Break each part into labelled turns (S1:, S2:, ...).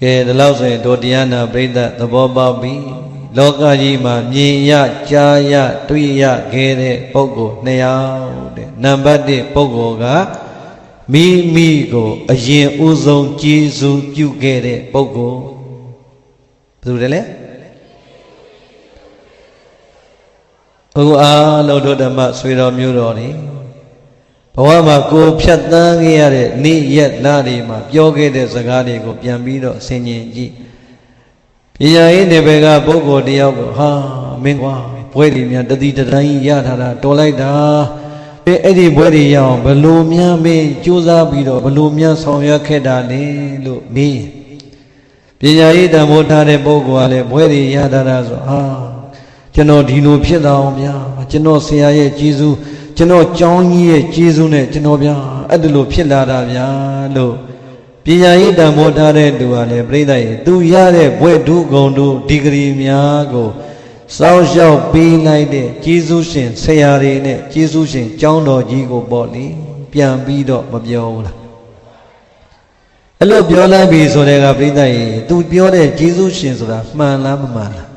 S1: ကဲဒီလောက်ဆိုရင်တို့တရားနာပြိဿသဘောပေါက်ပြီလောကကြီးမှာမြင်ရကြားရတွေ့ရခဲ့တဲ့ပုဂ္ဂိုလ်2ယောက်တဲ့နံပါတ်1ပုဂ္ဂိုလ်ကမိမိကိုအရင်ဥဆုံးကျေးဇူးပြုခဲ့တဲ့ပုဂ္ဂိုလ်ဘယ်သူလဲအခုအားလုံးတို့ဓမ္မဆွေတော်မျိုးတော်တွေဘဝမှာကိုဖြတ်သန်းခဲ့ရတဲ့နေ့ရက်လတွေမှာပြောခဲ့တဲ့စကားတွေကိုပြန်ပြီးတော့ဆင်ခြင်ကြည့်ပညာရေးနယ်ပယ်ကပုဂ္ဂိုလ်တယောက်ကိုဟာမင်းကွာဘွဲတွေများတတိတတိုင်းရထားတာတော်လိုက်တာအဲ့ဒီဘွဲတွေရအောင်ဘလို့များမင်းကြိုးစားပြီးတော့ဘလို့များဆောင်ရွက်ခဲ့တာလဲလို့မေးပညာရေးတန်ဖိုးထားတဲ့ပုဂ္ဂိုလ်ကလည်းဘွဲတွေရထားတာဆိုဟာကျွန်တော်ဒီလိုဖြစ်တော်ဗျာကျွန်တော်ဆရာရဲ့ကျေးဇူးကျွန်တော်ကျောင်းကြီးရဲ့ကျေးဇူးနဲ့ကျွန်တော်ဗျာအဲ့ဒီလိုဖြစ်လာတာဗျာလို့ပညာရေးတန်ဖိုးထားတဲ့သူကလည်းပြိဿရဲ့သူရတဲ့ဘွဲ့ဒုဂုံတို့ဒီဂရီများကိုစောင့်ရှောက်ပေးလိုက်တဲ့ကျေးဇူးရှင်ဆရာတွေနဲ့ကျေးဇူးရှင်ကျောင်းတော်ကြီးကိုပေါ့လေပြန်ပြီးတော့မပြောဘူးလားအဲ့လိုပြောလိုက်ပြီဆိုတဲ့ကပြိဿရဲ့သူပြောတဲ့ကျေးဇူးရှင်ဆိုတာမှန်လားမမှန်လား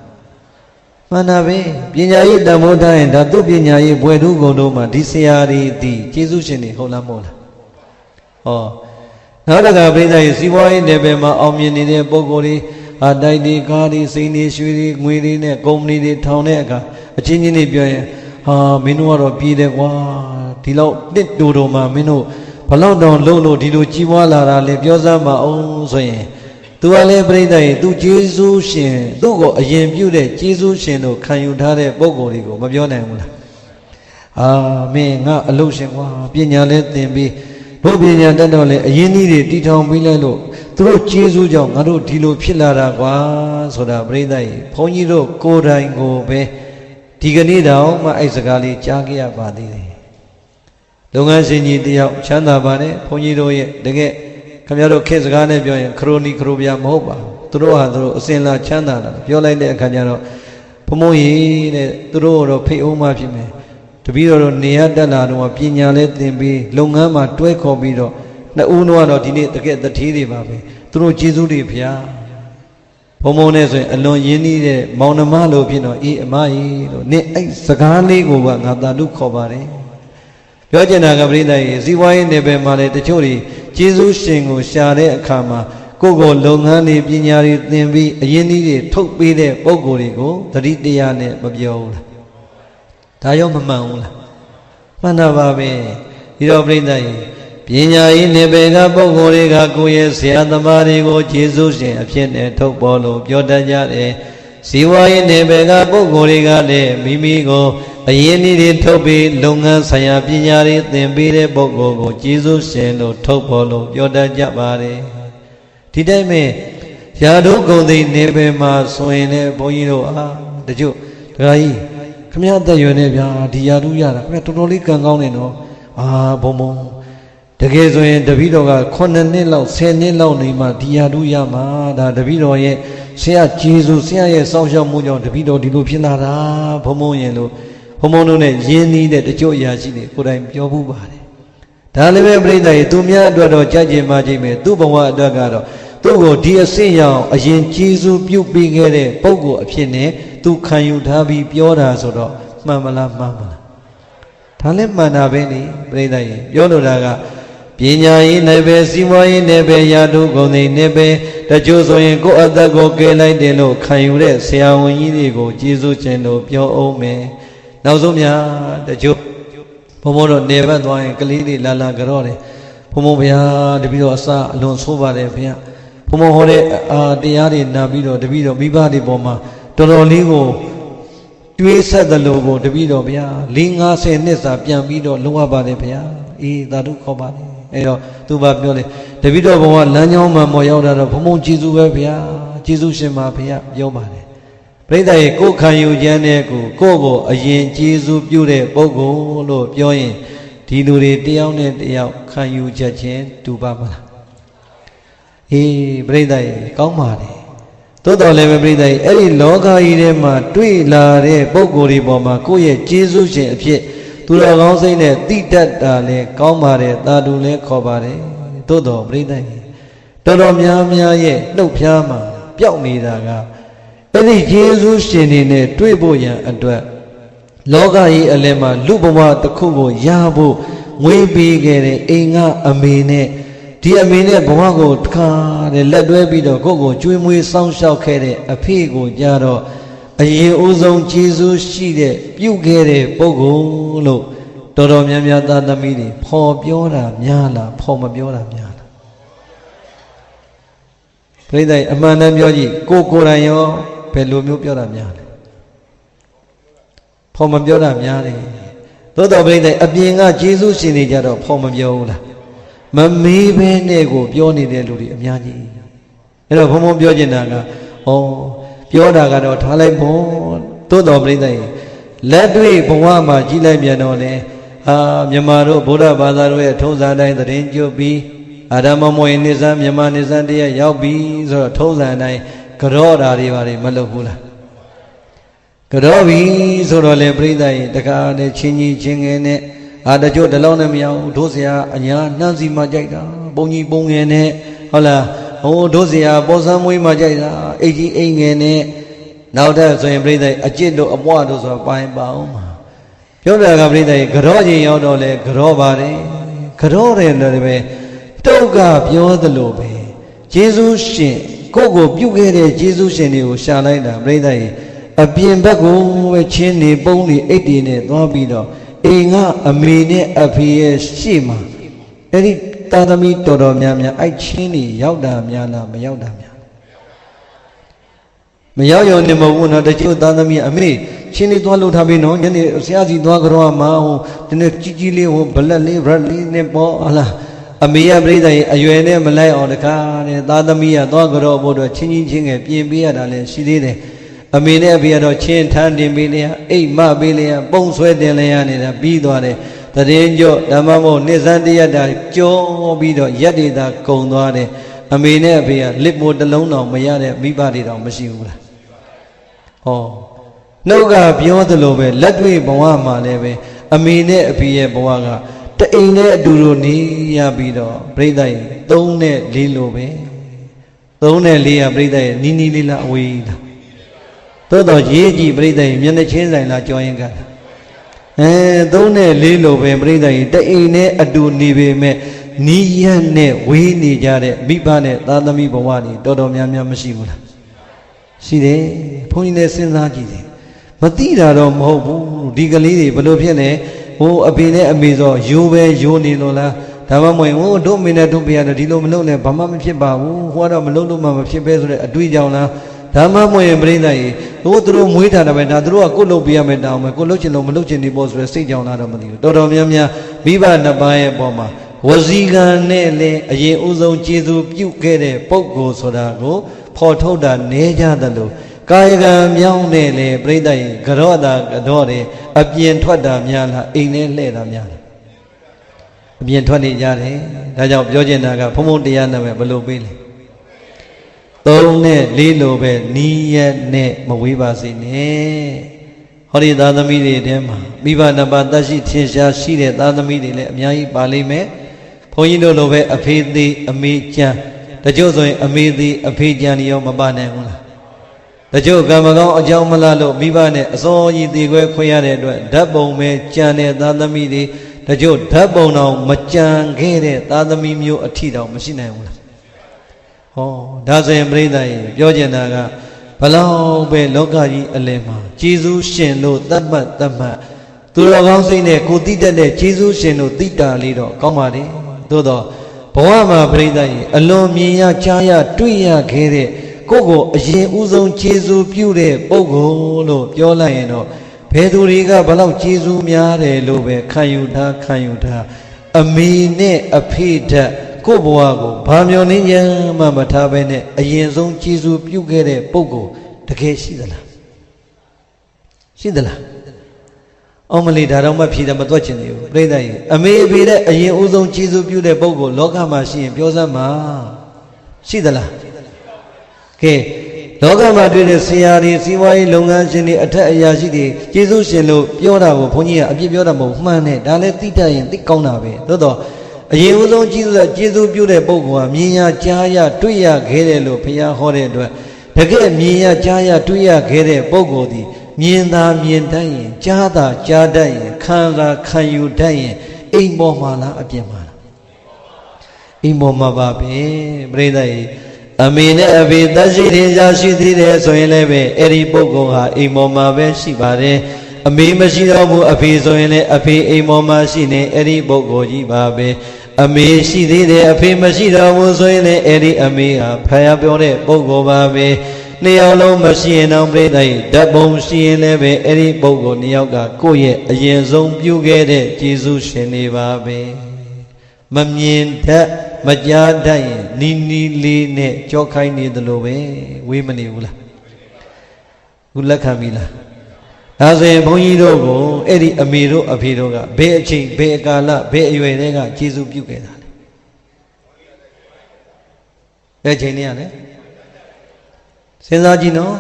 S1: မှန်တာပဲပညာရေးတန်ဖိုးထားရင်ဒါသူပညာရေးဘွယ်ထုကုန်တို့မှာဒီဆရာတွေဒီကျေးဇူးရှင်တွေဟုတ်လားမဟုတ်လားဟောနောက်တကပြိဿရဲ့စီးပွားရေးနယ်ပယ်မှာအောင်မြင်နေတဲ့ပုဂ္ဂိုလ်တွေအတိုက်တွေကားတွေစိန်တွေရွှေတွေငွေတွေနဲ့ကုမ္ပဏီတွေထောင်တဲ့အခါအချင်းချင်းတွေပြောရင်ဟာမင်းတို့ကတော့ပြည်တယ်ကွာဒီလောက်တစ်တူတူမှာမင်းတို့ဘလောက်တောင်လုံးလို့ဒီလိုကြီးပွားလာတာလေပြောစမ်းမအောင်ဆိုရင်သူကလည်းပြိဿရဲ့သူကျေးဇူးရှင်သူ့ကိုအရင်ပြုတဲ့ကျေးဇူးရှင်တို့ခံယူထားတဲ့ပုဂ္ဂိုလ်တွေကိုမပြောနိုင်ဘူးလားအာမင်းငါအလုပ်ရှင်ကွာပညာလည်းသင်ပြီးဘုပညာတတ်တော့လေအရင်ကြီးတွေတီထောင်ပြီးလိုက်လို့သူတို့ကျေးဇူးကြောင့်ငါတို့ဒီလိုဖြစ်လာတာကွာဆိုတာပြိဿရဲ့ဘုန်းကြီးတို့ကိုယ်တိုင်ကိုပဲဒီကနေ့တောင်မှအဲ့စကားလေးကြားခဲ့ရပါသေးတယ်လုပ်ငန်းရှင်ကြီးတယောက်ချမ်းသာပါတယ်ဘုန်းကြီးတို့ရဲ့တကယ်ခင်ဗျားတို့ခေတ်စကားနဲ့ပြောရင်ခရိုနီခရိုပြာမဟုတ်ပါဘူးသူတို့ဟာသူတို့အစင်လာချမ်းသာတာပြောလိုက်တဲ့အခါကျတော့ဘုံမကြီးတဲ့သူတို့တော့ဖိတ်အောင်မှဖြစ်မယ်တပည့်တော်တို့နေရတက်လာတော့ပညာလဲသင်ပြီးလုပ်ငန်းမှာတွဲခေါ်ပြီးတော့နှစ်ဦးတော့ဒီနေ့တကယ်တတိတွေပါပဲသူတို့ကျေးဇူးတွေဖျားဘုံမုံနဲ့ဆိုရင်အလွန်ရင်းနှီးတဲ့မောင်နှမလို့ဖြစ်တော့အေးအမကြီးလို့နင့်အဲ့စကားလေးကိုကငါသာဓုခေါ်ပါတယ်ပြောချင်တာကပြိဿရဲ့ဇီဝရေးနယ်ပယ်မှာလည်းတချို့တွေကျေးဇူးရှင်ကိုရှာတဲ့အခါမှာကိုယ့်ကိုလုပ်ငန်းတွေပညာတွေသင်ပြီးအရင်းနှီးတွေထုတ်ပေးတဲ့ပုံကိုယ်တွေကိုသတိတရားနဲ့မပြောဘူးလားဒါရောမမှန်ဘူးလားမှန်တာပါပဲဒီတော့ပြိဿရဲ့ပညာရေးနယ်ပယ်ကပုဂ္ဂိုလ်တွေကကိုယ့်ရဲ့ဆရာသမားတွေကိုကျေးဇူးရှင်အဖြစ်နဲ့ထုတ်ပေါ်လို့ပြောတတ်ကြတယ်ဇီဝရေးနယ်ပယ်ကပုဂ္ဂိုလ်တွေကလည်းမိမိကိုအရင်းအနှီးတွေထုတ်ပြီးလုပ်ငန်းဆိုင်ရာပညာတွေသင်ပေးတဲ့ပုဂ္ဂိုလ်ကိုကျေးဇူးရှင်လို့ထုတ်ပေါ်လို့ပြောတတ်ကြပါတယ်ဒီတိုင်းပဲယာတို့ဂုံသိနယ်ပယ်မှာဆိုရင်လည်းဘုန်းကြီးတို့အားတချို့ဒကာကြီးခမရအသက်ရွယ်နေဗျာဒီယာတို့ရတာခမရတော်တော်လေးကံကောင်းနေတော့ဘုံဘုံတကယ်ဆိုရင်တပည့်တော်က9နှစ်လောက်10နှစ်လောက်နေမှဒီယာတို့ရမှာဒါတပည့်တော်ရဲ့ဆရာကျေးဇူးဆရာရဲ့စောင့်ရှောက်မှုကြောင့်တပည့်တော်ဒီလိုဖြစ်လာတာဘုံဘုံရင်လို့ဘုံဘုံတို့နဲ့ရင်းနှီးတဲ့တချို့အရာရှိတွေကိုယ်တိုင်ပြောဘူးပါတယ်ဒါလည်းပဲပြိဿရဲ့သူများအတွက်တော့ကြကြင်မှကြိတ်မယ်သူ့ဘဝအတွက်ကတော့သူ့ကိုဒီအစစ်ရအောင်အရင်ကျေးဇူးပြုပေးခဲ့တဲ့ပုဂ္ဂိုလ်အဖြစ်နဲ့သူခံယူထားပြီးပြောတာဆိုတော့မှန်မလားမှန်မလားဒါလည်းမှန်တာပဲလေပြိဿရဲ့ပြောလိုတာကပညာရေးနယ်ပယ်စီးပွားရေးနယ်ပယ်ယာတုဂုံသိနယ်ပယ်တချို့ဆိုရင်ကိုယ့်အသက်ကိုကယ်လိုက်တယ်လို့ခံယူတဲ့ဆရာဝန်ကြီးတွေကိုကျေးဇူးတင်လို့ပြောအောင်မယ်နောက်ဆုံးများတချို့ဘုံဘုံတို့နေဘက်သွားရင်ကလေးတွေလာလာကြော့တယ်ဘုံဘုံဘုရားတပည့်တော်အစအလွန်ဆိုးပါတယ်ဘုရားဘုံဘုံဟောတဲ့တရားတွေနာပြီးတော့တပည့်တော်မိဘတွေပေါ်မှာတော်တော်လေးကိုတွေးဆက်သလိုကိုတပည့်တော်ဘုရား50နှစ်စာပြန်ပြီးတော့လုံးဝပါတယ်ဘုရားအေးသာဓုခေါ်ပါတယ်အဲ့တော့သူဘာပြောလဲတပည့်တော်ဘုံကလမ်းကြောင်းမှာမော်ရောက်တာတော့ဘုံဘုံကျေးဇူးပဲဘုရားကျေးဇူးရှင်ပါဘုရားပြောပါတယ်ပြိဿရဲ့ကိုယ်ခံယူခြင်းနဲ့ကိုအရင်ကျေးဇူးပြုတဲ့ပုဂ္ဂိုလ်လို့ပြောရင်ဒီလူတွေတယောက်နဲ့တယောက်ခံယူချက်ချင်းတူပါမလားအေးပြိဿရဲ့ကောင်းပါတယ်သို့တော်လည်းပဲပြိဿရဲ့အဲ့ဒီလောကကြီးထဲမှာတွေ့လာတဲ့ပုဂ္ဂိုလ်တွေပေါ်မှာကိုယ့်ရဲ့ကျေးဇူးရှင်အဖြစ်သူတော်ကောင်းစိတ်နဲ့တိတတ်တာလည်းကောင်းပါတယ်သာဓုလည်းခေါ်ပါတယ်သို့တော်ပြိဿရဲ့ တော်တော်များများရဲ့နှုတ်ဖျားမှာပျောက်နေတာကအဲ့ဒီယေရှုရှင်နေနဲ့တွေ့ဖို့ရန်အတွက်လောကကြီးအလယ်မှာလူဘဝတစ်ခုကိုရဖို့ငွေပေးခဲ့တဲ့အိမ်ကအမေနဲ့ဒီအမေနဲ့ဘဝကိုတခါတည်းလက်တွဲပြီးတော့ကိုယ့်ကိုကျွေးမွေးစောင့်ရှောက်ခဲ့တဲ့အဖေကိုကြတော့အရင်ဦးဆုံးယေရှုရှိတဲ့ပြုခဲ့တဲ့ပုဂ္ဂိုလ်လို့တော်တော်များများသားသမီးတွေဖော်ပြောတာများလားဖော်မပြောတာများလားပြိဿအမှန်တမ်းပြောကြည့်ကိုယ်တိုင်ရောဘယ်လိုမျိုးပြောတာများလဲဖော်မပြောတာများတယ်သို့တော်ပြိဿအပြင်ကယေရှုရှင်တွေကြတော့ဖော်မပြောဘူးလားမမေးဘဲနဲ့ကိုပြောနေတဲ့လူတွေအများကြီးအဲ့တော့ဘုံဘုံပြောချင်တာကဩပြောတာကတော့ထားလိုက်ဖို့သို့တော်ပြိဿလက်တွေ့ဘဝမှာကြီးလိုက်ပြန်တော့လေမြန်မာတို့ဗုဒ္ဓဘာသာတို့ရဲ့ထုံးစံတိုင်းသတင်းကြွပြီးအာရမမွေနိစ္စမြန်မာနိစ္စတည်းရောက်ပြီဆိုတော့ထုံးစံတိုင်းကြောတာတွေပါလေမလုပ်ဘူးလားကြောပြီဆိုတော့လေပြိဿရေတကားနဲ့ချင်းကြီးချင်းငယ်နဲ့တချို့တလုံးနဲ့မရဘူးတို့ဆရာအညာနှမ်းစီမှကြိုက်တာပုံကြီးပုံငယ်နဲ့ဟုတ်လားတို့ဆရာပေါ်စမ်းမွေးမှကြိုက်တာအိတ်ကြီးအိမ်ငယ်နဲ့နောက်ထပ်ဆိုရင်ပြိဿအကျင့်တို့အပွားတို့ဆိုပိုင်းပါအောင်မှာပြောပြကပြိဿရေကြောချင်းရောက်တော့လေကြောပါတယ်ကြောတယ်လည်းပဲတုတ်ကပြောသလိုပဲယေရှုရှင်ကိုယ့်ကိုပြုခဲ့တဲ့ယေရှုရှင်တွေကိုရှာလိုက်တာပြိဿရေအပြင်ဘက်ကိုပဲချင်းနေပုံးနေအိတ်တွေနဲ့သွားပြီးတော့အိမ်ကအမေနဲ့အဖေရဲ့ရှေ့မှာအဲ့ဒီသားသမီးတော်တော်များများအဲ့ချင်းတွေရောက်တာများလားမရောက်တာများမရောက်ရုံနဲ့မဟုတ်ဘူးနော်တချို့သားသမီးအမေချင်းလေးသွားလှုပ်ထားပြီးနော်ညနေဆရာကြီးသွားကြောမှာဒီနေ့ကြီးကြီးလေးဘလက်လေး red လေးနဲ့ပေါ့ဟလားအမေရပြိဿရေအရွယ်နဲ့မလိုက်အောင်တခါတဲ့သားသမီးကသွားကြောဖို့တော့ချင်းချင်းချင်းငယ်ပြင်ပေးရတာလည်းရှိသေးတယ်အမေနဲ့အဖေကတော့ချင်းထမ်းတင်ပေးလျာအိတ်မပေးလျာပုံဆွဲတင်လျာနေတာပြီးသွားတယ်တရင်ကြော့ဓမ္မမို့နှစ်စန်းတရက်တာကြောပြီးတော့ရက်တွေသာကုံသွားတယ်အမေနဲ့အဖေကလစ်မို့တလုံးတော်မရတဲ့မိဘတွေတော့မရှိဘူးလားဟောနှုတ်ကပြောသလိုပဲလက်တွေ့ဘဝမှာလည်းပဲအမေနဲ့အဖေရဲ့ဘဝကတအိမ်နဲ့အတူတူနေရပြီးတော့ပြိဿရေ3နဲ့4လိုပဲ3နဲ့4ကပြိဿရေနီးနီးလေးလားအဝေးလားသို့တော့ရေးကြည့်ပြိဿရေမျက်နှာချင်းဆိုင်လားကြော်ရင်က3နဲ့4လိုပဲပြိဿရေတအိမ်နဲ့အတူနေပေမဲ့နီးရနဲ့ဝေးနေကြတဲ့မိဘနဲ့သားသမီးဘဝတွေတော်တော်များများမရှိဘူးလားရှိတယ်ဘုန်းကြီးလည်းစဉ်းစားကြည့်တယ်မသိတာတော့မဟုတ်ဘူးဒီကလေးတွေဘယ်လိုဖြစ်လဲအဖေနဲ့အမေဆိုရိုးပဲရိုးနေလို့လားဒါမှမဟုတ်တို့မေနဲ့တို့ဖေကတော့ဒီလိုမလုပ်နဲ့ဘာမှမဖြစ်ပါဘူးဟိုကတော့မလုပ်လို့မှမဖြစ်ပဲဆိုတဲ့အတွေးကြောင့်လားဒါမှမဟုတ်ရင်ပြိဿရေသူတို့မွေးထားတာပဲဒါသူတို့ကကိုယ်လုပ်ပြရမယ်တောင်းမယ်ကိုယ်လုပ်ချင်လို့မလုပ်ချင်နေပေါ့ဆိုတဲ့စိတ်ကြောင့်လားတော့မသိဘူးတော်တော်များများမိဘနှစ်ပါးရဲ့ပေါ်မှာဝစီကံနဲ့လည်းအရင်ဦးဆုံးကျေစုပြုခဲ့တဲ့ပုဂ္ဂိုလ်ဆိုတာကိုဖော်ထုတ်တာနည်းကြသလိုကာယကံမြောင်းနဲ့လေပြိဿရေကြောတာကြောတယ်အပြင်ထွက်တာများလားအိမ်နဲ့လှည့်တာများလားအပြင်ထွက်နေကြတယ်ဒါကြောင့်ပြောချင်တာကဘုံဘုံတရားနာမယ်ဘယ်လိုပေးလဲ3နဲ့4လိုပဲနီးရက်နဲ့မဝေးပါစေနဲ့ဟောဒီသားသမီးတွေထဲမှာမိဘနှစ်ပါးတတ်ရှိထင်ရှားရှိတဲ့သားသမီးတွေလည်းအများကြီးပါလိမ့်မယ်ဘုန်းကြီးတို့လိုပဲအဖေသေးအမေကျန်တချို့ဆိုရင်အမေသေးအဖေကျန်နေရောမပါနိုင်ဘူးလားတချို့ကံမကောင်းအကြောင်းမလားလို့မိဘနဲ့အစောကြီးသေခွဲခွဲရတဲ့အတွက်ဓာတ်ပုံပဲကြံတဲ့သားသမီးတွေတချို့ဓာတ်ပုံတော်မကြံခဲ့တဲ့သားသမီးမျိုးအထီတော်မရှိနိုင်ဘူးလားဟောဒါဆိုရင်ပြိဿရေပြောချင်တာကဘလောက်ပဲလောကကြီးအလယ်မှာကျေးဇူးရှင်လို့သတ်မှတ်သူတော်ကောင်းစိတ်နဲ့ကိုတိတတ်တဲ့ကျေးဇူးရှင်လို့သိတာလေးတော့ကောင်းပါလေသို့တော့ဘဝမှာပြိဿရေအလွန်မြင်ရကြားရတွေ့ရခဲ့တဲ့ကိုယ့်ကိုအရင်ဦးဆုံးကျေးဇူးပြုတဲ့ပုဂ္ဂိုလ်လို့ပြောလိုက်ရင်တော့ဘယ်သူတွေကဘလောက်ကျေးဇူးများတယ်လို့ပဲခံယူထားအမေနဲ့အဖေဓာတ်ကိုယ့်ဘဝကိုဘာမျောနှင်းရမှမထားဘဲနဲ့အရင်ဆုံးကျေးဇူးပြုခဲ့တဲ့ပုဂ္ဂိုလ်တကယ်ရှိသလားရှိသလားအောင်မလီဒါတော့မှဖြေတယ်မတွက်ချင်သေးဘူးပြိဿရေအမေအဖေတဲ့အရင်ဦးဆုံးကျေးဇူးပြုတဲ့ပုဂ္ဂိုလ်လောကမှာရှိရင်ပြောစမ်းပါရှိသလားကဲလောကမှာတွေ့တဲ့ဆရာတွေစီးပွားရေးလုပ်ငန်းရှင်တွေအထက်အရာရှိတွေကျေးဇူးရှင်လို့ပြောတာကိုဘုန်းကြီးကအပြစ်ပြောတာမဟုတ်မှန်တယ်ဒါလည်းသိတတ်ရင်သိကောင်းတာပဲသို့တော့ အရင်ဦးဆုံးကျေးဇူးပြုတဲ့ပုဂ္ဂိုလ်ဟာမြင်ရကြားရတွေ့ရခဲ့တယ်လို့ဘုရားဟောတဲ့အတွက်တကယ်မြင်ရကြားရတွေ့ရခဲ့တဲ့ပုဂ္ဂိုလ်ဒီမြင်သာမြင်တတ်ရင်ကြားသာကြားတတ်ရင်ခံသာခံယူတတ်ရင်အိမ်ပေါ်မှာလားအပြင်မှာလားအိမ်ပေါ်မှာပါပဲပြိဿရေအမေနဲ့အဖေသက်ရှိတင်ရှားရှိသေးတယ်ဆိုရင်လည်းပဲအဲ့ဒီပုဂ္ဂိုလ်ဟာအိမ်ပေါ်မှာပဲရှိပါတယ်အမေမရှိတော့ဘူးအဖေဆိုရင်လည်းအဖေအိမ်ပေါ်မှာရှိနေအဲ့ဒီပုဂ္ဂိုလ်ကြီးပါပဲအမေရှိသေးတယ်အဖေမရှိတော့ဘူးဆိုရင်လည်းအဲ့ဒီအမေဟာဖယားပြောတဲ့ပုဂ္ဂိုလ်ပါပဲနှစ်ယောက်လုံးမရှိရင်တော့ပြိဿရေဓာတ်ပုံရှိရင်လည်းပဲအဲ့ဒီပုဂ္ဂိုလ်နှစ်ယောက်ကကိုယ့်ရဲ့အရင်ဆုံးပြုခဲ့တဲ့ကျေးဇူးရှင်တွေပါပဲမမြင်တတ်မကြားတတ်ရင်နီနီလေးနဲ့ကြောခိုင်းနေသလိုပဲဝေးမနေဘူးလားခုလက်ခံပြီလားဒါဆိုရင်ဘုန်းကြီးတို့ကိုအဲ့ဒီအမေတို့အဖေတို့ကဘယ်အချိန်ဘယ်ကာလဘယ်အရွယ်တွေကကျေးဇူးပြုခဲ့တာလဲဘယ်အချိန်တွေကလဲစဉ်းစားကြည့်နော်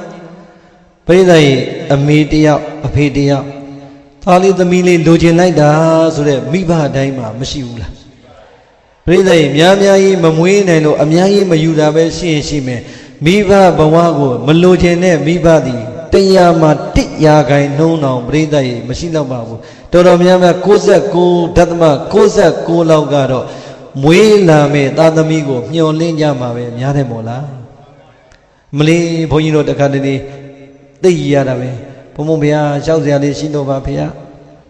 S1: ပြိဿရေအမေတယောက်အဖေတယောက်သားလေးသမီးလေးလိုချင်လိုက်တာဆိုတဲ့မိဘအတိုင်းမှာမရှိဘူးလားပြိဿရေများကြီးမမွေးနိုင်လို့အများကြီးမယူတာပဲရှိရင်ရှိမယ်မိဘဘဝကိုမလိုချင်တဲ့မိဘသည်တရားမှာ100ရာခိုင်နှုန်းအောင်ပြိဿရေမရှိတော့ပါဘူးတော်တော်များများ69.69လောက်ကတော့မွေးလာမဲ့သားသမီးကိုမျှော်လင့်ကြမှာပဲများတယ်မို့လားမလေးဘုန်းကြီးတို့တခါတလေသိရတာပဲဘုံဘုံဘုရားရှောက်စရာလေးရှိတော့ပါဘုရား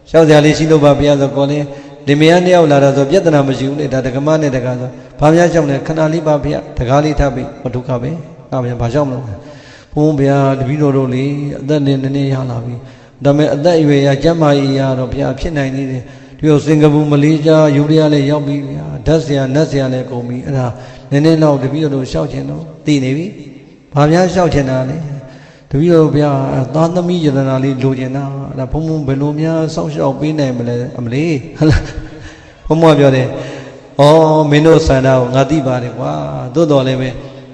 S1: ရှောက်စရာလေးရှိတော့ပါဘုရားဆိုကောလေဒီမယားနှစ်ယောက်လာတာဆိုပြဿနာမရှိဘူးလေဒါဒကမနဲ့ဒကာဆိုဘာများရှောက်လဲခဏလေးပါဘုရားဒကာလေးထားပြီဒုက္ခပဲငါဘုရားဘာရှောက်မလို့ဘုံဘုရားတပည့်တော်တို့လေအသက်နည်းနည်းရလာပြီဒါပေမဲ့အသက်အရွယ်ရကျန်းမာရေးရတော့ဘုရားဖြစ်နိုင်နေတယ်ဒီလိုစင်ကာပူမလေးရှားယူရီးယားလည်းရောက်ပြီဗျာဓာတ်ဆရာနတ်ဆရာလည်းကုန်ပြီအဲ့ဒါနည်းနည်းတော့တပည့်တော်တို့ရှောက်ချင်တော့တည်နေပြီဘာများလျှောက်ချင်တာလဲတပည့်တော်ဗျာသားသမီးယတနာလေးလိုချင်တာဒါဘုံဘုံဘယ်လိုများစောင့်ရှောက်ပေးနိုင်မလဲအမလေးဟလားဘုံဘပြောတယ်ဩမင်းတို့ဆန္ဒကိုငါသိပါတယ်ကွာသို့တော်လည်းပဲ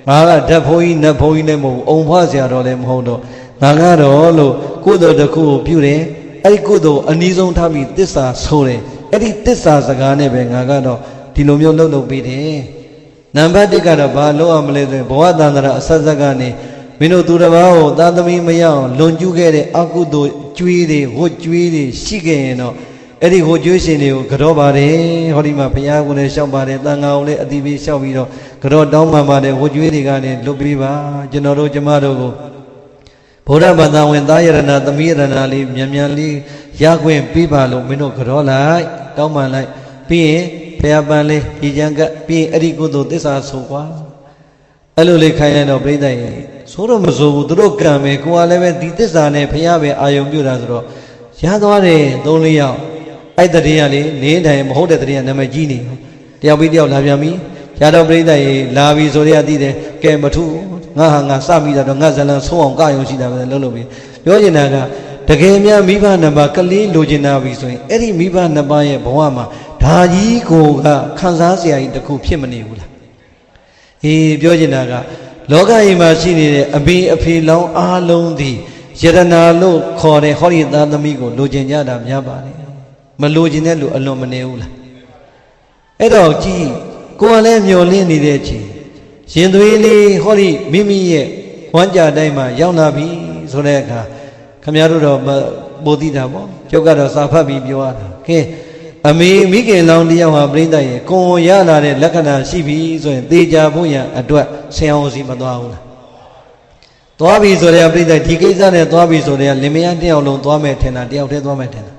S1: ငါကဓာတ်ဖိုးကြီးနတ်ဖိုးကြီးလည်းမဟုတ်ဘူးအုံဖွားဆရာတော်လည်းမဟုတ်တော့ငါကတော့လို့ကုသိုလ်တစ်ခုကိုပြုတယ်အဲ့ဒီကုသိုလ်အနည်းဆုံးထားပြီးသစ္စာဆိုတယ်အဲ့ဒီသစ္စာစကားနဲ့ပဲငါကတော့ဒီလိုမျိုးလှုပ်ပေးတယ်နံပါတ်1ကတော့ဘာလုပ်ရမလဲဆိုရင်ဘဝတန္တရာအဆက်ဆက်ကနေမင်းတို့သူတစ်ပါးကိုသာသမီမရအောင်လွန်ကျူးခဲ့တဲ့အကုသိုလ်ကျွေးတွေဟိုကျွေးတွေရှိခဲ့ရင်တော့အဲ့ဒီဟိုကျွေးရှင်တွေကိုကြောပါတယ်ဟောဒီမှာဘုရားကိုလည်းရှောက်ပါတယ်တန်ခါကိုလည်းအတိပေးရှောက်ပြီးတော့ကြောတောင်းပန်ပါတယ်ဟိုကျွေးတွေကနေလွတ်ပေးပါကျွန်တော်တို့ကျမတို့ကိုဗုဒ္ဓဘာသာဝင်သားယရဏသမီးယရဏလေးမြန်လေးရခွင့်ပေးပါလို့မင်းတို့ကြောလိုက်တောင်းပန်လိုက်ပြီးရင်ဘုရားပန်လေးဒီကြံကပြီးရင်အဲ့ဒီကုသိုလ်သစ္စာဆိုကွာအဲ့လိုလေးခိုင်းရတော့ပြိဿရဲ့ဆိုတော့မဆိုဘူးသူတို့ကံပဲကိုကလည်းပဲဒီသစ္စာနဲ့ဘုရားပဲအာယုံပြုတာဆိုတော့ရသွားတယ်3-4ယောက်အဲ့တည်းရလေနေတိုင်းမဟုတ်တဲ့တည်းရနာမည်ကြီးနေတယောက်ပြီးတယောက်လာပြန်ပြီရတော့ပြိဿရဲ့လာပြီဆိုရသိတယ်ကဲမထူငါဟာငါစမိတာတော့ငါဇလန်ဆုံးအောင်ကယုံရှိတာပဲလို့ပြီးပြောချင်တာကတကယ်များမိဘနှစ်ပါးကလေးလိုချင်တာပြီဆိုရင်အဲ့ဒီမိဘနှစ်ပါးရဲ့ဘဝမှာဒါကြီးကိုကခံစားစရာကြီးတစ်ခုဖြစ်မနေဘူးလားအေးပြောချင်တာကလောကကြီးမှာရှိနေတဲ့အမေအဖေလောင်းအားလုံးသည်ယရနာလို့ခေါ်တဲ့ဟောဒီသားသမီးကိုလိုချင်ကြတာများပါတယ်မလိုချင်တဲ့လူအလွန်မနေဘူးလားအဲ့တော့ကြည်ကိုယ်ကလည်းမျောလင်းနေတဲ့အချိန်ရင်သွေးလေးဟောဒီမိမိရဲ့ဝမ်းကြတိုင်းမှာရောက်လာပြီဆိုတဲ့အခါခမရတို့တော့ပိုသိတာပေါ့ကျုပ်ကတော့စာဖတ်ပြီးပြောရတာကဲအမေမိခင်လောင်းတယောက်ဟာပြိဿရဲ့ကိုယ်ရလာတဲ့လက္ခဏာရှိပြီဆိုရင်သေချာဖို့ရအတွက်ဆင်အောင်စီမသွားဘူးလားသွားပြီဆိုတဲ့ပြိဿဒီကိစ္စနဲ့သွားပြီဆိုတဲ့လင်မယားတယောက်လုံးသွားမယ်ထင်တာတယောက်တည်းသွားမယ်ထင်တာ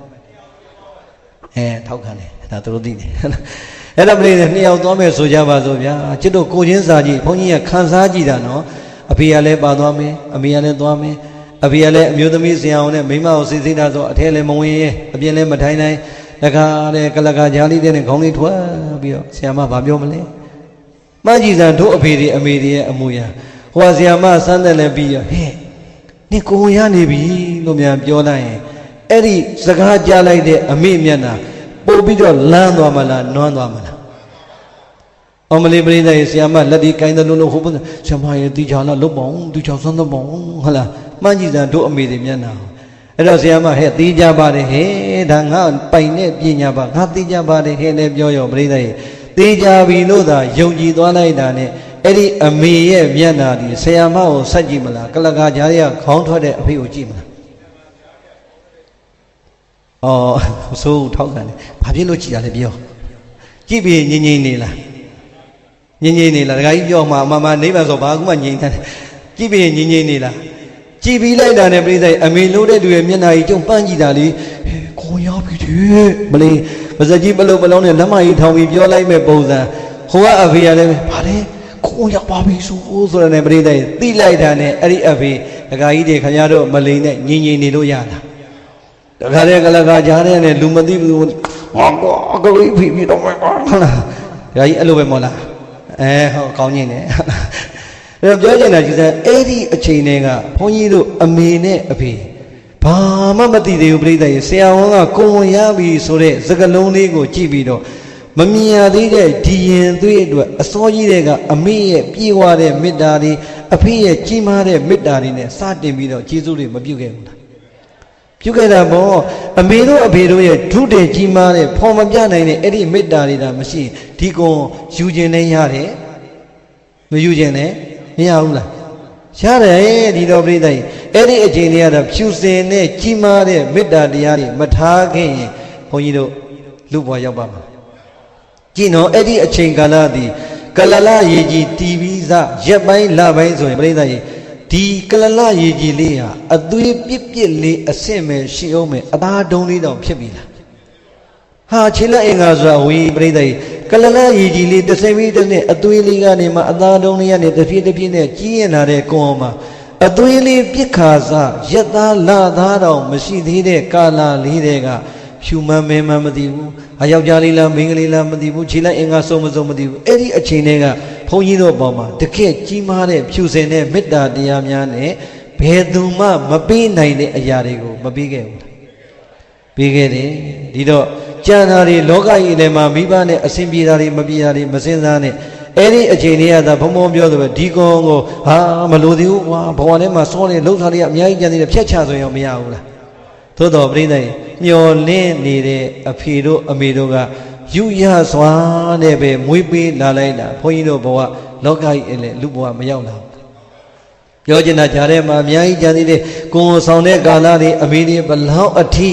S1: ထောက်ခံတယ်ဒါသူတို့သိတယ်အဲ့ဒါပြိဿနှစ်ယောက်သွားမယ်ဆိုကြပါစို့ဗျာချစ်တို့ကိုချင်းစာကြည့်ဘုန်းကြီးကခံစားကြည့်တာနော်အဖေကလည်းပါသွားမယ်အမေကလည်းသွားမယ်အဖေကလည်းအမျိုးသမီးဆရာအောင်နဲ့မိမကိုစိတ်စိတ်တာဆိုအထဲလည်းမဝင်ရဲအပြင်လည်းမထိုင်နိုင်တခါတဲ့ကလကာကြားလေးတဲ့ခေါင်းလေးထွက်ပြီးတော့ဆရာမဘာပြောမလဲမှကြည်စံတို့အဖေတွေအမေတွေရဲ့အမူအရာဟိုဆရာမစမ်းတယ်လည်းပြီးရဟဲ့နင်ကိုရနေပြီလို့များပြောလိုက်ရင်အဲ့ဒီစကားကြားလိုက်တဲ့အမေမျက်နှာပို့ပြီးတော့လမ်းသွားမလားနွမ်းသွားမလားအမလေးပရိသတ်ရဲ့ဆရာမလက်ဒီကိုင်းတယ်လို့ဟိုဆရာမရဲ့တီချာလာလုတ်ပေါင်းတီချာစမ်းတော့ပေါင်းဟုတ်လားမှကြည်စံတို့အမေတွေမျက်နှာအဲ့တော့ဆရာမဟဲ့သိကြပါတယ်ဟဲ့ဒါငါပိုင်နဲ့ပညာပါငါသိကြပါတယ်ဟဲ့လည်းပြောရောပရိသတ်ရဲ့ သေချာပြီလို့သာယုံကြည်သွားလိုက်တာနဲ့အဲ့ဒီအမေရဲ့မျက်နှာဒီဆရာမကိုဆက်ကြည့်မလားကလကားကြားရခေါင်းထွက်တဲ့အဖေကိုကြည့်မလားအော်ဆိုးထောက်ခံတယ်ဘာဖြစ်လို့ကြည်ရလဲပြောကြည့်ပြီးငြိမ်ငြိမ်နေလားငြိမ်ငြိမ်နေလားဒကာကြီးပြောမှာအမနိဗ္ဗာန်ဆိုဘာမှငြိမ်တယ်ကြည့်ပြီးငြိမ်ငြိမ်နေလားကြည်ပြီးလိုက်တာနဲ့ပြိဿအမေလို့တဲ့သူရဲ့မျက်နှာကြီးကျုံပန်းကြည့်တာလေကိုရောက်ပြီတဲ့မလေးပါစကြီးပလုတ်ပလုံးနဲ့လက်မကြီးထောင်ပြီးပြောလိုက်မဲ့ပုံစံဟိုကအဖေကလည်းဗါတယ်ကိုရောက်ပါပြီဆိုတဲ့နဲ့ပြိဿသိလိုက်တာနဲ့အဲ့ဒီအဖေဒကာကြီးတွေခင်ဗျားတို့မလိန်နဲ့ငြိမ်ငြိမ်နေလို့ရတာဒကာတဲ့ကလကာကြားတဲ့နဲ့လူမသိဘူးဟောကိုကြီးဖိပြီးတော့မယ်ဟုတ်လားဒကာကြီးအဲ့လိုပဲမဟုတ်လားဟောကောင်းကြီးနေအဲ့ပြောချင်တာကြီးစမ်းအဲ့ဒီအချိန်တွေကဘုန်းကြီးတို့အမေနဲ့အဖေဘာမှမသိသေးဘူးပြိဿရေဆရာဝန်ကကိုယ်ရပြီဆိုတဲ့စကလုံးလေးကိုကြည့်ပြီးတော့မမြင်ရသေးတဲ့ဒီရင်သွေးအတွက်အစောကြီးတွေကအမေရဲ့ပြေဝတဲ့မေတ္တာတွေအဖေရဲ့ကြီးမားတဲ့မေတ္တာတွေနဲ့စတင်ပြီးတော့ကျေးဇူးတွေမပြုခဲ့ဘူးလားပြုခဲ့တာပေါ့အမေတို့အဖေတို့ရဲ့ဒုတဲ့ကြီးမားတဲ့ဖော်မပြနိုင်တဲ့အဲ့ဒီမေတ္တာတွေဒါမရှိဒီကွန်ယူခြင်းနဲ့ရတယ်မယူခြင်းနဲ့မရဘူးလားရတယ်ဒီတော်ပြိဿကြီးအဲ့ဒီအချိန်တွေကတော့ဖြူစင်နဲ့ကြီးမားတဲ့မေတ္တာတရားတွေမထားခင်ဘုန်းကြီးတို့လူဘွားရောက်ပါမှာကြည့်နော်အဲ့ဒီအချိန်ကာလသည်ကလလရေကြီးတီးပြီးသားရက်ပိုင်းလပိုင်းဆိုရင်ပြိဿကြီးဒီကလလရေကြီးလေးဟာအသွေးပြစ်ပြစ်လေးအဆင့်မဲ့ရှိအောင်မဲ့အသားတုံးလေးတောင်ဖြစ်ပြီလားဟာခြေလက်အင်္ဂါဆိုတာဝီပြိဿကြီးကလလရေကြီးလေးတစ်စိမ့်ပြီးတစ်နှစ်အသွေးလေးကနေမှအသားတုံးလေးကနေတစ်ဖြည်းတစ်ဖြည်းနဲ့ကြီးရင်လာတဲ့ကွန်မှာအသွေးလေးပြစ်ခါစားရက်သားလသားတောင်မရှိသေးတဲ့ကာလလေးတွေကဖြူမန်းမင်းမမသိဘူးအယောက်ျားလေးလားမိန်းကလေးလားမသိဘူးခြေလက်အင်္ဂါစုံမစုံမသိဘူးအဲ့ဒီအချိန်တွေကဘုန်းကြီးတို့ပေါ်မှာတကယ့်ကြီးမားတဲ့ဖြူစင်တဲ့မေတ္တာတရားများနဲ့ဘယ်သူမှမပေးနိုင်တဲ့အရာတွေကိုမပေးခဲ့ဘူးပေးခဲ့တယ်ဒီတော့ကျန်တာတွေလောကကြီးထဲမှာမိဘနဲ့အစဉ်ပြေတာတွေမပြေတာတွေမစင်စားနဲ့အဲ့ဒီအချိန်တွေကသာဘုံဘုံပြောဆိုပဲဒီကွန်ကိုဟာမလို့သေးဘူးကွာဘဝထဲမှာစောနေလှုပ်ထားတွေကအများကြီးကျန်သေးတယ်ဖြတ်ချဆိုရင်မရဘူးလားသို့တော်ပြိဿမျောလင်းနေတဲ့အဖေတို့အမေတို့ကယူရစွာနဲ့ပဲမွေးပေးလာလိုက်တာဘုန်းကြီးတို့ဘဝလောကကြီးအဲ့လေလူဘဝမရောက်လာဘူးပြောချင်တာကြားထဲမှာအများကြီးကျန်သေးတယ်ကိုယ်ဆောင်တဲ့ကာလတွေအမေတွေဘလောက်အထိ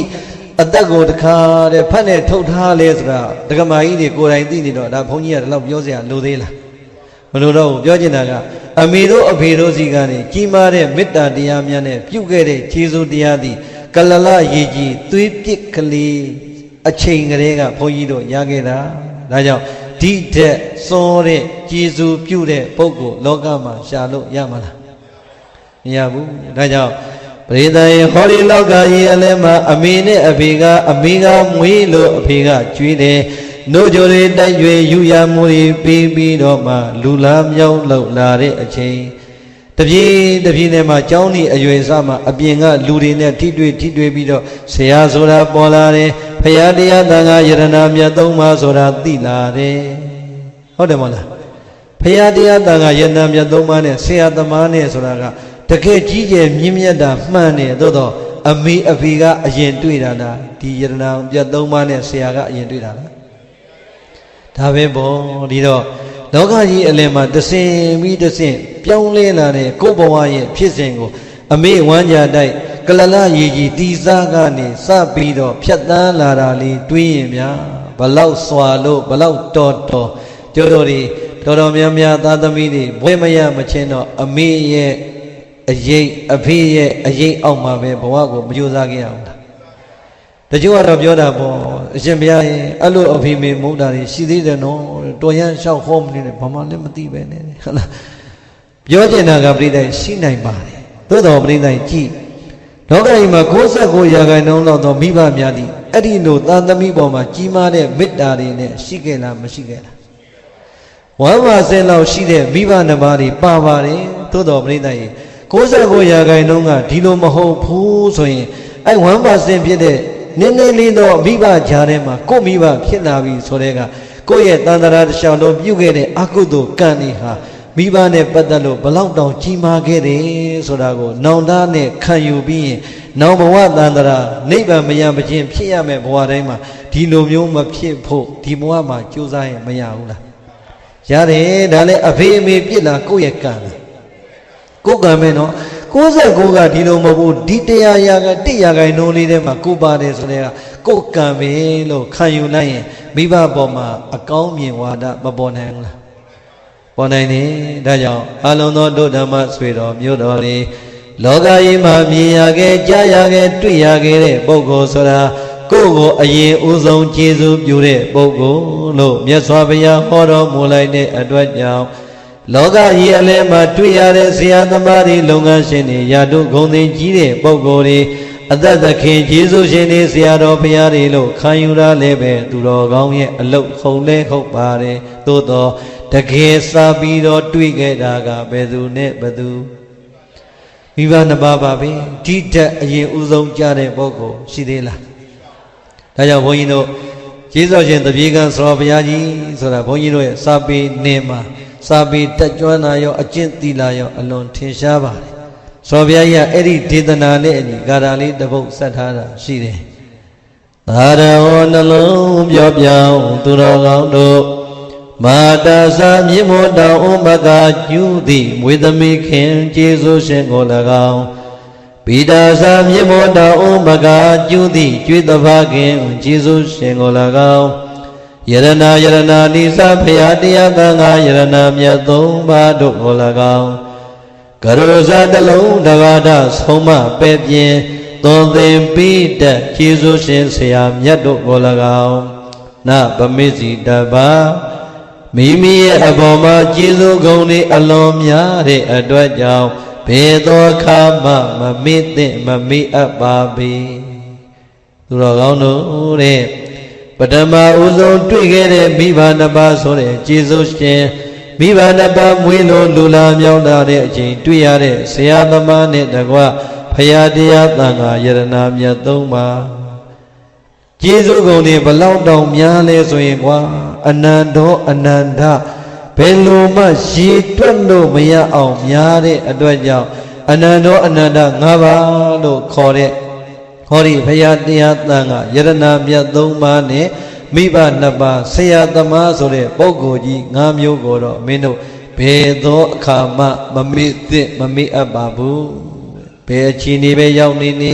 S1: အသက်ကိုတခါတဲ့ဖတ်နဲ့ထုတ်ထားလဲဆိုတာဒကမာကြီးတွေကိုယ်တိုင်သိနေတော့ဒါဘုန်းကြီးကဒီလောက်ပြောစရာလိုသေးလားမလိုတော့ဘူးပြောချင်တာကအမေတို့အဖေတို့စီကနေကြီးမားတဲ့မေတ္တာတရားများနဲ့ပြုခဲ့တဲ့ခြေစွတရားသည်ကလလရေကြီးသွေးပစ်ကလေးအချိန်ကလေးကဘုန်းကြီးတို့ရခဲ့တာဒါကြောင့်ဒီတဲ့စောတဲ့ကျေးဇူးပြုတဲ့ပုဂ္ဂိုလ်လောကမှာရှာလို့ရမှာလားမရဘူးဒါကြောင့်ပရိသတ်ရေဟောဒီလောကကြီးအလဲမှာအမေနဲ့အဖေကအမေကမွေးလို့အဖေကကျွေးတယ်နှုတ်ကြိုတွေတိုက်ရွေယူရမှုတွေပြီးပြီးတော့မှလူလားမြောက်လောက်လာတဲ့အချိန်တပြေးတပြေးနဲ့မှကျောင်းကြီးအရွယ်စမှအပြင်ကလူတွေနဲ့ထိတွေ့ပြီးတော့ဆရာဆိုတာပေါ်လာတယ်ဖရာတရားတန်ခါယရဏမြတ်သုံးပါးဆိုတာသိလာတယ်ဟုတ်တယ်မဟုတ်လားဖရာတရားတန်ခါယရဏမြတ်သုံးပါးနဲ့ဆရာသမားနဲ့ဆိုတာကတကယ်ကြီးကျယ်မြင့်မြတ်တာမှန်တယ်သို့တော့အမေအဖေကအရင်တွေ့တာလားဒီယရဏမြတ်သုံးပါးနဲ့ဆရာကအရင်တွေ့တာလားဒါပဲပေါ့ဒီတော့လောကကြီးအလယ်မှာတဆင်ပြီးတဆင်ပြောင်းလဲလာတဲ့ကိုယ်ဘဝရဲ့ဖြစ်စဉ်ကိုအမေဝမ်းကြတိုက်ကလလရေကြီးတီစားကနေစပြီးတော့ဖြတ်တန်းလာတာလေးတွေးရင်များဘလောက်စွာလို့ဘလောက်တော်ကျော်တော်တွေတော်တော်များများသားသမီးတွေဘွဲမရမချင်းတော့အမေရဲ့အရေးအဖေရဲ့အရေးအောက်မှာပဲဘဝကိုမကြိုးစားခဲ့ရအောင်လားတချို့ကတော့ပြောတာပေါ့အရှင်ဘုရားရဲ့အဲ့လိုအဖေမေမုန်းတာတွေရှိသေးတယ်နော်တော်ရန်လျှောက်ဟောမနေနဲ့ဘာမှလည်းမသိပဲနဲ့ဟုတ်လားပြောချင်တာကပြိဿရှိနိုင်ပါတယ်သို့တော်ပြိဿကြည့်လောကကြီးမှာ69ရာခိုင်နှုန်းလောက်သောမိဘများသည်အဲ့ဒီလိုသာသမီပေါ်မှာကြီးမားတဲ့မေတ္တာတွေနဲ့ရှိခဲ့လားမရှိခဲ့လားဝမ်းပါစင်လောက်ရှိတဲ့မိဘနှစ်ပါးတွေပါပါတယ်သို့တော်ပြိဿကြီး69ရာခိုင်နှုန်းကဒီလိုမဟုတ်ဘူးဆိုရင်အဲ့ဝမ်းပါစင်ဖြစ်တဲ့နည်းနည်းလေးတော့မိဘကြားထဲမှာကိုမိဘဖြစ်လာပြီဆိုတဲ့ကကိုယ့်ရဲ့တန်တရာတစ်လျှောက်လုံးပြုခဲ့တဲ့အကုသိုလ်ကံတွေဟာ မိဘနဲ့ပတ်သက်လို့ဘလောက်တောင်ကြီးမားခဲ့တယ်ဆိုတာကိုနောင်တနဲ့ခံယူပြီးရင်နောင်ဘဝတန်တရာနိဗ္ဗာန်မရမချင်းဖြစ်ရမယ်ဘဝတိုင်းမှာဒီလိုမျိုးမဖြစ်ဖို့ဒီဘဝမှာကြိုးစားရင်မရဘူးလားရတယ်ဒါလည်းအဖေအမေပြစ်လာကိုယ့်ရဲ့ကံလားကိုယ်ကံပဲနော်69ကဒီလိုမဟုတ်ဘူးဒီ100ရာက100ရာခိုင်နှုန်းလေးထဲမှာကိုပါတယ်ဆိုတဲ့ကကိုယ်ကံပဲလို့ခံယူလိုက်ရင်မိဘပေါ်မှာအကောင်းမြင်ဝါဒမပေါ်နိုင်ဘူးလားပေါ်နိုင်တယ်ဒါကြောင့်အလုံးသောတို့ဓမ္မဆွေတော်မျိုးတော်လေးလောကကြီးမှာမြင်ရခဲ့ကြားရခဲ့တွေ့ရခဲ့တဲ့ပုဂ္ဂိုလ်ဆိုတာကိုယ့်ကိုအရင်ဦးဆုံးကျေးဇူးပြုတဲ့ပုဂ္ဂိုလ်လို့မြတ်စွာဘုရားဟောတော်မူလိုက်တဲ့အတွက်ကြောင့်လောကကြီးအလယ်မှာတွေ့ရတဲ့ဆရာသမားတွေလုပ်ငန်းရှင်တွေယာတုဂုဏ်သိကြီးတဲ့ပုဂ္ဂိုလ်တွေအသက်သခင်ကျေးဇူးရှင်တွေဆရာတော်ဘုရားတွေလို့ခံယူရလဲပဲသူတော်ကောင်းရဲ့အလုတ်ခုံလဲဟုတ်ပါတယ်သို့တော့တကယ်စာပြီးတော့တွေ့ခဲ့တာကဘယ်သူနဲ့ဘယ်သူမိဘနှစ်ပါးပါပဲဒီတက်အရင်ဦးဆုံးကြားတဲ့ပုဂ္ဂိုလ်ရှိသေးလားဒါကြောင့်ဘုန်းကြီးတို့ကျေးဇူးရှင်တပြေကံဆရာဘုရားကြီးဆိုတာဘုန်းကြီးတို့ရဲ့စာပေနေမှာစာပေတက်ကြွနာရောအကျင့်သီလာရောအလွန်ထင်ရှားပါတယ်ဆရာဘုရားကြီးကအဲ့ဒီဒေသနာနဲ့အညီဂါထာလေးတစ်ပုဒ်ဆက်ထားတာရှိတယ်သာရဟောနှလုံးပြောပြောင်းသူတော်ကောင်းတို့မာတာစာမြေမောတောင်ဥမကကျူးသည်မွေသမီးခင်ကျေးဇူးရှင်ကို၎င်းဗိဒါစာမြေမောတောင်ဥမကကျူးသည်ကျွေးတဖခင်ကျေးဇူးရှင်ကို၎င်းယရနာနိသဖယာတရားသံဃာယရနာမြတ်သုံးပါးတို့ကို၎င်းကရုဇာတလုံးတဘာဒဆုံးမပဲ့ပြင်းသွန်သင်ပြီးတဲ့ကျေးဇူးရှင်ဆရာမြတ်တို့ကို၎င်းနဗမေစီတပါမိမိရဲ့အပေါ်မှာကျေးဇူးကုန်တွေအလွန်များတဲ့အတွက်ကြောင့်ဘယ်သောခါမှမမေ့သင့်မမေ့အပ်ပါပေသူတော်ကောင်းတို့တဲ့ပထမဦးဆုံးတွေ့ခဲ့တဲ့မိဘနှစ်ပါးဆိုတဲ့ကျေးဇူးရှင်မိဘနှစ်ပါးမွေးလို့လူလာမြောက်လာတဲ့အချိန်တွေ့ရတဲ့ဆရာသမားနဲ့တကွဖရာတရားသံဃာယရနာမြတ်သုံးပါးကျေးဇူးကုန်တွေဘလောက်တောင်များလဲဆိုရင်ကွာအနန္တောအနန္တဘယ်လိုမှရေတွက်လို့မရအောင်များတဲ့အတွက်ကြောင့်အနန္တောအနန္တ၅ပါးလို့ခေါ်တဲ့ဟောဒီဘုရားတရားသံဃာယရနာမြတ်သုံးပါးနဲ့မိဘနှစ်ပါးဆရာသမားဆိုတဲ့ပုဂ္ဂိုလ်ကြီး၅မျိုးကိုတော့မင်းတို့ဘယ်သောအခါမှမမေ့သင့်မမေ့အပ်ပါဘူးဘယ်အခြေအနေပဲရောက်နေနေ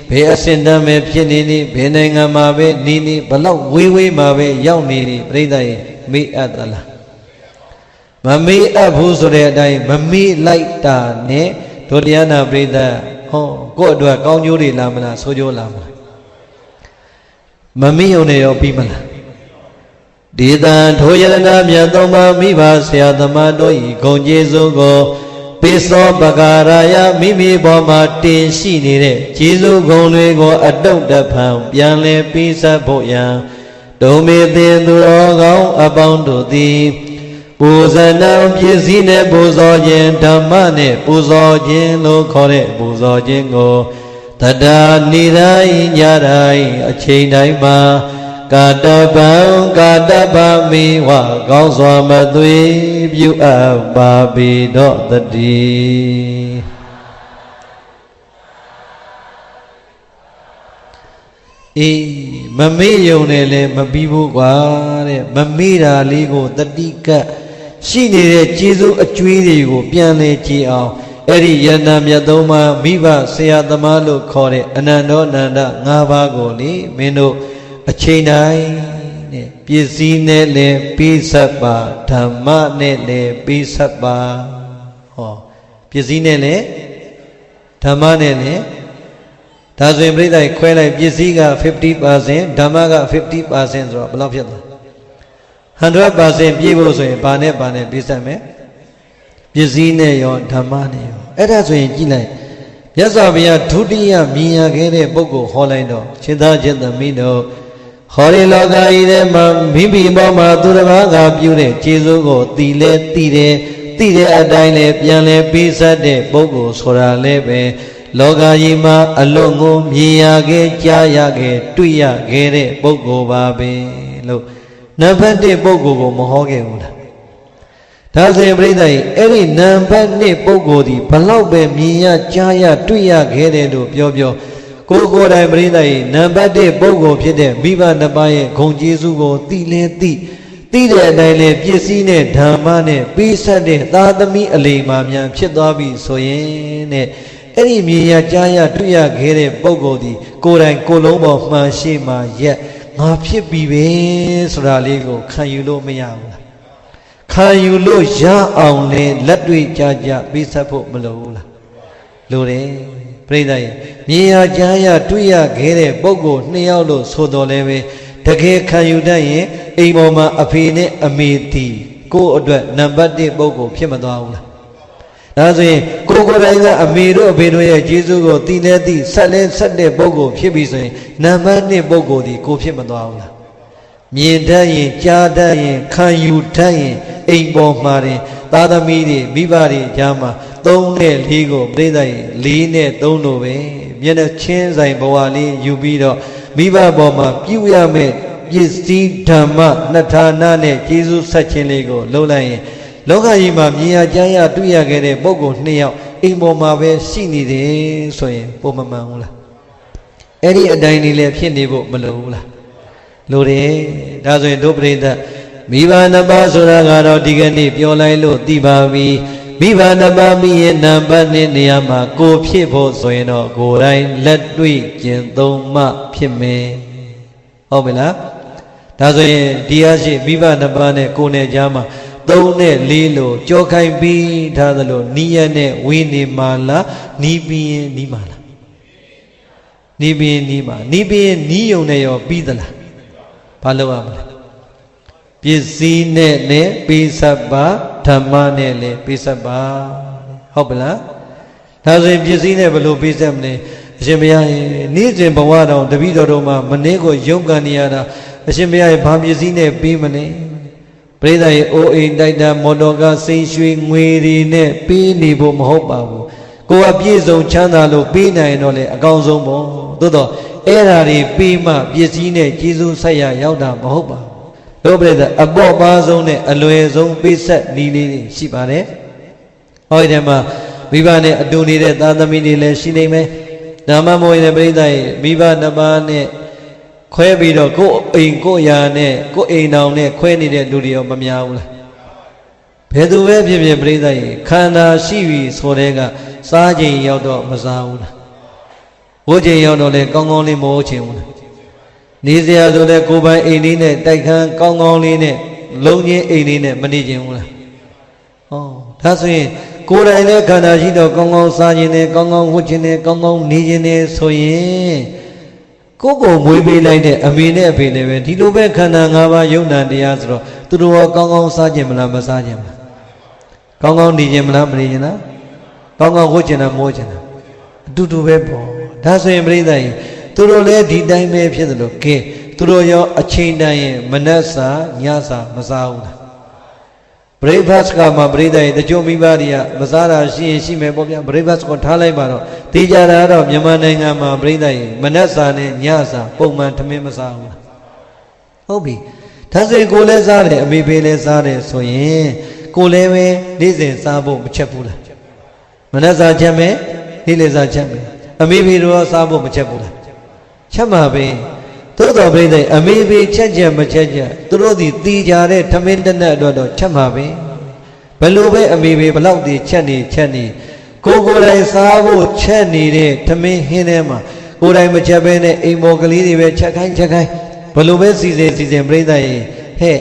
S1: ဘယ်အစင်တမ်းပဲဖြစ်နေနေဘယ်နိုင်ငံမှာပဲနေနေဘလောက်ဝေးဝေးမှာပဲရောက်နေနေပြိဿရဲ့မေ့အပ်သလားမမေ့အပ်ဘူးဆိုတဲ့အတိုင်းမမေ့လိုက်တာနဲ့ဒုတိယနာပြိဿဟောကိုယ့်အတွက်ကောင်းကျိုးတွေလာမလားဆိုးကျိုးလာမလားမမေ့ုံနဲ့ရောပြီးမလားဒေသံထိုယရဏမြတ်သုံးပါးမိဘဆရာသမားတို့ဤဂုဏ်ကျေးဇူးကိုပိသောပကာရယမိမိပေါ်မှာတင်ရှိနေတဲ့ကျေးဇူးဂုဏ်တွေကိုအတုတ်တဖန်ပြန်လည်ပြီးဆက်ဖို့ရန်ဒုမေသင်သူတော်ကောင်းအပေါင်းတို့သည်ပူဇဏံပစ္စည်းနဲ့ပူဇော်ခြင်းဓမ္မနဲ့ပူဇော်ခြင်းလို့ခေါ်တဲ့ပူဇော်ခြင်းကိုတတနိတိုင်းညတိုင်းအချိန်တိုင်းမှာကာတပံကာတပမိဝကောင်းစွာမသွေပြုအပ်ပါပေတော့တည်းအေးမမေ့ယုံနဲ့လည်းမပြီးဘူးကွာတဲ့မမေ့တာလေးကိုတတိကတ်ရှိနေတဲ့ကျေးဇူးအကျွေးတွေကိုပြန်လဲကြည်အောင်အဲ့ဒီယန္တာမြတ်သုံးပါးမိဘဆရာသမားလို့ခေါ်တဲ့အနန္တောအနန္တ၅ပါးကိုလေမင်းတို့အချိန်တိုင်းနဲ့ပစ္စည်းနဲ့လည်းပြီးဆက်ပါဓမ္မနဲ့လည်းပြီးဆက်ပါဟောပစ္စည်းနဲ့လည်းဓမ္မနဲ့လည်းဒါဆိုရင်ပြိဿခွဲလိုက်ပစ္စည်းက 50% ဓမ္မက 50% ဆိုတော့ဘယ်လောက်ဖြစ်သွား100% ပြည့်ဖို့ဆိုရင်ဘာနဲ့ပြီးဆက်မယ်ပစ္စည်းနဲ့ရောဓမ္မနဲ့ရောအဲ့ဒါဆိုရင်ကြည့်လိုက်မြတ်စွာဘုရားဒုတိယမြင်ရခဲ့တဲ့ပုဂ္ဂိုလ်ဟောလိုက်တော့ရှင်သာခြင်းသမီးတို့ဟောဒီလောကကြီးထဲမှာမိမိပေါ်မှာသူတစ်ပါးကပြုတဲ့ကျေးဇူးကိုသိလဲသိတယ်သိတဲ့အတိုင်းလဲပြန်လဲပေးဆက်တဲ့ပုဂ္ဂိုလ်ဆိုတာလဲပဲလောကကြီးမှာအလွန်ကိုမြင်ရခဲ့ကြားရခဲ့တွေ့ရခဲ့တဲ့ပုဂ္ဂိုလ်ပါပဲလို့နံပါတ်1ပုဂ္ဂိုလ်ကိုမဟောခဲ့ဘူးလား ဒါဆိုရင်ပြိဿရဲ့အဲ့ဒီနံပါတ်1ပုဂ္ဂိုလ်ဒီဘလောက်ပဲမြင်ရကြားရတွေ့ရခဲ့တယ်လို့ပြောကိုယ်တိုင်ပြိဿရဲ့နံပါတ်1ပုဂ္ဂိုလ်ဖြစ်တဲ့မိဘနှစ်ပါးရဲ့ဂုဏ်ကျေးဇူးကိုသိတဲ့အတိုင်းလဲပစ္စည်းနဲ့ဓမ္မနဲ့ပေးဆက်တဲ့သာသမီအလိမ္မာများဖြစ်သွားပြီဆိုရင်တဲ့အဲ့ဒီမြင်ရကြားရတွေ့ရခဲ့တဲ့ပုဂ္ဂိုလ်ဒီကိုယ်တိုင်ကိုယ်လုံးပေါ်မှန်ရှိမှရက်ငါဖြစ်ပြီပဲဆိုတာလေးကိုခံယူလို့မရဘူးလားခံယူလို့ရအောင်လဲလက်တွေ့ကြပေးဆက်ဖို့မလိုဘူးလားလိုတယ်ပြိဿရဲ့မြင်ရကြားရတွေ့ရခဲ့တဲ့ပုဂ္ဂိုလ်2ယောက်လို့ဆိုတော်လဲပဲတကယ်ခံယူတတ်ရင်အိမ်ပေါ်မှာအဖေနဲ့အမေတီကိုယ့်အတွက်နံပါတ်1ပုဂ္ဂိုလ်ဖြစ်မသွားဘူးလားဒါဆိုရင်ကိုယ်တိုင်ကအမေတို့အဖေတို့ရဲ့ကျေးဇူးကိုသိဆက်တဲ့ပုဂ္ဂိုလ်ဖြစ်ပြီဆိုရင်နံပါတ်1ပုဂ္ဂိုလ်ဒီကိုဖြစ်မသွားဘူးလားမြင်တတ်ရင်ကြားတတ်ရင်ခံယူတတ်ရင်အိမ်ပေါ်မှာတင်သာသမီတွေမိဘတွေကြားမှာ3နဲ့4ကိုပြိဿရဲ့4နဲ့3လို့ပဲမျက်နှာချင်းဆိုင်ဘဝလေးယူပြီးတော့မိဘပေါ်မှာပြုရမယ့်ပစ္စည်းဓမ္မနှစ်ဌာနနဲ့ကျေးဇူးဆက်ခြင်းလေးကိုလုပ်လိုက်ရင်လောကကြီးမှာမြင်ရကြားရတွေ့ရခဲ့တဲ့ပုဂ္ဂိုလ်2ယောက်အိမ်ပေါ်မှာပဲရှိနေတယ်ဆိုရင်ပုံမမှန်ဘူးလားအဲ့ဒီအတိုင်းလေးလည်းဖြစ်နေဖို့မလိုဘူးလားလိုတယ်ဒါဆိုရင်တို့ပြိဿမိဘနှစ်ပါးဆိုတာကတော့ဒီကနေ့ပြောလိုက်လို့သိပါပြီမိဘနှစ်ပါးမိရဲ့နံပါတ်1နေရာမှာကိုဖြစ်ဖို့ဆိုရင်တော့ကိုယ်တိုင်လက်တွေ့ကျင့်သုံးမှဖြစ်မယ်ဟုတ်ပြီလားဒါဆိုရင်ဒီအရှိမိဘနှစ်ပါးနဲ့ကိုယ်နဲ့ကြားမှာ3နဲ့4လို့ကြောခိုင်ပြီးထားသလိုနီးရနဲ့ဝင်းနေမှာလားနီးပြီးရင်နီးမှာလားနီးပြီးရင်နီးမှာနီးပြီးရင်နီးယုံနဲ့ရောပြီးသလားဘာလုပ်ရမလဲပစ္စည်းနဲ့ပေးဆက်ပါဓမ္မနဲ့လည်းပေးဆက်ပါဟုတ်ပလားဒါဆိုရင်ပစ္စည်းနဲ့ဘယ်လိုပေးဆက်မလဲအရှင်ဘုရားနေ့စဉ်ဘဝတော်တပည့်တော်တို့မှာမနေ့ကိုရုပ်ကန်နေရတာအရှင်ဘုရားဘာပစ္စည်းနဲ့ပေးမလဲပရိသတ်ရဲ့အိုအိမ်တိုက်တာမော်တော်ကားစိန်ရွှေငွေတွေနဲ့ပေးနေဖို့မဟုတ်ပါဘူးကိုယ်အပြည့်စုံချမ်းသာလို့ပေးနိုင်တော့လေအကောင်းဆုံးပေါ့သို့တော့အဲ့ဓာတွေပေးမှပစ္စည်းနဲ့ကျေးဇူးဆက်ရရောက်တာမဟုတ်ပါဘူးတို့ပြိဿအပေါ့ပါဆုံးနဲ့အလွယ်ဆုံးပေးဆက်နည်းလေးတွေရှိပါတယ်ဟောဒီထဲမှာမိဘနဲ့အတူနေတဲ့သားသမီးတွေလည်းရှိနေမယ်ဒါမှမဟုတ်ရင်ပြိဿရဲ့မိဘနှစ်ပါးနဲ့ခွဲပြီးတော့ကိုယ်အိမ်ကိုယ်ယာနဲ့ကိုယ်အိမ်တော်နဲ့ခွဲနေတဲ့လူတွေရောမများဘူးလားဘယ်သူပဲဖြစ်ဖြစ်ပြိဿရဲ့ခန္ဓာရှိပြီဆိုတဲ့ကစားချိန်ရောက်တော့မစားဘူးလားဝိုးချိန်ရောက်တော့လေကောင်းကောင်းလေးမဟုတ်ချင်ဘူးလားနေစရာဆိုလဲကိုယ်ပိုင်အိမ်လေးနဲ့တိုက်ခန်းကောင်းကောင်းလေးနဲ့လုံးချင်းအိမ်လေးနဲ့မနေချင်ဘူးလားဟောဒါဆိုရင်ကိုယ်တိုင်လည်းခန္ဓာရှိတော့ကောင်းကောင်းစားခြင်းနဲ့ကောင်းကောင်းဝတ်ခြင်းနဲ့ကောင်းကောင်းနေခြင်းနဲ့ဆိုရင်ကိုယ်ကိုမွေးပေးလိုက်တဲ့အမေနဲ့အဖေနဲ့ပဲဒီလိုပဲခန္ဓာ၅ပါးယုံနာတရားဆိုတော့သူတို့ရောကောင်းကောင်းစားခြင်းမလားမစားခြင်းမလားကောင်းကောင်းနေခြင်းမလားမနေခြင်းလားကောင်းကောင်းဝတ်ခြင်းလားမဝတ်ခြင်းလားအတူတူပဲပေါ့ဒါဆိုရင်ပြိဿကြီးသူတို့လည်းဒီတိုင်းပဲဖြစ်သလိုကဲသူတို့ရောအချိန်တိုင်းရင်မနက်စာညစာမစားဘူးလား breakfast ကမှပြိဿကြီးတချို့မိဘတွေကမစားတာရှိရင်ရှိမယ်ပေါ့ဗျာ breakfast ကိုထားလိုက်ပါတော့သိကြတာတော့မြန်မာနိုင်ငံမှာပြိဿကြီးမနက်စာနဲ့ညစာပုံမှန်ထမင်းမစားဘူးလားဟုတ်ပြီဒါဆိုရင်ကိုလည်းစားတယ်အမေဖေလည်းစားတယ်ဆိုရင်ကိုလည်းပဲနေ့စဉ်စားဖို့မချက်ဘူးလားမနက်စာချက်မယ်နေ့လယ်စာချက်မယ်အမေဖေတို့စားဖို့မချက်ဘူးလားချက်မှာပဲသို့တော်ပြိဿအမေဖေချက်မချက်သူတို့ဒီတီကြတဲ့ထမင်းတနက်အတွက်တော့ချက်မှာပဲဘယ်လိုပဲအမေဖေဘလောက်ဒီချက်နေကိုယ်တိုင်စားဖို့ချက်နေတဲ့ထမင်းဟင်းထဲမှာကိုယ်တိုင်မချက်ပဲနဲ့အိမ်ပေါ်ကလေးတွေပဲချက်ခိုင်းဘယ်လိုပဲစီစဉ်ပြိဿရေဟဲ့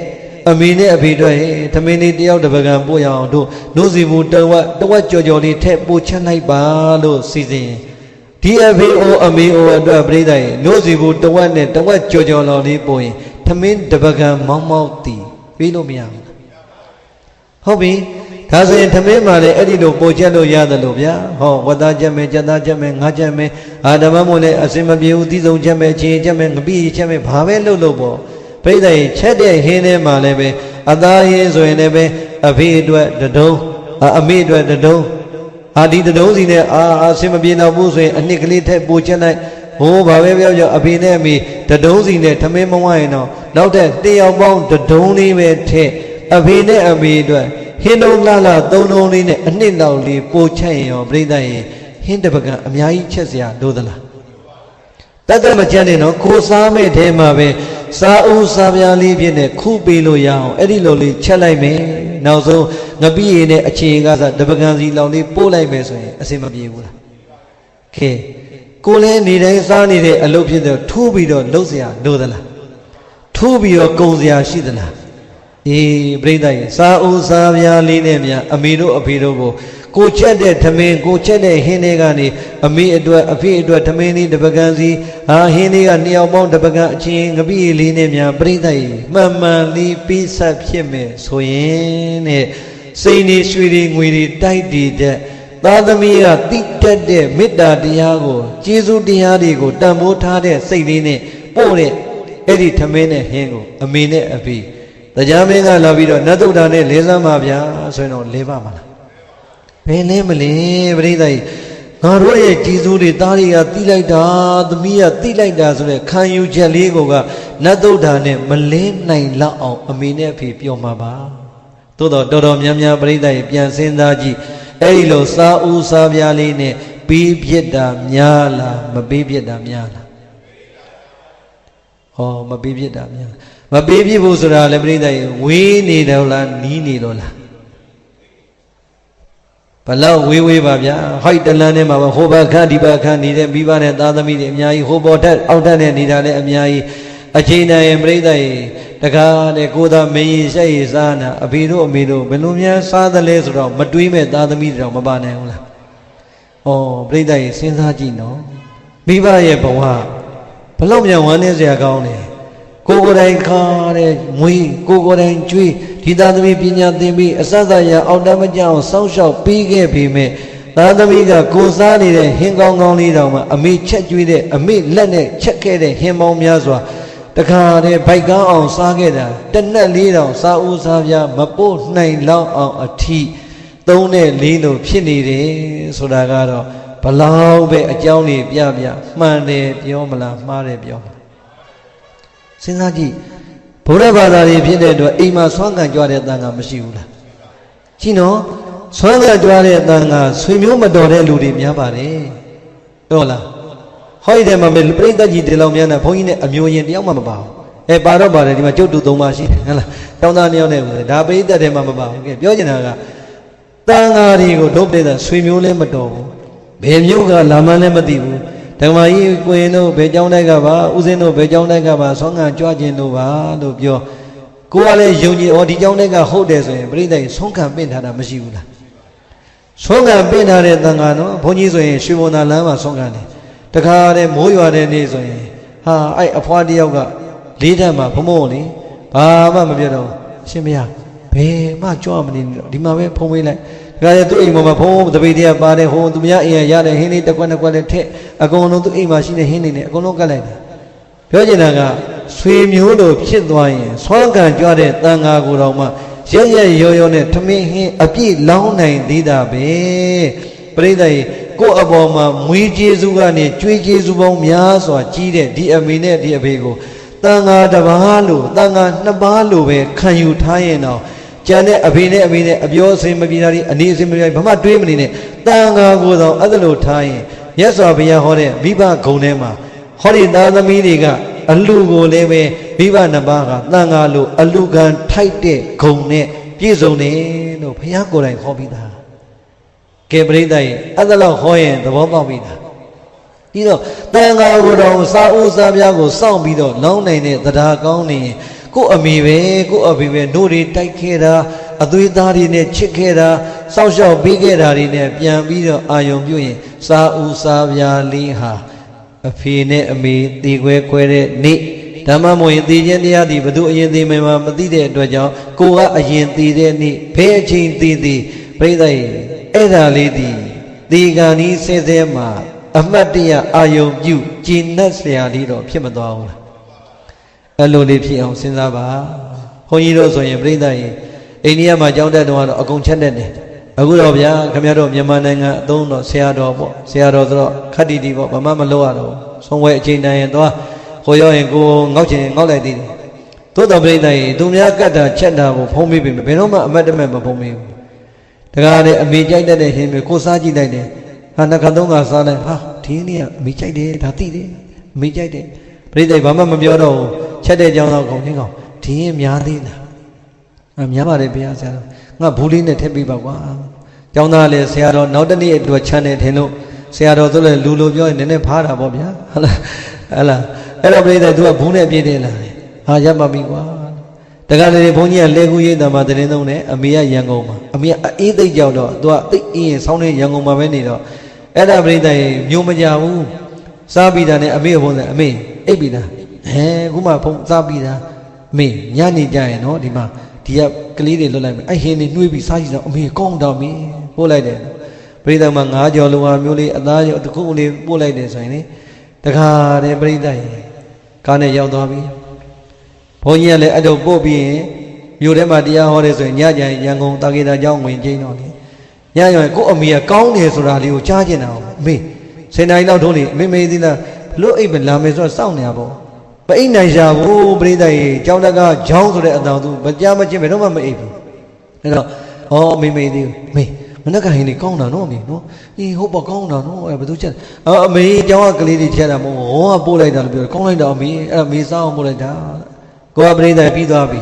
S1: အမေနဲ့အဖေတို့ထမင်းလေးတယောက်တစ်ပကံပို့ရအောင်တို့နှုတ်စီဘူးတဝက်ကြော်လေးထည့်ပို့ချက်လိုက်ပါလို့စီစဉ်ဒီအဖေအိုအမေအိုအတွက်ပြိဿရေနှုတ်စီဘူးတဝက်နဲ့တဝက်ကြော်တော်လေးပို့ရင်ထမင်းတစ်ပကံမောင်းတီးပြီးလို့မရဘူးဟုတ်ပြီဒါဆိုရင်ထမင်းမှလည်းအဲ့ဒီလိုပို့ချက်လို့ရတယ်လို့ဗျာဟောဝတ်သားချက်မယ်ကြက်သားချက်မယ်ငါးချက်မယ်ဓမ္မမို့လည်းအစင်မပြေဘူးသီးဆုံးချက်မယ်ချင်းချက်မယ်ငပိချက်မယ်ဘာပဲလုပ်ပေါ့ပြိဿရေချက်တဲ့ဟင်းထဲမှာလည်းပဲအသားဟင်းဆိုရင်လည်းပဲအဖေအတွက်တဒုံအမေအတွက်တဒုံဒီတဒုံစီနဲ့အစင်မပြေတော့ဘူးဆိုရင်အနှစ်ကလေးထက်ပို့ချက်လိုက်ဟိုဘာပဲပြောအဖေနဲ့အမေတဒုံစီနဲ့ထမင်းမဝရင်တော့နောက်တဲ့တယောက်ပေါင်းတဒုံလေးပဲထက်အဖေနဲ့အမေအတွက်ဟ ဟင်းလုံးလာလာသုံးလုံးလေးနဲ့အနှစ်လောက်လေးပို့ချက်ရင်ရောပြိဿရဲ့ဟင်းတပကံအများကြီးချက်စရာလိုသလားတတ်တမချက်နဲ့နော်ကိုစားမဲ့ထဲမှာပဲစားဦးစားပြားလေးဖြစ်နေခုပေးလို့ရအောင်အဲ့ဒီလိုလေးချက်လိုက်မယ်နောက်ဆုံးငပိရည်နဲ့အချင်းကစားတပကံစီလောက်လေးပို့လိုက်မယ်ဆိုရင်အဆင်မပြေဘူးလားခဲကိုလည်းနေတိုင်းစားနေတဲ့အလုပ်ဖြစ်တဲ့ထိုးပြီးတော့လှုပ်เสียလိုသလားထိုးပြီးတော့ကုံเสียရှိသလားအေးပြိဿရဲ့စားဦးစားပြားလေးနဲ့များအမေတို့အဖေတို့ကိုချက်တဲ့ထမင်းကိုချက်တဲ့ဟင်းတွေကနေအမေအတွက်အဖေအတွက်ထမင်းလေးတပကံစီဟာဟင်းလေးကနှစ်ယောက်ပေါင်းတပကံအချင်းငပိလေးနဲ့များပြိဿရဲ့မှန်မှန်လေးပြီးဆက်ဖြစ်မယ်ဆိုရင်တဲ့စိတ်နေရွှေတွေငွေတွေတိုက်တည်တဲ့သားသမီးကတိတက်တဲ့မေတ္တာတရားကိုကျေးဇူးတရားတွေကိုတန်ဖိုးထားတဲ့စိတ်လေးနဲ့ပို့တဲ့အဲ့ဒီထမင်းနဲ့ဟင်းကိုအမေနဲ့အဖေတရားမင်းကလာပြီးတော့နတ်သုဒ္ဓနဲ့လဲစမ်းပါဗျာဆိုရင်တော့လဲပါမလားဘယ်လဲမလဲပရိသတ်ငါတို့ရဲ့ကျေးဇူးတွေသားတွေကတိလိုက်တာသမီးကတိလိုက်တာဆိုတဲ့ခံယူချက်လေးကိုကနတ်သုဒ္ဓနဲ့မလဲနိုင်လောက်အောင်အမေနဲ့အဖေပြောမှာပါသို့တော့တော်တော်များများပရိသတ်ပြန်စဉ်းစားကြည့်အဲ့ဒီလိုစားဦးစားပြားလေးနဲ့ပြီးပြစ်တာများလားမပြီးပြစ်တာများလားဟောမပြီးပြစ်တာများမပြီးပြစ်ဖို့ဆိုတာလည်းပြိဿရေဝေးနေတယ်လားနီးနေတော့လားဘလောက်ဝေးပါဗျာဟိုက်တလန်းထဲမှာဟိုဘခန့်ဒီဘခန့်နေတဲ့မိဘနဲ့သားသမီးတွေအများကြီးဟိုပေါ်ထက်အောက်ထက်နဲ့နေတာလည်းအများကြီးအချိန်တိုင်းပြိဿရေတကားတဲ့ကိုသာမင်းကြီးဆက်ရည်စားနာအဖေတို့အမေတို့ဘယ်လိုများစားသလဲဆိုတော့မတွေးမဲ့သားသမီးတွေတော့မပါနိုင်ဘူးလားဩပြိဿရေစဉ်းစားကြည့်နော်မိဘရဲ့ဘဝဘလောက်မြန်ဝမ်းနေစရာကောင်းတယ်ကိုယ်တိုင်ခါတဲ့ငွေကိုယ်တိုင်ကျွေးဒီသားသမီးပညာသင်ပြီးအစစရအောက်တမကြအောင်စောင့်ရှောက်ပြီးခဲ့ပြီမဲ့သားသမီးကကိုစားနေတဲ့ဟင်းကောင်းကောင်းလေးတောင်မှအမေချက်ကျွေးတဲ့အမေလက်နဲ့ချက်ခဲ့တဲ့ဟင်းပေါင်းများစွာတခါတည်းဘိုက်ကားအောင်စားခဲ့တာတနက်လေးတောင်စားဦးစားပြမပို့နိုင်လောက်အောင်အထီးသုံးတဲ့လေးလို့ဖြစ်နေတယ်ဆိုတာကတော့ဘလောက်ပဲအကြောင်းတွေပြမှန်တယ်ပြောမလားမှားတယ်ပြောမလားစဉ်းစားကြည့်ဗုဒ္ဓဘာသာတွေဖြစ်တဲ့အတွက်အိမ်မှာဆွမ်းခံကြွတဲ့တန်ခါမရှိဘူးလားကြည့်နော်ဆွမ်းခံကြွတဲ့တန်ခါဆွေမျိုးမတော်တဲ့လူတွေများပါတယ်ဟုတ်လားဟောဒီထဲမှာပြိဿကြီးတေလောင်များနဲ့ဘုန်းကြီးနဲ့အမျိုးရင်တယောက်မှမပါဘူးပါတော့ပါတယ်ဒီမှာကျုပ်တူ၃ပါးရှိတယ်ဟုတ်လားတောင်းသားနှစ်ယောက်နဲ့ဒါပြိဿထဲမှာမပါဘူးကဲပြောချင်တာကတန်ခါတွေကိုဒုပြိဿဆွေမျိုးလည်းမတော်ဘူးဘယ်မျိုးကလာမှန်းလည်းမသိဘူးဓမ္မကြီးကိုရင်တို့ဘယ်ကြောင်းတိုက်ကပါဥစဉ်တို့ဘယ်ကြောင်းတိုက်ကပါဆောင်းငံကြွခြင်းတို့ပါလို့ပြောကိုကလည်းယုံကြည်ဒီကြောင်းတိုက်ကဟုတ်တယ်ဆိုရင်ပြိဿကြီးဆုံးခံပင့်ထားတာမရှိဘူးလားဆုံးခံပင့်ထားတဲ့တန်ခါနော်ဘုန်းကြီးဆိုရင်ရွှေဘုံသာလမ်းမှာဆုံးခံတယ်တခါတည်းမိုးရွာတဲ့နေ့ဆိုရင်ဟာအဲ့အဖွားတယောက်ကလေးထပ်မှာဘုံဘုံလေဘာမှမပြောတော့ရှင်မရဘယ်မှကြွမနေဒီမှာပဲဖုံးပေးလိုက်ဒါကြသူ့အိမ်ပေါ်မှာဖုံးတပိတ်တည်းပါတယ်ဟိုသူများအိမ်ရရတဲ့ဟင်းလေးတစ်ခွက်နှစ်ခွက်လေးထက်အကုန်လုံးသူ့အိမ်မှာရှိတဲ့ဟင်းလေးနဲ့အကုန်လုံးကတ်လိုက်တာပြောချင်တာကဆွေမျိုးတို့ဖြစ်သွားရင်ဆွမ်းခံကြွတဲ့တန်ဃာကိုယ်တော်မှရက်ရက်ရောရောနဲ့ထမင်းဟင်းအပြည့်လောင်းနိုင်သေးတာပဲပြိဿရေကိုယ့်အပေါ်မှာမွေးကျေးဇူးကနေကြွေးကျေးဇူးပေါင်းများစွာကြီးတဲ့ဒီအမေနဲ့ဒီအဖေကိုတန်ဃာတစ်ပါးလို့တန်ဃာနှစ်ပါးလို့ပဲခံယူထားရင်တော့ကျန်တဲ့အဖေနဲ့အမေနဲ့အပြောအစင်မပြေတာဒီအနေအစင်မပြေဘာမှတွေးမနေနဲ့တန်ဃာကိုတော့အဲ့ဒါလို့ထားရင်မြတ်စွာဘုရားဟောတဲ့မိဘဂုဏ်ထဲမှာဟောဒီသားသမီးတွေကအလူကိုလည်းပဲမိဘနှစ်ပါးကတန်ဃာလို့အလူခံထိုက်တဲ့ဂုဏ်နဲ့ပြည့်စုံတယ်လို့ဘုရားကိုယ်တိုင်ဟောပြီးသားကဲပရိသတ်အဲ့ဒါလောက်ဟောရင်သဘောပေါက်ပြီလားပြီးတော့တန်ဃာကိုတော်စားဦးစားပြားကိုစောင့်ပြီးတော့လောင်းနိုင်တဲ့တရားကောင်းနေရင်ကို့အမေပဲကို့အဖေပဲတို့တွေတိုက်ခဲ့တာအသွေးသားတွေနဲ့ချစ်ခဲ့တာစောင့်ရှောက်ပေးခဲ့တာတွေနဲ့ပြန်ပြီးတော့အာယုံပြုရင်စားဦးစားပြားလေးဟာအဖေနဲ့အမေတည်ခွဲတဲ့နေ့ဓမ္မမို့ရင်တည်ခြင်းတရားဒီဘသူအရင်တည်မယ်မှာမသိတဲ့အတွက်ကြောင့်ကိုကအရင်တည်တဲ့နေ့ဘယ်အချိန်တည်ပြိဿရေအဲ့ဒါလေးဒီကံဤဆဲဆဲမှာအမတ်တရအာယုံပြုကျင့်တ်ဆရာလေးတော့ဖြစ်မသွားဘူးလားအဲ့လိုလေးဖြစ်အောင်စဉ်းစားပါဘုန်းကြီးတို့ဆိုရင်ပြိဿရေအိန္ဒိယမှာကြောင်းတက်တော့အကုန်ချက်တက်တယ်အခုတော့ဗျာခင်ဗျားတို့မြန်မာနိုင်ငံအသုံးတော့ဆရာတော်ပေါ့ဆရာတော်ဆိုတော့ခတ္တိတီပေါ့ဘာမှမလုပ်ရတော့ဆုံးဝဲအချိန်တိုင်းရင်သွားဟိုရောက်ရင်ကိုငေါက်ချင်ငေါက်လိုက်သေးတယ်သို့တော်ပြိဿရေသူများကတ်တာချက်တာကိုဖုံးပေးပြီဘယ်တော့မှအမတ်တမဲ့မဖုံးပေးဘူး တကားလေအမေကြိုက်တဲ့ဟင်းမျိုးကိုစားကြည့်လိုက်တယ်ဟာနှစ်ခါသုံးခါစားလိုက်ဟာဒီနေ့ကအမေကြိုက်တယ်ဒါသိတယ်အမေကြိုက်တယ်ပြိတ္တိဘာမှမပြောတော့ဘူးချက်တဲ့ကြောင်းတော့ကုန်ချင်းကောင်ဒီရင်များသေးလားများပါတယ်ဘုရားဆရာတော်ငါဘူးလေးနဲ့ထည့်ပေးပါကွာကျောင်းသားလေဆရာတော်နောက်တနေ့အတွက်ချမ်းတယ်ထင်လို့ဆရာတော်ဆိုလဲလူလိုပြောရင်နည်းနည်းဖားတာပေါ့ဗျာဟုတ်လားအဲ့တော့ပြိတ္တိ तू ကဘူးနဲ့ပြည့်တယ်လားဟာရပ်ပါပြီကွာတကယ်လေဘုန်းကြီးကလေကူရေးတံမှာတရင်သုံးတယ်အမေကရန်ကုန်မှာအမေကအေးသိကြောက်တော့ तू ကသိအင်းဆောင်းနေရန်ကုန်မှာပဲနေတော့အဲ့ဒါပြိတ္တိမျိုးမကြဘူးစားပြီးတာနဲ့အမေကဘုန်းတယ်အမေအိပ်ပြီးတာခုမှဖုန်းစားပြီးတာအမေညနေကြရင်နော်ဒီမှာဒီကကလေးတွေလွတ်လိုက်မယ်အဲ့ဟင်းတွေနှွေးပြီးစားကြည့်တော့အမေကောင်းတော့မင်းပို့လိုက်တယ်ပြိတ္တိမှာ9ကြော်လုံးဟာမျိုးလေးအသားကြော်တစ်ခုလေးပို့လိုက်တယ်ဆိုရင်လေတခါတည်းပြိတ္တိကားနဲ့ရောက်သွားပြီဘုန်းကြီးကလည်းအဲ့တော့ပို့ပြီးရင်မြို့ထဲမှာတရားဟောတယ်ဆိုရင်ညကြရင်ရန်ကုန်တာကေတာကျောင်းဝင်ကျင်းတော့လေညရင်ကို့အမေကကောင်းတယ်ဆိုတာလေးကိုကြားကျင်တာအမေ10 နာရီလောက်ထုံးလေအမေသေးလားလို့အိပ်ပဲလာမယ်ဆိုတော့စောင့်နေရပေါ့မအိပ်နိုင်ရှာဘူးပြိတ္တိကျောင်းတက်ကဂျောင်းဆိုတဲ့အတောင်သူမကြားမချင်းဘယ်တော့မှမအိပ်ဘူးအဲ့တော့ဟောအမေသေးမေမနေ့ကဟင်းနေကောင်းတာနော်အမေနော်အေးဟုတ်ပါကောင်းတာနော်အဲ့ဘယ်သူချက်အမေကျောင်းကကလေးတွေချက်တာမဟုတ်ဟောပို့လိုက်တာလို့ပြောကောင်းလိုက်တာအမေအဲ့မေစားအောင်ပို့လိုက်တာကိုကပြိတ္တိပြီးသွားပြီ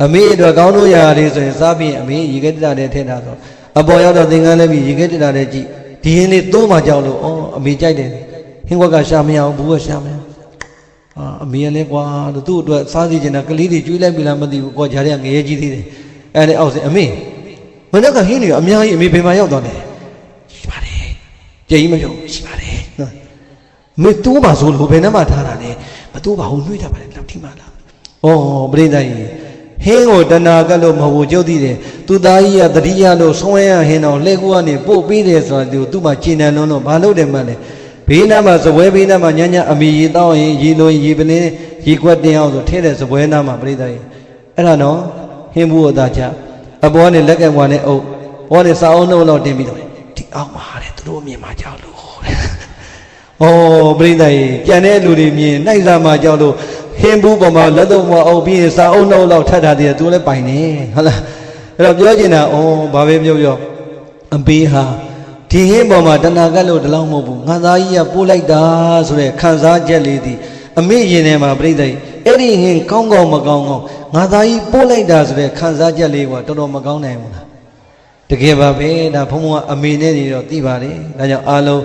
S1: အမေအတွက်ကောင်းလို့ရာလေးဆိုရင်စားပြီးအမေရေခဲတက်တာနဲ့ထည့်တာဆိုအပေါ်ရောက်တော့သင်္ကန်းလဲပြီးရေခဲတက်တာနဲ့ကြည့်ဒီဟင်းလေးသုံးမှကြောက်လို့အမေကြိုက်တယ်ဟင်းခွက်ကရှာမရအောင်ဘူးကရှာမရအမေကလည်းကွာသူ့အတွက်စားစီချင်တာကလေးတွေကျွေးလိုက်ပြီလားမသိဘူးကိုကြားရငရဲကြီးသေးတယ်အဲ့ဒါအောက်စင်အမေမနေ့ကဟင်းတွေအများကြီးအမေဘယ်မှာရောက်သွားလဲရှိပါတယ်ကြည်ကြီးမပြောရှိပါတယ်မေတိုးပါဆိုလို့ဘယ်နှမထားတာလဲမတိုးပါဘူးနှွေးတာပါလေလောက်ထိမှလားဩပြိတ္တိဟင်းကိုတဏှာကလို့မဟုတ်ဘူးကြုတ်သိတယ်သူသားကြီးကတတိယလို့ဆုံးရဟင်းတော်လက်ကူကနေပို့ပြီးတယ်ဆိုတာသူ့မှာကျင်တယ်လုံးတော့ဘာလို့တယ်မှလဲဘေးနားမှာစပွဲဘေးနားမှာညညအမီရေတောင်းရင်ရေလိုရေပလင်းရေခွက်တင်အောင်ဆိုထဲတဲ့စပွဲနားမှာပြိတ္တိအဲ့ဒါနော်ဟင်းဘူးအသာချအပေါ်နဲ့လက်ကံကွာနဲ့အုပ်ဘောနဲ့စာအုပ်နှုတ်လောက်တင်ပြီးတော့ဒီအောက်မှာတဲ့သူတို့အမြင်မှာကြောက်လို့တဲ့ပြိတ္တိကြံတဲ့လူတွေမြင်နိုင်စားမှာကြောက်လို့ဟင်းဘူးပေါ်မှာလက်သုံးမအုပ်ပြီးစာအုပ်နှုတ်လောက်ထပ်ထားတယ်သူလည်းပိုင်နေဟုတ်လားအဲ့တော့ပြောချင်တာဘာပဲပြောအဘေးဟာဒီဟင်းပေါ်မှာတဏှာကလို့တလောင်းမဟုတ်ဘူးငါသားကြီးကပို့လိုက်တာဆိုတဲ့ခံစားချက်လေးဒီအမေရင်ထဲမှာပြိတ္တိအဲ့ဒီဟင်းကောင်းကောင်းမကောင်းကောင်းငါသားကြီးပို့လိုက်တာဆိုတဲ့ခံစားချက်လေးကတော်တော်မကောင်းနိုင်ဘူးလားတကယ်ပါပဲဒါဘုံဘုံကအမေနဲ့နေတော့သိပါတယ်ဒါကြောင့်အားလုံး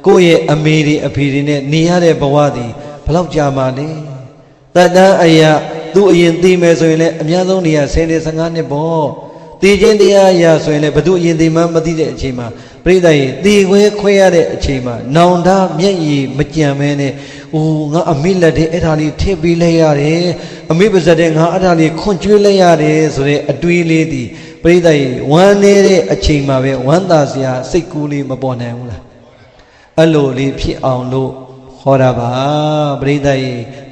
S1: ကိုယ့်ရဲ့အမေတွေအဖေတွေနဲ့နေရတဲ့ဘဝသည်ဘယ်လောက်ကြာမှလဲတတန်းအရာသူ့အရင်သိမယ်ဆိုရင်လည်းအများဆုံးနေရ10 15နှစ်ပေါ့သိချင်းတရားအရာဆိုရင်လည်းဘသူအရင်သိမှမသိတဲ့အချိန်မှာပြိတ္တိသိခွဲရတဲ့အချိန်မှာနောင်တမျက်ရည်မကြံမဲနဲ့ငါအမေလက်ထဲအဲ့ဒါလေးထည့်ပေးလိုက်ရတယ်အမေပါဇက်တဲ့ငါအဲ့ဒါလေးခွန်ကျွေးလိုက်ရတယ်ဆိုတဲ့အတွေးလေးဒီပြိတ္တိဝမ်းနေတဲ့အချိန်မှာပဲဝမ်းသာစရာစိတ်ကူးလေးမပေါ်နိုင်ဘူးလားအဲ့လိုလေးဖြစ်အောင်လို့ဟောတာပါပြိတ္တိ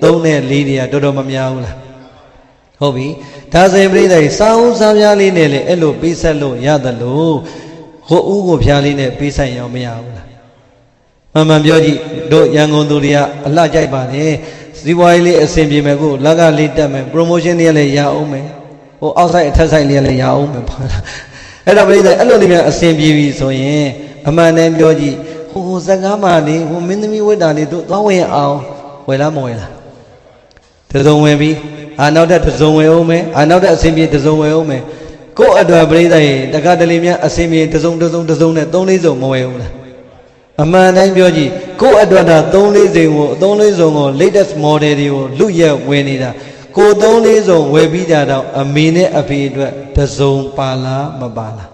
S1: 3 နဲ့ 4တွေကတော်တော်မများဘူးလားဟုတ်ပြီဒါဆိုရင်ပြိတ္တိစာအုပ်စာပြားလေးနဲ့လည်းအဲ့လိုပေးဆက်လို့ရတယ်လို့ဟိုဦးကိုဖျားလေးနဲ့ပေးဆိုင်ရောမရဘူးလားမှန်ပြောကြည့်တို့ရန်ကုန်သူတွေကအလှကြိုက်ပါတယ်စီးပွားရေးလေးအဆင်ပြေမယ်ကိုလက်ကလေးတက်မယ် promotion တွေကလည်းရအောင်မယ်ဟိုအောက်ဆိုင်အထက်ဆိုင်လေးလည်းရအောင်မယ်အဲ့တော့ပြိတ္တိအဲ့လိုလေးများအဆင်ပြေပြီဆိုရင်အမှန်တမ်းပြောကြည့်ဟိုစကားမှလေးဟိုမင်းသမီးဝိတ္တာလေးတို့သွားဝင်အောင်ဝယ်လားမဝယ်လားတစုံဝင်ပြီးနောက်ထပ်တစုံဝင်အောင်မယ်နောက်ထပ်အဆင်ပြေတစုံဝင်အောင်မယ်ကို့အတွက်ပြိတ္တိတက္ကတလေများအဆင်ပြေတစုံနဲ့3 4စုံမဝယ်ဘူးလားအမှန်တိုင်းပြောကြည့်ကို့အတွက်ဒါ3 4စုံကို3 4စုံကို latest model တွေကိုလူရက်ဝယ်နေတာကို3 4စုံဝယ်ပြီးကြတော့အမေနဲ့အဖေအတွက်တစုံပါလားမပါလား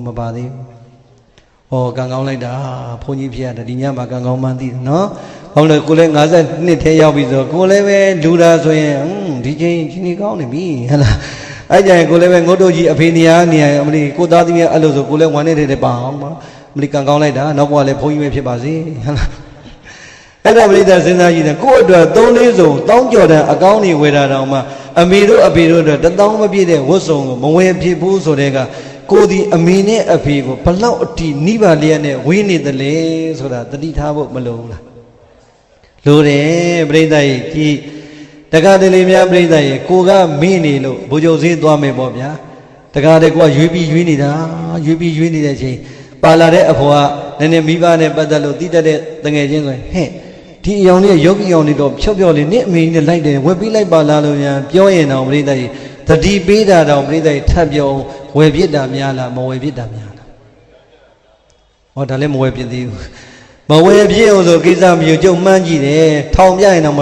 S1: မပါသေးဘူးကံကောင်းလိုက်တာဘုန်းကြီးဖြစ်ရတယ်ဒီညမှာကံကောင်းမှန်းသိတယ်နော်ဟုတ်လေကိုလည်း52ထဲရောက်ပြီဆိုကိုလည်းပဲလူတာဆိုရင်ဒီချိန်ကြီးကောင်းနေပြီဟဲ့လားအဲ့ကြရင်ကိုလည်းပဲငုတ်တို့ကြီးအဖေနေရာအမလီကိုသားသမီးအဲ့လိုဆိုကိုလည်းဝမ်းနေတဲ့ပါအောင်ပါအမလီကံကောင်းလိုက်တာနောက်ဘဝလည်းဘုန်းကြီးပဲဖြစ်ပါစေဟဲ့လားအဲ့ဒါပရိသတ်စဉ်းစားကြည့်တယ်ကို့အတွက်3 4စုံတောင်းကြော်တဲ့အကောင်းကြီးဝယ်တာတောင်မှအမေတို့အဖေတို့အတွက်1000မပြည့်တဲ့ဝတ်စုံကိုမဝယ်ဖြစ်ဘူးဆိုတဲ့ကကိုဒီအမေနဲ့အဖေကိုဘလောက်အတီနိဗ္ဗာန်လျက်နဲ့ဝေးနေတယ်လေဆိုတာတတိထားဖို့မလိုဘူးလားလိုတယ်ပြိဿရဲ့ကြည်တက္ကသလေများပြိဿရဲ့ကိုကမေ့နေလို့ဘုံကျုပ်စည်းသွားမယ်ပေါ့ဗျာ တကားတဲ့ကွာရွေးပြီးနေတာရွေးနေတဲ့အချိန်ပါလာတဲ့အဖေကနည်းနည်းမိဘနဲ့ပတ်သက်လို့တိတက်တဲ့တငယ်ချင်းဆိုရင်ဟဲ့ဒီအယောင်လေးယောဂီအောင်လေးတော့ဖြော့ဖြော့လေးနဲ့အမေနဲ့လိုက်တယ်ဝယ်ပြီးလိုက်ပါလားလို့ညာပြောရင်တော့ပြိတ္တိသတိပေးတာတော့ပြိတ္တိထပ်ပြောဝယ်ပြစ်တာများလားမဝယ်ပြစ်တာများလားဟောဒါလည်းမဝယ်ပြစ်သေးဘူးမဝယ်ပြစ်အောင်ဆိုကိစ္စမျိုးကျုံမှန်းကြည့်တယ်ထောင်ပြရင်တော့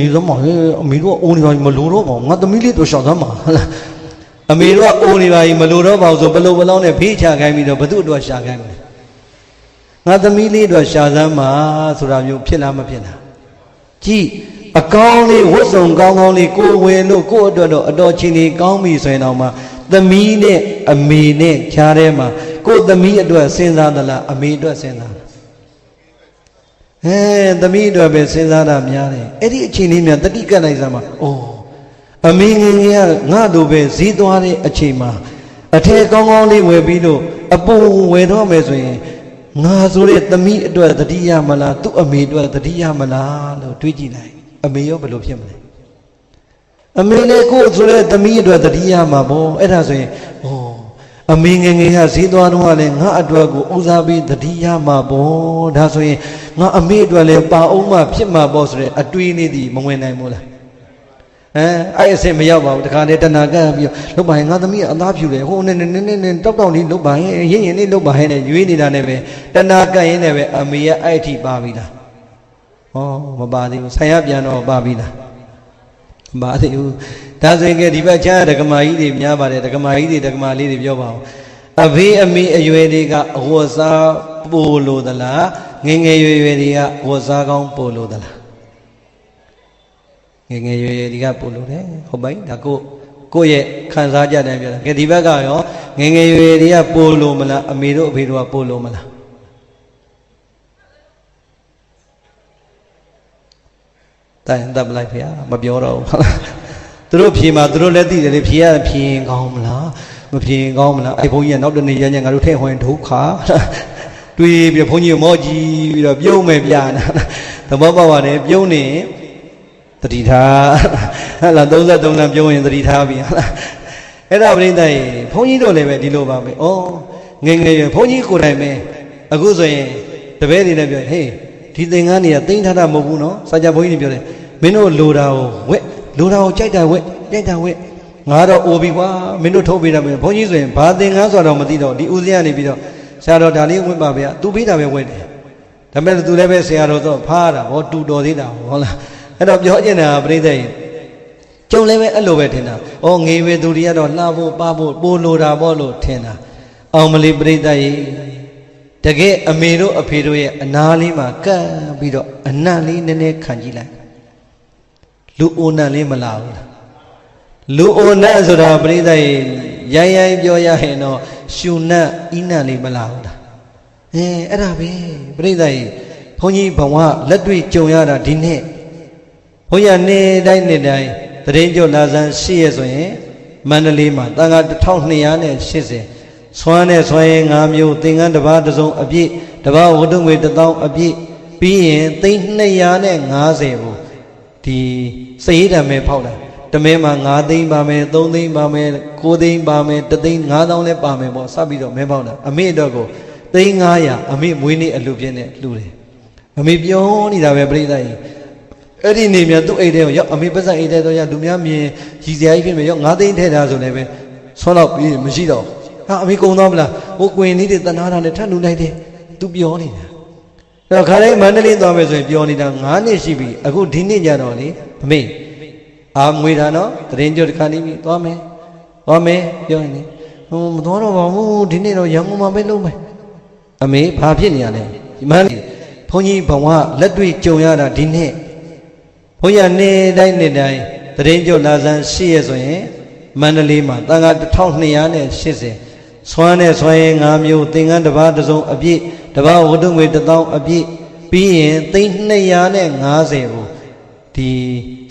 S1: နေစမ်းပါဟဲ့အမေတို့အိုးနေပါမလို့တော့ပါငါသမီးလေးတို့ရှောက်စမ်းပါအမေတို့အိုးနေပါမလို့တော့ပါဆိုဘလို့ဘလောင်းနဲ့ဖေးချခိုင်းပြီးတော့ဘသူ့အတွက်ရှာခိုင်းမလဲငါသမီးလေးတို့ရှာစမ်းပါဆိုတာမျိုးဖြစ်လားမဖြစ်လားကြည့်အကောင်းလေးဝတ်စုံကောင်းကောင်းလေးကိုယ်ဝယ်လို့ကိုယ့်အတွက်တော့အတော်ချင်းလေးကောင်းပြီဆိုရင်တော့မှသမီးနဲ့အမေနဲ့ခြားထဲမှာကိုယ်သမီးအတွက်စဉ်းစားသလားအမေအတွက်စဉ်းစားလားသမီးအတွက်ပဲစဉ်းစားတာများတယ်အဲ့ဒီအချိန်လေးများတတိကတ်လိုက်စမ်းပါအိုးအမေငယ်ငယ်ကငါတို့ပဲဈေးသွားတဲ့အချိန်မှာအထည်ကောင်းကောင်းလေးဝယ်ပြီးတော့အပူဝယ်တော့မယ်ဆိုရင်ငါဆိုတဲ့သမီးအတွက်တတိယမလားသူ့အမေအတွက်တတိယမလားလို့တွေးကြည့်လိုက်အမေရောဘယ်လိုဖြစ်မလဲအမေလည်းကိုယ်ဆိုတဲ့သမီးအတွက်တတိယမှာပေါ့အဲ့ဒါဆိုရင်အမေငယ်ငယ်ကဈေးသွားတော့လည်းငါအတွက်ကိုဦးစားပေးတတိယမှာပေါ့ဒါဆိုရင်ငါအမေအတွက်လည်းပါအောင်မှဖြစ်မှာပေါ့ဆိုတဲ့အတွေးလေးဒီမဝင်နိုင်ဘူးလားအဲ့အစင်မရောက်ပါဘူးတခါတည်းတဏှာကပ်ပြီးလုပ်ပါရင်ငါသမီးကအသားဖြူတယ်ဟိုနဲ့တောက်လေးလုပ်ပါရင်ရင်းလေးလုပ်ပါဟဲ့နဲ့ရွေးနေတာနဲ့ပဲတဏှာကပ်ရင်းနဲ့ပဲအမေကအဲ့အထိပါပြီလားဟောမပါသေးဘူးဆိုင်ရပြန်တော့ပါပြီလားမပါသေးဘူးဒါဆိုရင်ဒီဘက်ချားဒကမာကြီးတွေများပါတယ်ဒကမာကြီးတွေဒကမာလေးတွေပြောပါဦးအဖေအမေအရွယ်တွေကအဝတ်စားပို့လို့သလားငယ်ငယ်ရွယ်ရွယ်တွေကဝတ်စားကောင်းပို့လို့သလားငယ်ငယ်ရွယ်ရွယ်တွေကပို့လို့တယ်ဟုတ်ပါပြီဒါကိုယ့်ရဲ့ခံစားကြတယ်ပြောတာကဲဒီဘက်ကရောငယ်ငယ်ရွယ်ရွယ်တွေကပို့လို့မလားအမေတို့အဖေတို့ကပို့လို့မလားတိုင်တပ်လိုက်ဖေမပြောတော့ဘူးသူတို့ဖြေမှာသူတို့လည်းသိတယ်လေဖြေရဖြေရင်ကောင်းမလားမဖြေရင်ကောင်းမလားအဲ့ဘုန်းကြီးကနောက်တနေ့ရညငါတို့ထဲဝင်ဒုက္ခတွေးပြီးဘုန်းကြီးမောကြည့်ပြီးတော့ပြုံးမယ်ပြနာသဘောပေါက်ပါတယ်ပြုံးနေတတိထားဟလာ33လမ်းပြုံးရင်တတိထားပြီအဲ့ဒါပြိဿရေဘုန်းကြီးတို့လည်းပဲဒီလိုပါပဲဩငယ်ငယ်ရဘုန်းကြီးကိုယ်တိုင်ပဲအခုဆိုရင်တပည့်တွေလည်းပြောဟေးဒီသင်္ကန်းတွေကသိမ့်ထားတာမဟုတ်ဘူးနော်စာကြဘုန်းကြီးတွေပြောတယ်မင်းတို့လိုတာကိုဝက်လိုတာကိုကြိုက်တာဝက်ကြိုက်တာဝက်ငါတော့အိုပြီကွာမင်းတို့ထုတ်ပေးတာပဲဘုန်းကြီးဆိုရင်ဘာသင်္ကန်းဆိုတော့မသိတော့ဒီဦးစင်းကနေပြီးတော့ဆရာတော်ဒါလေးဝက်ပါဗျာသူပေးတာပဲဝက်တယ်ဒါပေမဲ့သူလည်းပဲဆရာတော်ဆိုဖားတာဟောတူတော်သေးတာဟုတ်လားအဲ့တော့ပြောချင်တာပြိဿရေကျုံလည်းပဲအဲ့လိုပဲထင်တာဩငေဝေသူတွေကတော့လှဖို့ပါဖို့ပိုလိုတာပေါ့လို့ထင်တာအောင်မလေးပြိဿရေတကယ်အမေတို့အဖေတို့ရဲ့အနာလေးမှာကပ်ပြီးတော့အနံ့လေးနည်းနည်းခံကြည့်လိုက်လူအိုနံ့လေးမလာဘူးလားလူအိုနံ့ဆိုတာပြိဿရေရိုင်းပြောရရင်တော့ရှူနံ့ဤနံ့လေးမလာဘူးလားအဲ့ဒါပဲပြိဿရေဘုန်းကြီးဘဝလက်တွေ့ကြုံရတာဒီနေ့ဘုန်းကြီးနေ့တိုင်းတရင်ကျော်လာဆန်းရှိရဆိုရင်မန္တလေးမှာတန်ခါ1280ဆွမ်းနဲ့ဆွမ်းရင်5မျိုးသင်္ကန်းတစ်ပါးတစ်စုံအပြည့်တစ်ပါးဝတ္ထုငွေ1000အပြည့်ပြီးရင်သိန်း250ကိုဒီစရိဒံမဲဖောက်လိုက်တမဲမှာ9သိန်းပါမယ်3သိန်းပါမယ်9သိန်းပါမယ်1သိန်း5000လည်းပါမယ်ပေါ့စပြီးတော့မဲဖောက်တာအမေအတွက်ကိုသိန်း900အမေမွေးနေ့အလှပြင်းနဲ့လှူတယ်အမေပြောနေတာပဲပြိဿကြီးအဲ့ဒီနေမြသူ့အိတ်ထဲကိုရောက်အမေပတ်စံအိတ်ထဲတော့ရလူများမြင်ရည်စရာကြီးဖြစ်မယ်ရောက်9သိန်းထည့်ထားဆိုလည်းပဲဆွမ်းတော့ပြီးမရှိတော့ဟာအမေကုံသွားမလားဟိုကွင်လေးတွေတနာတာနဲ့ထပ်လူလိုက်တယ်သူပြောနေတာအဲ့တော့ခါတိုင်းမန္တလေးသွားမယ်ဆိုရင်ပြောနေတာ9နှစ်ရှိပြီအခုဒီနေ့ညတော့လေအမေအာငွေတာနော်တရင်ကျော်တစ်ခါနေပြီသွားမယ်ပြောရင်လေဟိုမသွားတော့ပါဘူးဒီနေ့တော့ရန်ကုန်မှာပဲလုံးမယ်အမေဘာဖြစ်နေရလဲဒီမန်းဘုန်းကြီးဘဝလက်တွေ့ကြုံရတာဒီနေ့ဘုန်းကြီးနေ့တိုင်းတရင်ကျော်လာဆန်းရှိရဆိုရင်မန္တလေးမှာတန်ခါ1280ဆွမ်းနဲ့ဆွမ်းရင်5မျိုးသင်္ကန်းတစ်ပါးတစ်စုံအပြည့်တစ်ပါးဝတ္ထုငွေ1000အပြည့်ပြီးရင်သိန်း250ကိုဒီ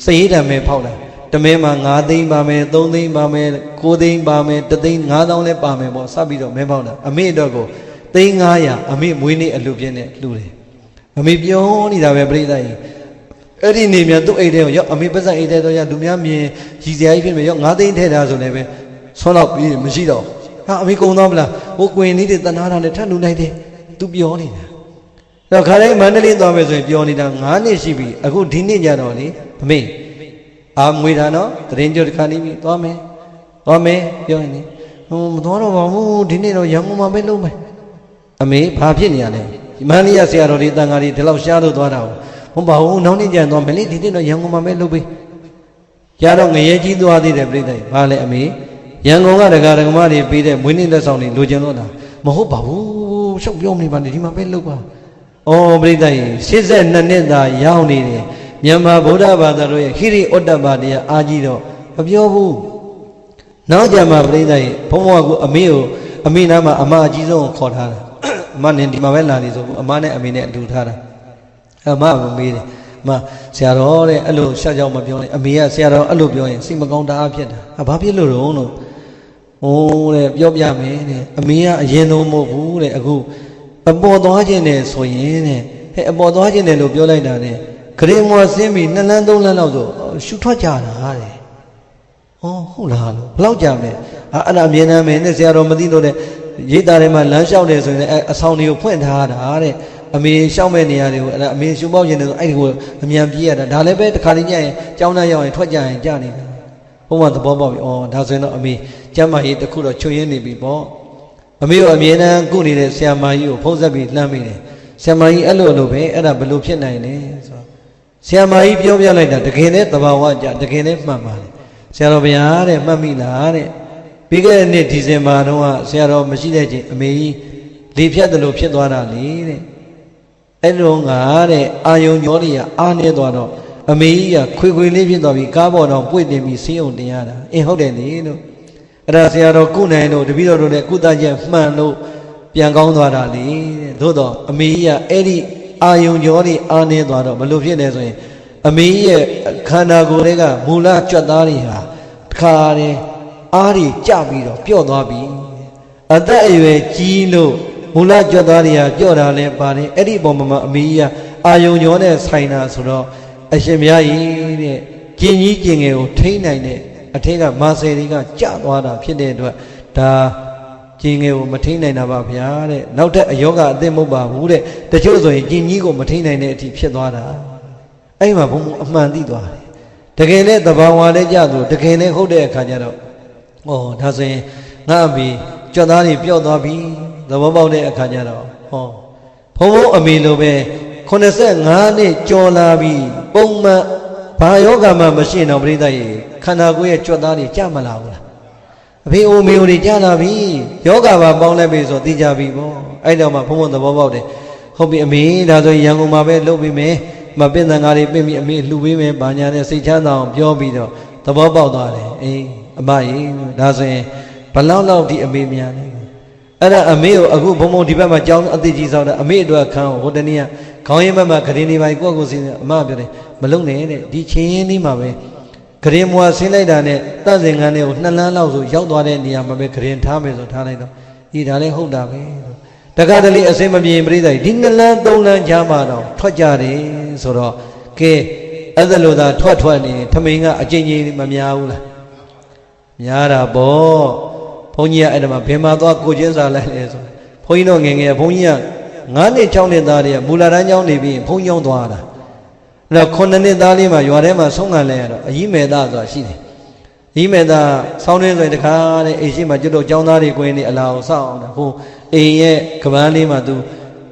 S1: စရိဒံမဲဖောက်လိုက်တမဲမှာ9သိန်းပါမယ်3သိန်းပါမယ်9သိန်းပါမယ်1သိန်း5000လည်းပါမယ်ပေါ့စပြီးတော့မဲဖောက်တာအမေအတွက်ကိုသိန်း900အမေမွေးနေ့အလှပြင်းနဲ့လှူတယ်အမေပြောနေတာပဲပြိဿကြီးအဲ့ဒီနေမြသူ့အိတ်ထဲကိုရောက်အမေပတ်စံအိတ်ထဲတော့ရလူများမြင်ရည်စရာကြီးဖြစ်မယ်ရောက်9သိန်းထည့်ထားဆိုလည်းပဲ ဆွလောက်ပြီးမရှိတော့ဟာအမေကုံသွားမလားဟိုကွင်လေးတွေတနာတာနဲ့ထပ်လူနိုင်တယ်သူပြောနေတာတော့ခါတိုင်းမန္တလေးသွားမယ်ဆိုရင်ပြောနေတာ9နှစ်ရှိပြီအခုဒီနေ့ညတော့လေအမေအာမွေတာနော်တရင်ကျော်တစ်ခါနေပြီသွားမယ်ပြောရင်လေမသွားတော့ပါဘူးဒီနေ့တော့ရန်ကုန်မှာပဲလုံးမယ်အမေဘာဖြစ်နေရလဲဒီမန္တလေးဆရာတော်တွေတန်ဃာတွေဒီလောက်ရှားလို့သွားတာဟုတ်ပါဘူးနောက်နေ့ကျရင်သွားမယ်လေဒီနေ့တော့ရန်ကုန်မှာပဲလုံးပေးကြာတော့ငရဲကြီးသွားသေးတယ်ပြိတ္တိဘာလဲအမေရန်ကုန်ကဒကာဒကမတွေပေးတဲ့မွေးနေ့လက်ဆောင်တွေလိုချင်တော့တာမဟုတ်ပါဘူးရှောက်ပြောနေပါနဲ့ဒီမှာပဲလုံးပါဩပြိတ္တိ82နှစ်သာရောက်နေတယ်မြန်မာဗုဒ္ဓဘာသာတို့ရဲ့ဟိရိဩတ္တပတရားအားကြီးတော့မပြောဘူးနောက်ကြမှာပြိတ္တိဘုံဘဝကအမေကိုအမေနာမှာအမအကြီးဆုံးကိုခေါ်ထားတာအမနဲ့ဒီမှာပဲလာနေဆိုအမနဲ့အမေနဲ့အတူထားတာအမကမေးတယ်အမဆရာတော်တဲ့အဲ့လိုရှားကြောင်မပြောနဲ့အမေကဆရာတော်အဲ့လိုပြောရင်စိတ်မကောင်းတအားဖြစ်တာဘာဖြစ်လို့တော့လို့ဟိုတဲ့ပြောပြမယ်တဲ့အမေကအရင်ဆုံးမဟုတ်ဘူးတဲ့အခုအပေါ်သွားခြင်းနဲ့ဆိုရင်တဲ့ဟဲ့အပေါ်သွားခြင်းနဲ့လို့ပြောလိုက်တာနဲ့ဂရေမွာဆင်းပြီး2လမ်း3လမ်းလောက်ဆိုရှူထွက်ကြတာတဲ့ဟောဟုတ်လားလို့ဘလောက်ကြမလဲအဲ့ဒါအမြင်နာမယ်နဲ့ဆရာတော်မသိလို့တဲ့ရိတ်သားထဲမှာလမ်းလျှောက်တယ်ဆိုရင်အဆောင်တွေကိုဖွင့်ထားတာတဲ့အမေလျှောက်မဲ့နေရာတွေကိုအဲ့ဒါအမေရှူပေါက်ခြင်းတယ်ဆိုအဲ့ဒီကိုအမြန်ပြေးရတာဒါလည်းပဲတစ်ခါလေးညရင်ကြောင်းသားရောက်ရင်ထွက်ကြရင်ကြာနေတာဘုံမသဘောပေါက်ပြီဩဒါဆိုရင်တော့အမေကျမ်းမာရေးတစ်ခုတော့ချွတ်ရင်းနေပြီပေါ့အမေကအမြဲတမ်းကုနေတဲ့ဆရာမကြီးကိုဖုံးဆက်ပြီးလှမ်းမိတယ်ဆရာမကြီးအဲ့လိုပဲအဲ့ဒါဘယ်လိုဖြစ်နိုင်လဲဆိုတော့ဆရာမကြီးပြောပြလိုက်တာတကယ်နဲ့သဘာဝကြတကယ်နဲ့မှတ်ပါတယ်ဆရာတော်ဗျာတဲ့မှတ်မိလားတဲ့ပြီးခဲ့တဲ့နှစ်ဒီဇင်ဘာတုန်းကဆရာတော်မရှိတဲ့ချိန်အမေကြီးလေဖြတ်တယ်လို့ဖြစ်သွားတာလေတဲ့အဲ့လိုငါတဲ့အာယုံညောတွေကအားနေသွားတော့အမေကြီးကခွေလေးဖြစ်သွားပြီးကားပေါ်တော့ပွေ့တင်ပြီးဆေးုံတင်ရတာဟုတ်တယ်လေလို့အဲ့ဒါဆရာတော်ကုနိုင်လို့တပည့်တော်တို့လည်းကုသချက်မှန်လို့ပြန်ကောင်းသွားတာလေတဲ့သို့တော့အမေကြီးကအဲ့ဒီအာယုံညောတွေအားနေသွားတော့ဘယ်လိုဖြစ်လဲဆိုရင်အမေကြီးရဲ့ခန္ဓာကိုယ်တွေကမူလကြွက်သားတွေဟာတခါတည်းအားတွေကြပြီးတော့ပြော့သွားပြီအသက်အရွယ်ကြီးလို့မူလကြွက်သားတွေကပြော့တာလဲပါတယ်အဲ့ဒီပုံမှာအမေကြီးကအာယုံညောနဲ့ဆိုင်တာဆိုတော့အရှင်မြတ်ကြီးတဲ့ကျင်ကြီးကျင်ငယ်ကိုထိန်းနိုင်တဲ့အထက်ကမာဆယ်တွေကကြသွားတာဖြစ်တဲ့အတွက်ဒါကျင်ငယ်ကိုမထိန်းနိုင်တာပါဗျာတဲ့နောက်ထပ်အယောဂအသိမဟုတ်ပါဘူးတဲ့တချို့ဆိုရင်ကျင်ကြီးကိုမထိန်းနိုင်တဲ့အထိဖြစ်သွားတာအဲ့မှာဘုံအမှန်သိသွားတယ်တကယ်နဲ့သဘာဝလည်းကြသူတကယ်နဲ့ဟုတ်တဲ့အခါကျတော့ဩဒါဆိုရင်ငါအမေကြွက်သားတွေပျော့သွားပြီသဘောပေါက်တဲ့အခါကျတော့ဟောဘုံအမေလိုပဲ85နှစ်ကျော်လာပြီပုံမှန်ဘာယောဂမှမရှိတော့ပြိတ္တရေခန္ဓာကိုယ်ရဲ့ကြွက်သားတွေကြမလာဘူးလားအဖေအိုမေအိုတွေကြလာပြီယောဂပါပေါင်းလိုက်ပြီဆိုသိကြပြီပေါ့အဲ့တော့မှဘုံဘုံသဘောပေါက်တယ်ဟုတ်ပြီအမေဒါဆိုရင်ရန်ကုန်မှာပဲလုပ်ပြီးမယ်မပင့်သံဃာတွေပြင်ပြီးအမေလှူပေးမယ်ဘာညာနဲ့စိတ်ချမ်းသာအောင်ပြောပြီးတော့သဘောပေါက်သွားတယ်အေးအမကြီးဒါဆိုရင်ဘလောက်ဒီအမေများလဲအဲ့ဒါအမေကိုအခုဘုံဘုံဒီဘက်မှာကြောင်းအသေးကြီးဆောင်တာအမေအတွက်ခန်းဟိုတနေ့ကခေါင်းရင်းဘက်မှာဂရင်နေပါကိုယ့်ကိုယ်စင်းအမပြောတယ်မလုံနဲ့တဲ့ဒီချင်းရင်းလေးမှာပဲဂရင်မွာဆင်းလိုက်တာနဲ့တန့်စင်ကန်းလေးကို2လမ်းလောက်ဆိုရောက်သွားတဲ့နေရာမှာပဲဂရင်ထားမယ်ဆိုထားလိုက်တော့ဒီဒါလည်းဟုတ်တာပဲတက္ကသလေးအစင်မပြေပြိတ္တိဒီ2လမ်း3လမ်းကြားမှာတော့ထွက်ကြတယ်ဆိုတော့ကဲအဲ့ဒါလို့သာထွက်နေထမင်းကအကျဉ်းကြီးမများဘူးလားများတာပေါ့ဘုန်းကြီးကအဲ့ဒါမှာဘယ်မှာသွားကိုချင်းစာလိုက်လဲဆိုဘုန်းကြီးတို့ငယ်ငယ်ဘုန်းကြီးက9နှစ်6နှစ်သားတွေကမူလာတန်းကျောင်းနေပြီးဘုန်းကြီးကျောင်းသွားတာအဲ့တော့9နှစ်သားလေးမှာရွာထဲမှာဆုံးခံလဲရတော့အကြီးမဲ့သားဆိုတာရှိတယ်အကြီးမဲ့သားဆောင်းနေဆိုရင်တခါတဲ့အိမ်ရှိမှာကျွတ်တော့ကျောင်းသားတွေကွင်းနေအလာအောင်စောင့်အောင်ဟိုအိမ်ရဲ့ကပန်းလေးမှာသူ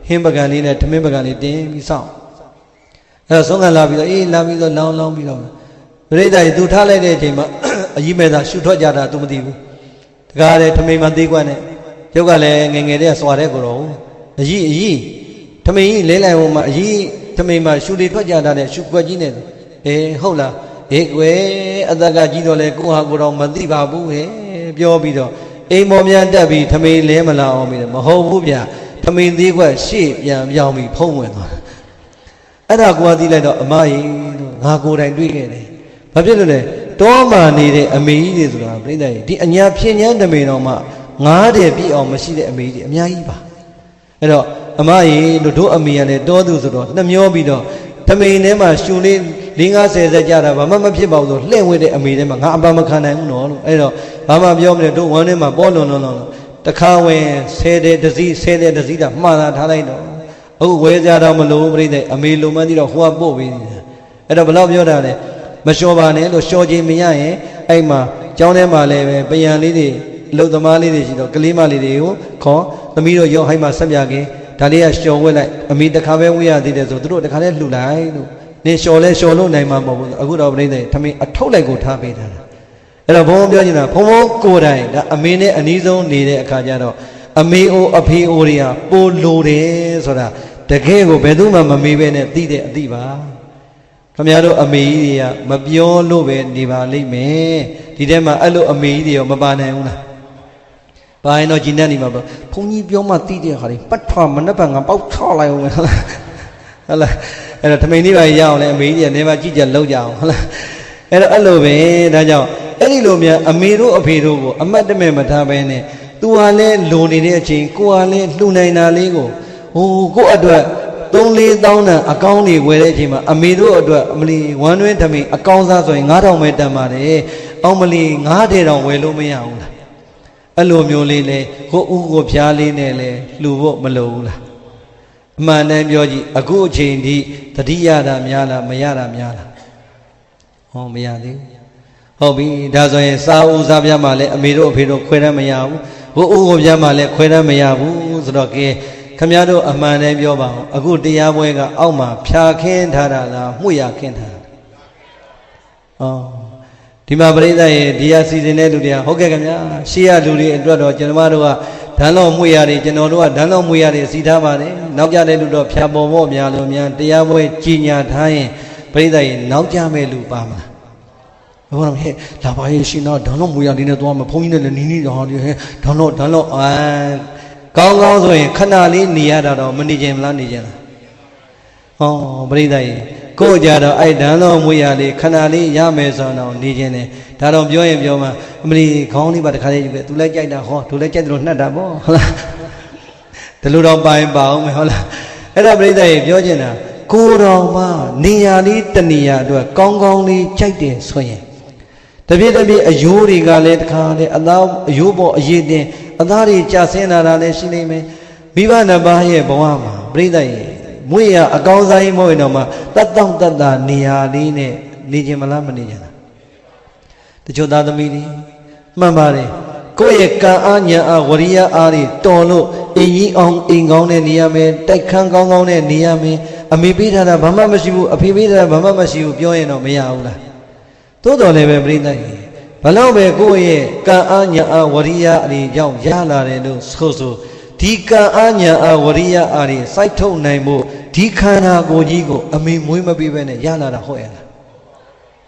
S1: ဟင်းပကံလေးနဲ့ထမင်းပကံလေးတင်းပြီးစောင့်အဲ့တော့ဆုံးခံလာပြီးတော့အေးလာပြီးတော့လောင်းပြီးတော့ပြိတ္တာကြီးသူထားလိုက်တဲ့အချိန်မှာအကြီးမဲ့သားရှူထွက်ကြတာ तू မသိဘူးတခါလေထမင်းမှသေးကွက်နဲ့ရုပ်ကလည်းငယ်ငယ်တည်းကစွာတဲ့ကိုတော့အကြီးထမင်းကြီးလဲလိုက်ဟိုမှာအကြီးထမင်းမှာရှူတွေထွက်ကြတာနဲ့ရှူကွက်ကြီးနဲ့အေးဟုတ်လားဟေးကွယ်အသက်ကကြီးတော့လေကိုဟာကိုတော့မသိပါဘူးဟဲ့ပြောပြီးတော့အိမ်ပေါ်ပြန်တက်ပြီးထမင်းလဲမလာအောင်ပြီးတယ်မဟုတ်ဘူးဗျထမင်းသေးကွက်ရှေ့ပြန်ပြောင်းပြီးဖုံးဝင်သွားအဲ့ဒါကိုကသိလိုက်တော့အမကြီးတို့ငါကိုယ်တိုင်တွေ့ခဲ့တယ်ဘာဖြစ်လို့လဲတောမှာနေတဲ့အမေကြီးတွေဆိုတာပြိတ္တကြီးဒီအညာဖြင်းညမ်းတမေတော်မှ9တဲ့ပြည့်အောင်မရှိတဲ့အမေကြီးအများကြီးပါအဲ့တော့အမကြီးတို့အမေကလည်းတောသူဆိုတော့နှမျောပြီးတော့ဓ မေထဲမှာရှူလေး50ဆက်ကြတာဘာမှမဖြစ်ပါဘူးဆိုလှည့်ဝဲတဲ့အမေထဲမှာငါအပမခံနိုင်ဘူးနော်လို့အဲ့တော့ဘာမှပြောမလဲတို့ဝမ်းထဲမှာပေါ်လွန်တခါဝင်10တဲ့တစည်း10တဲ့တစည်းတာမှားတာထားလိုက်တော့အခုဝဲကြတော့မလို့ပြိတဲ့အမေလိုမှန်းသိတော့ဟိုကပို့ပြီးအဲ့တော့ဘယ်တော့ပြောတာလဲမလျှော်ပါနဲ့လို့လျှော်ခြင်းမရရင်အဲ့မှာကျောင်းထဲမှာလည်းပဲပယံလေးတွေလုံသမားလေးတွေရှိတော့ကလေးမလေးတွေကိုခေါ်သမီးတို့ရောက်ဟိုက်မှာဆက်ပြခင်ဒါလေးကလျှော်ဝက်လိုက်အမေတခါပဲဝေးရသေးတယ်ဆိုသူတို့တခါလဲလှူလိုက်လို့နေလျှော်လဲလျှော်လို့နိုင်မှာမဟုတ်ဘူးအခုတော့ပြိတဲ့သမီးအထုတ်လိုက်ကိုထားပေးတာအဲ့တော့ဘုန်းပြောနေတာဘုန်းကိုယ်တိုင်ဒါအမေနဲ့အနီးဆုံးနေတဲ့အခါကျတော့အမေအိုအဖေအိုတွေကပိုလိုတယ်ဆိုတာတကယ်ကိုဘယ်သူမှမမေးပဲနဲ့သိတဲ့အသိပါခင်ဗျားတို့အမေကြီးတွေကမပြောလို့ပဲနေပါလိမ့်မယ်ဒီထဲမှာအဲ့လိုအမေကြီးတွေရောမပါနိုင်ဘူးလားပါရင်တော့ဂျင်းနဲ့နေမှာပေါ့ဘုန်းကြီးပြောမှသိတဲ့ခါလေးပတ်ထွားမနှက်ပံငါပေါက်ထောက်လိုက်အောင်ဟုတ်လားအဲ့တော့ထမိန်လေးပါရအောင်လဲအမေကြီးတွေနေပါကြည့်ကြလောက်ကြအောင်ဟုတ်လားအဲ့တော့အဲ့လိုပဲဒါကြောင့်အဲ့ဒီလိုများအမေတို့အဖေတို့ကိုအမတ်တမဲ့မထားဘဲနဲ့သူဟာလဲလုံနေတဲ့အချိန်ကိုဟာလဲလှူနိုင်တာလေးကိုဟိုကိုအတွက်3-4 တောင်းတန်အကောင်းတွေဝယ်တဲ့အချိန်မှာအမေတို့အတွက်အမလီဝမ်းတွင်းထမိန်အကောင်းစားဆိုရင်9000ပဲတန်ပါတယ်အောင်မလီ9000တောင်ဝယ်လို့မရဘူးလားအဲ့လိုမျိုးလေးလေကိုဥကိုဖျားလေးနဲ့လေလှူဖို့မလိုဘူးလားအမှန်တမ်းပြောကြည့်အခုအချိန်ဒီတတိယတာများလားမရတာများလားဟောမရသေးဘူးဟုတ်ပြီဒါဆိုရင်စာဦးစားပြမှလည်းအမေတို့အဖေတို့ခွဲတမ်းမရဘူးကိုဥကိုဖျားမှလည်းခွဲတမ်းမရဘူးဆိုတော့ကဲခမရတို့အမှန်တမ်းပြောပါအောင်အခုတရားပွဲကအောက်မှာဖြာခင်းထားတာလားမှုရခင်းထားတာဩဒီမှာပြိဿရဲ့ဒီဟာစီစဉ်တဲ့လူတွေကဟုတ်ကဲ့ခင်ဗျာရှေ့ရလူတွေအတွက်တော့ကျွန်တော်တို့ကဓာန်တော်မှုရတယ်ကျွန်တော်တို့ကဓာန်တော်မှုရတယ်စီထားပါတယ်နောက်ကြတဲ့လူတော့ဖြာပေါ်ဖို့များလို့များတရားပွဲကြီးညာထားရင်ပြိဿရဲ့နောက်ကြမဲ့လူပါမလားဘာလို့ဟဲ့လာပါရဲ့ရှင်တော့ဓာန်တော်မှုရလေးနဲ့သွားမှာဘုန်းကြီးနဲ့လည်းနီးနီးတော့ဟဲ့ဓာန်တော်ကောင်းကောင်းဆိုရင်ခဏလေးနေရတာတော့မနေခြင်းမလားနေခြင်းလားဟောပရိသတ်ကြီးကိုကြတော့အဲ့ဓာန်တော်မွေရလေးခဏလေးရမယ်ဆိုတော့နေခြင်းနဲ့ဒါတော့ပြောရင်ပြောမှအမလီခေါင်းလေးပါတခါလေးယူပဲသူလည်းကြိုက်တာဟောသူလည်းကြိုက်တယ်လို့နှက်တာပေါ့ဟုတ်လားဒီလိုတော့ပိုင်ပါအောင်မယ်ဟုတ်လားအဲ့ဒါပရိသတ်ကြီးပြောချင်တာကိုတော်မှနေရာလေးတနေရာအတွက်ကောင်းကောင်းလေးကြိုက်တယ်ဆိုရင်တပြည့်တပြည့်အယိုးတွေကလည်းတခါလေအသားအယိုးပေါ်အရည်တင်အသားတွေကြာဆင်းလာတာလည်းရှိနေမယ်မိဘနှစ်ပါးရဲ့ဘဝမှာပြိဿရဲ့မွေးရအကောင်းစားရင်မဟုတ်ရင်တော့မှတတ်တောင့်တတ်တာနေရာလေးနဲ့နေခြင်းမလားမနေကြလားတချို့သားသမီးတွေမှန်ပါတယ်ကိုယ့်ရဲ့ကံအားညာအားဝရိယအားတွေတော်လို့အင်းကြီးအောင်အိမ်ကောင်းနဲ့နေရမယ်တိုက်ခန်းကောင်းကောင်းနဲ့နေရမယ်အမေပေးထားတာဘာမှမရှိဘူးအဖေပေးထားတာဘာမှမရှိဘူးပြောရင်တော့မရဘူးလားသို့တော်လည်းပဲပြိဿရဲ့ဘလောက်ပဲကိုယ့်ရဲ့ကံအားညာအားဝရိယအရင်ကြောင့်ရလာတယ်လို့ဆိုဒီကံအားညာအားဝရိယအားတွေစိုက်ထုတ်နိုင်ဖို့ဒီခန္ဓာကိုယ်ကြီးကိုအမေမွေးမပေးဘဲနဲ့ရလာတာဟုတ်ရဲ့လား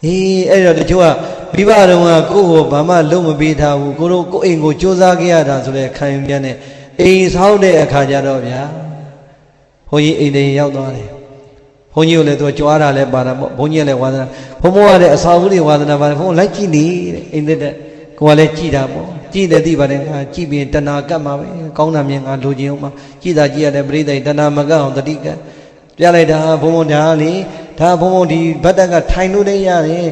S1: အေးအဲ့တော့တချို့ကမိဘတော်ကကိုယ့်ကိုဘာမှလုံးမပေးထားဘူးကိုတို့ကိုယ့်အိမ်ကိုစူးစမ်းခဲ့ရတာဆိုတဲ့ခံယူပြန်နဲ့အိမ်ဆောက်တဲ့အခါကျတော့ဗျာဘုန်းကြီးအိမ်တွေရောက်သွားတယ်ဘုန်းကြီးကိုလည်းသူကြွားတာလည်းပါတာပေါ့ဘုန်းကြီးလည်းဝါသနာဘုန်းဘွားတဲ့အစာဦးတွေဝါသနာပါတယ်ဘုန်းလိုက်ကြည့်နေတဲ့အိမ်သက်တဲ့ကိုကလည်းကြည်တာပေါ့ကြည်တယ်သိပါတယ်ငါကြည်ပြီးတဏှာကတ်မှာပဲကောင်းတာမြင်ငါလိုချင်အောင်မှာကြည်တာကြည်ရတဲ့ပြိဿတဏှာမကတ်အောင်တတိကပြလိုက်တာဘုံဘုံဒါလေဒါဘုံဘုံဒီဘတ်တက်ကထိုင်လို့လည်းရတယ်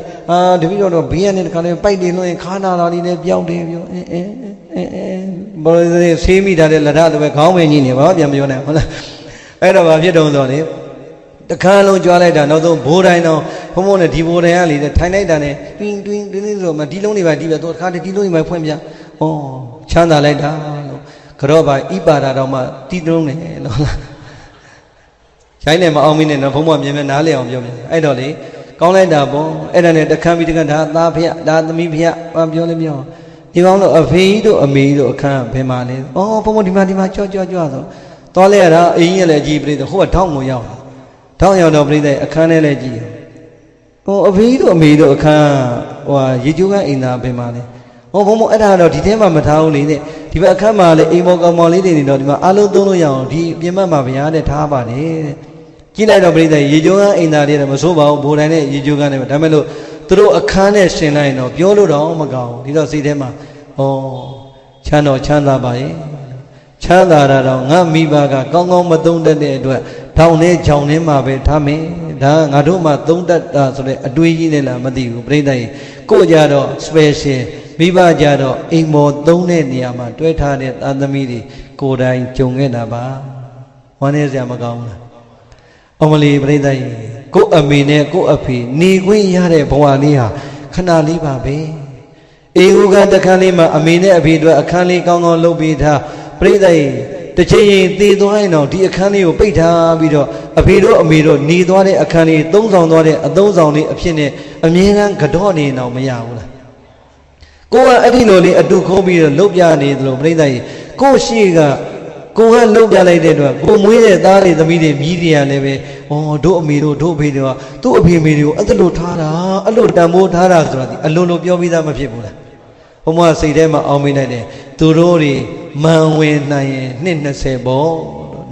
S1: တပည့်တော်ဘေးကနေတခါလေးပိုက်တယ်လို့ရင်ခါနာတာလေးလည်းပြောင်းတယ်ပြောဘောလေးဆေးမိတာတဲ့လက်ထတော့ပဲခေါင်းဝင်ကြီးနေဘာပြန်မပြောနိုင်ဟုတ်လားအဲ့တော့ဘာဖြစ်တုံးဆိုလေတခါလုံးကြွားလိုက်တာနောက်ဆုံးဘိုးတိုင်းတော့ဘုံဘုံနဲ့ဒီဘိုးတိုင်းကလေထိုင်လိုက်တာနဲ့တွင်းဆိုမှဒီလုံးတွေပါဒီပဲသူတခါဒီလုံးတွေပါဖွင့်ပြဩချမ်းသာလိုက်တာလို့ကြောပါဣပါဒတော်မှတီးတုံးနေလို့ရိုင်းနေမအောင်မင်းနဲ့တော့ဘုံဘမြင်မြင်နားလည်အောင်ပြောပြအဲ့တော့လေကောင်းလိုက်တာပေါ့အဲ့ဒါနဲ့တခမ်းပြီးတခမ်းဒါသားဖျက်ဒါသမီးဖျက်ပြောလဲပြောဒီကောင်းလို့အဖေကြီးတို့အမေကြီးတို့အခန်းဘယ်မှာလဲဩဘုံဘဒီမှာကြောဆိုသွားလဲရတာအင်းကြီးလည်းကြည်ပြိတ္တဟိုကထောက်ငုံရောက်ထောက်ရောက်တော့ပြိတ္တအခန်းထဲလည်းကြည်ဟိုအဖေကြီးတို့အမေကြီးတို့အခန်းဟိုရေကျိုးကအိမ်သားဘယ်မှာလဲဟောဘုံဘအဲ့ဒါတော့ဒီထဲမှာမထားဘူးလေတဲ့ဒီဘက်အခန်းမှာလေအိမ်မောကောင်မောင်လေးတွေနေတော့ဒီမှာအလုံးသုံးလို့ရအောင်ဒီပြင်မမှာဗျာတဲ့ထားပါတယ်တဲ့ကြည့်လိုက်တော့ပြိတ္တရေကျိုးကအိမ်သားတွေတော့မဆိုးပါဘူးဘိုးတိုင်းနဲ့ရေကျိုးကနဲ့ဒါမဲ့လို့သူတို့အခန်းနဲ့ရှင်လိုက်တော့ပြောလို့တော့မကောင်းဒီတော့စိတ်ထဲမှာဟောချမ်းသာပါရဲ့ချမ်းသာတာတော့ငါမိဘကကောင်းကောင်းမသုံးတတ်တဲ့အတွက်ဓ ထောင်နဲ့ချောင်းနဲ့မှာပဲထားမယ်ဒါငါတို့မှသုံးတတ်တာဆိုတဲ့အတွေးကြီးနဲ့လားမသိဘူးပြိဿကြီးကိုကြတော့ special မိဘကြတော့အိမ်မော်သုံးတဲ့နေရာမှာတွဲထားတဲ့သားသမီးတွေကိုယ်တိုင်ကြုံခဲ့တာပါဝမ်းနည်းစရာမကောင်းဘူးအမလီပြိဿကြီးကိုအမေနဲ့ကိုအဖေနေခွင့်ရတဲ့ဘဝလေးဟာခဏလေးပါပဲအေဟုကတခန်းလေးမှာအမေနဲ့အဖေတို့အခန်းလေးကောင်းကောင်းလုပ်ပြီးထားပြိဿကြီးတစ်ချိန်ရင်တည်သွားရင်တော့ဒီအခန်းလေးကိုပိတ်ထားပြီးတော့အဖေတို့အမေတို့နေသွားတဲ့အခန်းလေးသုံးဆောင်သွားတဲ့အသုံးဆောင်လေးအဖြစ်နဲ့အမြဲတမ်းကတော့နေတော့မရဘူးလားကိုကအဲ့ဒီလိုလေးအတူခိုးပြီးတော့လှုပ်ပြနေသလိုပြိဿကြီးကိုရှိကကိုကလှုပ်ပြလိုက်တဲ့အတွက်ကိုမွေးတဲ့သားတွေသမီးတွေမြည်တယ်လည်းပဲဩတို့အမေတို့တို့အဖေတို့ကသူ့အဖေမေတွေကိုအဲ့လိုထားတာအဲ့လိုတန်ဖိုးထားတာဆိုတာဒီအလွန်လိုပြောပြီးသားမဖြစ်ဘူးလားဘုံမစိတ်ထဲမှာအောင်းမိလိုက်တယ်သူတို့တွေမန်ဝင်နိုင်ရင်နှစ်20ပေါ့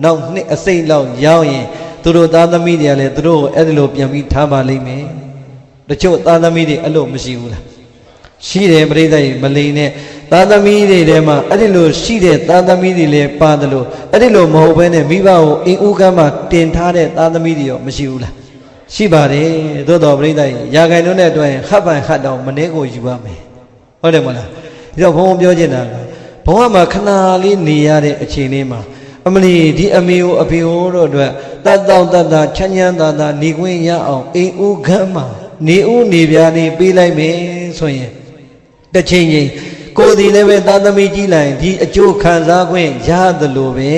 S1: နောက်နှစ်အစိတ်လောက်ရောက်ရင်သူတို့သားသမီးတွေကလည်းသူတို့အဲ့ဒီလိုပြန်ပြီးထားပါလိမ့်မယ်တချို့သားသမီးတွေအဲ့လိုမရှိဘူးလားရှိတယ်ပြိဿကြီးမလိန်နဲ့သားသမီးတွေထဲမှာအဲ့ဒီလိုရှိတဲ့သားသမီးတွေလည်းပါတယ်လို့အဲ့ဒီလိုမဟုတ်ဘဲနဲ့မိဘကိုအင်းဦးကမ်းမှာတင်ထားတဲ့သားသမီးတွေရောမရှိဘူးလားရှိပါတယ်သို့တော်ပြိဿကြီးရာဂိုင်တို့နဲ့တွေ့ရင်ဟပ်ပိုင်ဟပ်တောင်မနှဲကိုယူရမယ်ဟုတ်တယ်မလားဒီတော့ဘုံပြောချင်တာကဘဝမှာခဏလေးနေရတဲ့အချိန်လေးမှာအမလီဒီအမေကိုအဖေကိုတို့အတွက်တတ်တောင့်တတ်တာချမ်းချမ်းသာသာနေခွင့်ရအောင်အိမ်ဦးခမ်းမှာနေဦးနေပြားလေးပေးလိုက်မယ်ဆိုရင်တစ်ချိန်ချင်းကိုယ်ဒီလည်းပဲသာသမီကြီးလိုက်ဒီအကျိုးခံစားခွင့်ရသလိုပဲ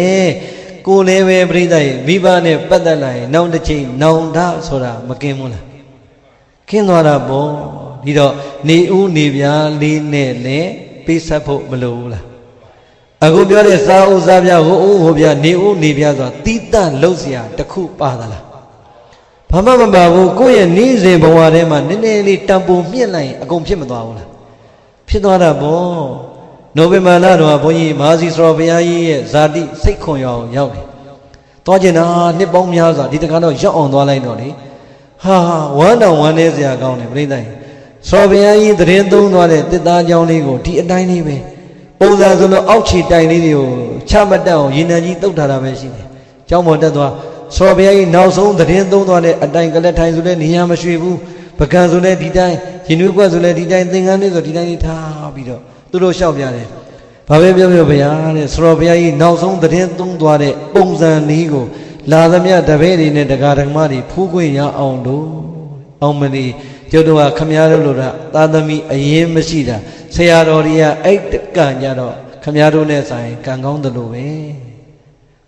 S1: ကိုယ်လည်းပဲပြိဿရဲ့မိဘနဲ့ပတ်သက်လာရင်နောက်တစ်ချိန်နောင်တဆိုတာမကင်းဘူးလားကင်းသွားတာပေါ့ဒီတော့နေဦးနေပြားလေးနဲ့လည်းပေးဆက်ဖို့မလိုဘူးလားအခုပြောတဲ့စာဥစားပြဟိုဦးဟိုပြနေဦးနေပြဆိုတာတိတန့်လှုပ်เสียတစ်ခုပါသလားဘာမှမပါဘူးကိုယ့်ရဲ့နေ့စဉ်ဘဝထဲမှာနည်းနည်းလေးတံပိုးမြင့်လိုက်ရင်အကုန်ဖြစ်မသွားဘူးလားဖြစ်သွားတာပေါ့နိုဝင်ဘာလတော့ဘုန်းကြီးမဟာစီစရောဘုရားကြီးရဲ့ဇာတိစိတ်ခွန်ရောင်ရောက်တယ်သွားကျင်တာနှစ်ပေါင်းများစွာဒီတခါတော့ရောက်အောင်သွားလိုက်တော့လေဟာဝမ်းတောင်ဝမ်းနေစရာကောင်းတယ်ပြိဿကြီးစရောဘုရားကြီးသတင်းသုံးသွားတဲ့တစ်သားကြောင်းလေးကိုဒီအတိုင်းလေးပဲပုံစံဆိုလို့အောက်ခြေတိုင်လေးတွေကိုချမတ်တအောင်ရေနံကြီးတုတ်ထားတာပဲရှိတယ်ကျောင်းပေါ်တက်သွားစရောဘုရားကြီးနောက်ဆုံးသတင်းသုံးသွားတဲ့အတိုင်ကလက်ထိုင်ဆိုလဲနေရာမရွှေ့ဘူးပကံဆိုလဲဒီတိုင်းရင်နွေးကွက်ဆိုလဲဒီတိုင်းသင်္ကန်းလေးဆိုဒီတိုင်းလေးထားပြီးတော့သူတို့လျှောက်ပြတယ်ဘာပဲပြောပြောဗျာတဲ့စရောဘုရားကြီးနောက်ဆုံးသတင်းသုံးသွားတဲ့ပုံစံလေးကိုလာသမျှတပည့်တွေနဲ့တရားဓမ္မတွေဖူးခွင့်ရအောင်လို့အောင်မလီကျုပ်တို့ကခမည်းတော်လို့သာသမီအရင်မရှိတာဆရာတော်တွေကအဲ့တကံကြတော့ခမည်းတော်နဲ့ဆိုင်ကံကောင်းတယ်လို့ပဲ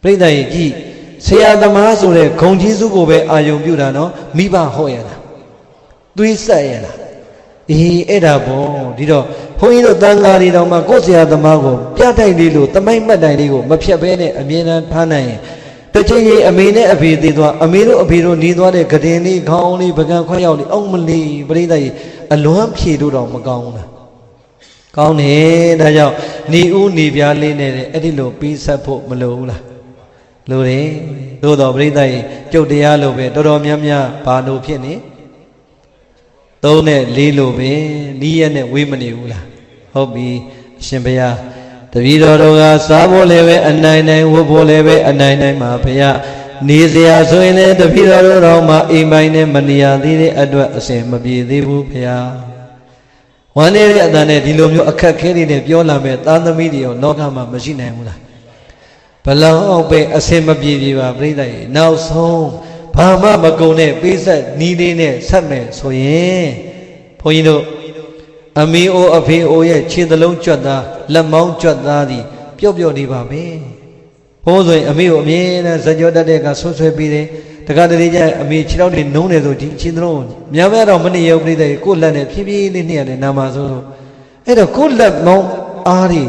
S1: ပြိဿရဲ့ကြည့်ဆရာသမားဆိုတဲ့ဂုံကြီးစုကိုပဲအာယုံပြုတာနော်မိဘဟော့ရတာသွေးဆက်ရတာအေးအဲ့ဒါပေါ့ဒီတော့ဘုန်းကြီးတို့တန်ဃာတွေတောင်မှကိုယ့်ဆရာသမားကိုပြတိုက်လေးလို့တမိုက်မှတ်တိုင်လေးကိုမဖြတ်ဘဲနဲ့အမြဲတမ်းထားနိုင်ရင်တစ်ချိန်ကြီးအမေနဲ့အဖေသေးသွားအမေတို့အဖေတို့နေသွားတဲ့ဂဒင်လေးခေါင်းလေးပကံခွက်ရောက်လေးအောင်မလေးပြိဿကြီးအလွမ်းဖြေတို့တော့မကောင်းဘူးလားကောင်းတယ်ဒါကြောင့်နေဦးနေပြားလေးနဲ့အဲ့ဒီလိုပြီးဆက်ဖို့မလိုဘူးလားလိုတယ်သို့တော်ပြိဿကြီးကျုပ်တရားလို့ပဲတော်တော်များများဘာလို့ဖြစ်နေ3နဲ့4လို့ပဲနီးရက်နဲ့ဝေးမနေဘူးလားဟုတ်ပြီအရှင်ဘုရားတပည့်တော်တို့ကစားဖို့လည်းပဲအနိုင်နိုင်ဝတ်ဖို့လည်းပဲအနိုင်နိုင်ပါဘုရားနေစရာဆိုရင်လည်းတပည့်တော်တို့တော့မှအိမ်ပိုင်းနဲ့မနေရသေးတဲ့အတွက်အစဉ်မပြေသေးဘူးဘုရားဝမ်းနေတဲ့အတန်နဲ့ဒီလိုမျိုးအခက်ခဲတွေနဲ့ပြောလာမဲ့သားသမီးတွေရောလောကမှာမရှိနိုင်ဘူးလားဘလောက်ပဲအစဉ်မပြေပြေပါပြိဿရေနောက်ဆုံးဘာမှမကုန်တဲ့ပေးဆက်နီးလေးနဲ့ဆက်မယ်ဆိုရင်ဘုန်းကြီးတို့အမေအိုအဖေအိုရဲ့ခြေသလုံးကြွတ်သားလက်မောင်းကြွတ်သားသည်ပျော့ပျော့နေပါပဲဘိုးဆိုရင်အမေကိုအမြဲတမ်းဇကြောတတ်တဲ့ကဆွဆွဲပြီးတယ်တခါတလေကျအမေခြေထောက်တွေနုံးနေဆိုဒီခြေသလုံးများများတော့မနေရုံပြိတ္တဲ့ကိုလက်နဲ့ဖြည်းဖြည်းလေးနှိမ့်ရတယ်နာမဆိုလို့အဲ့တော့ကိုလက်မောင်းအားတွေ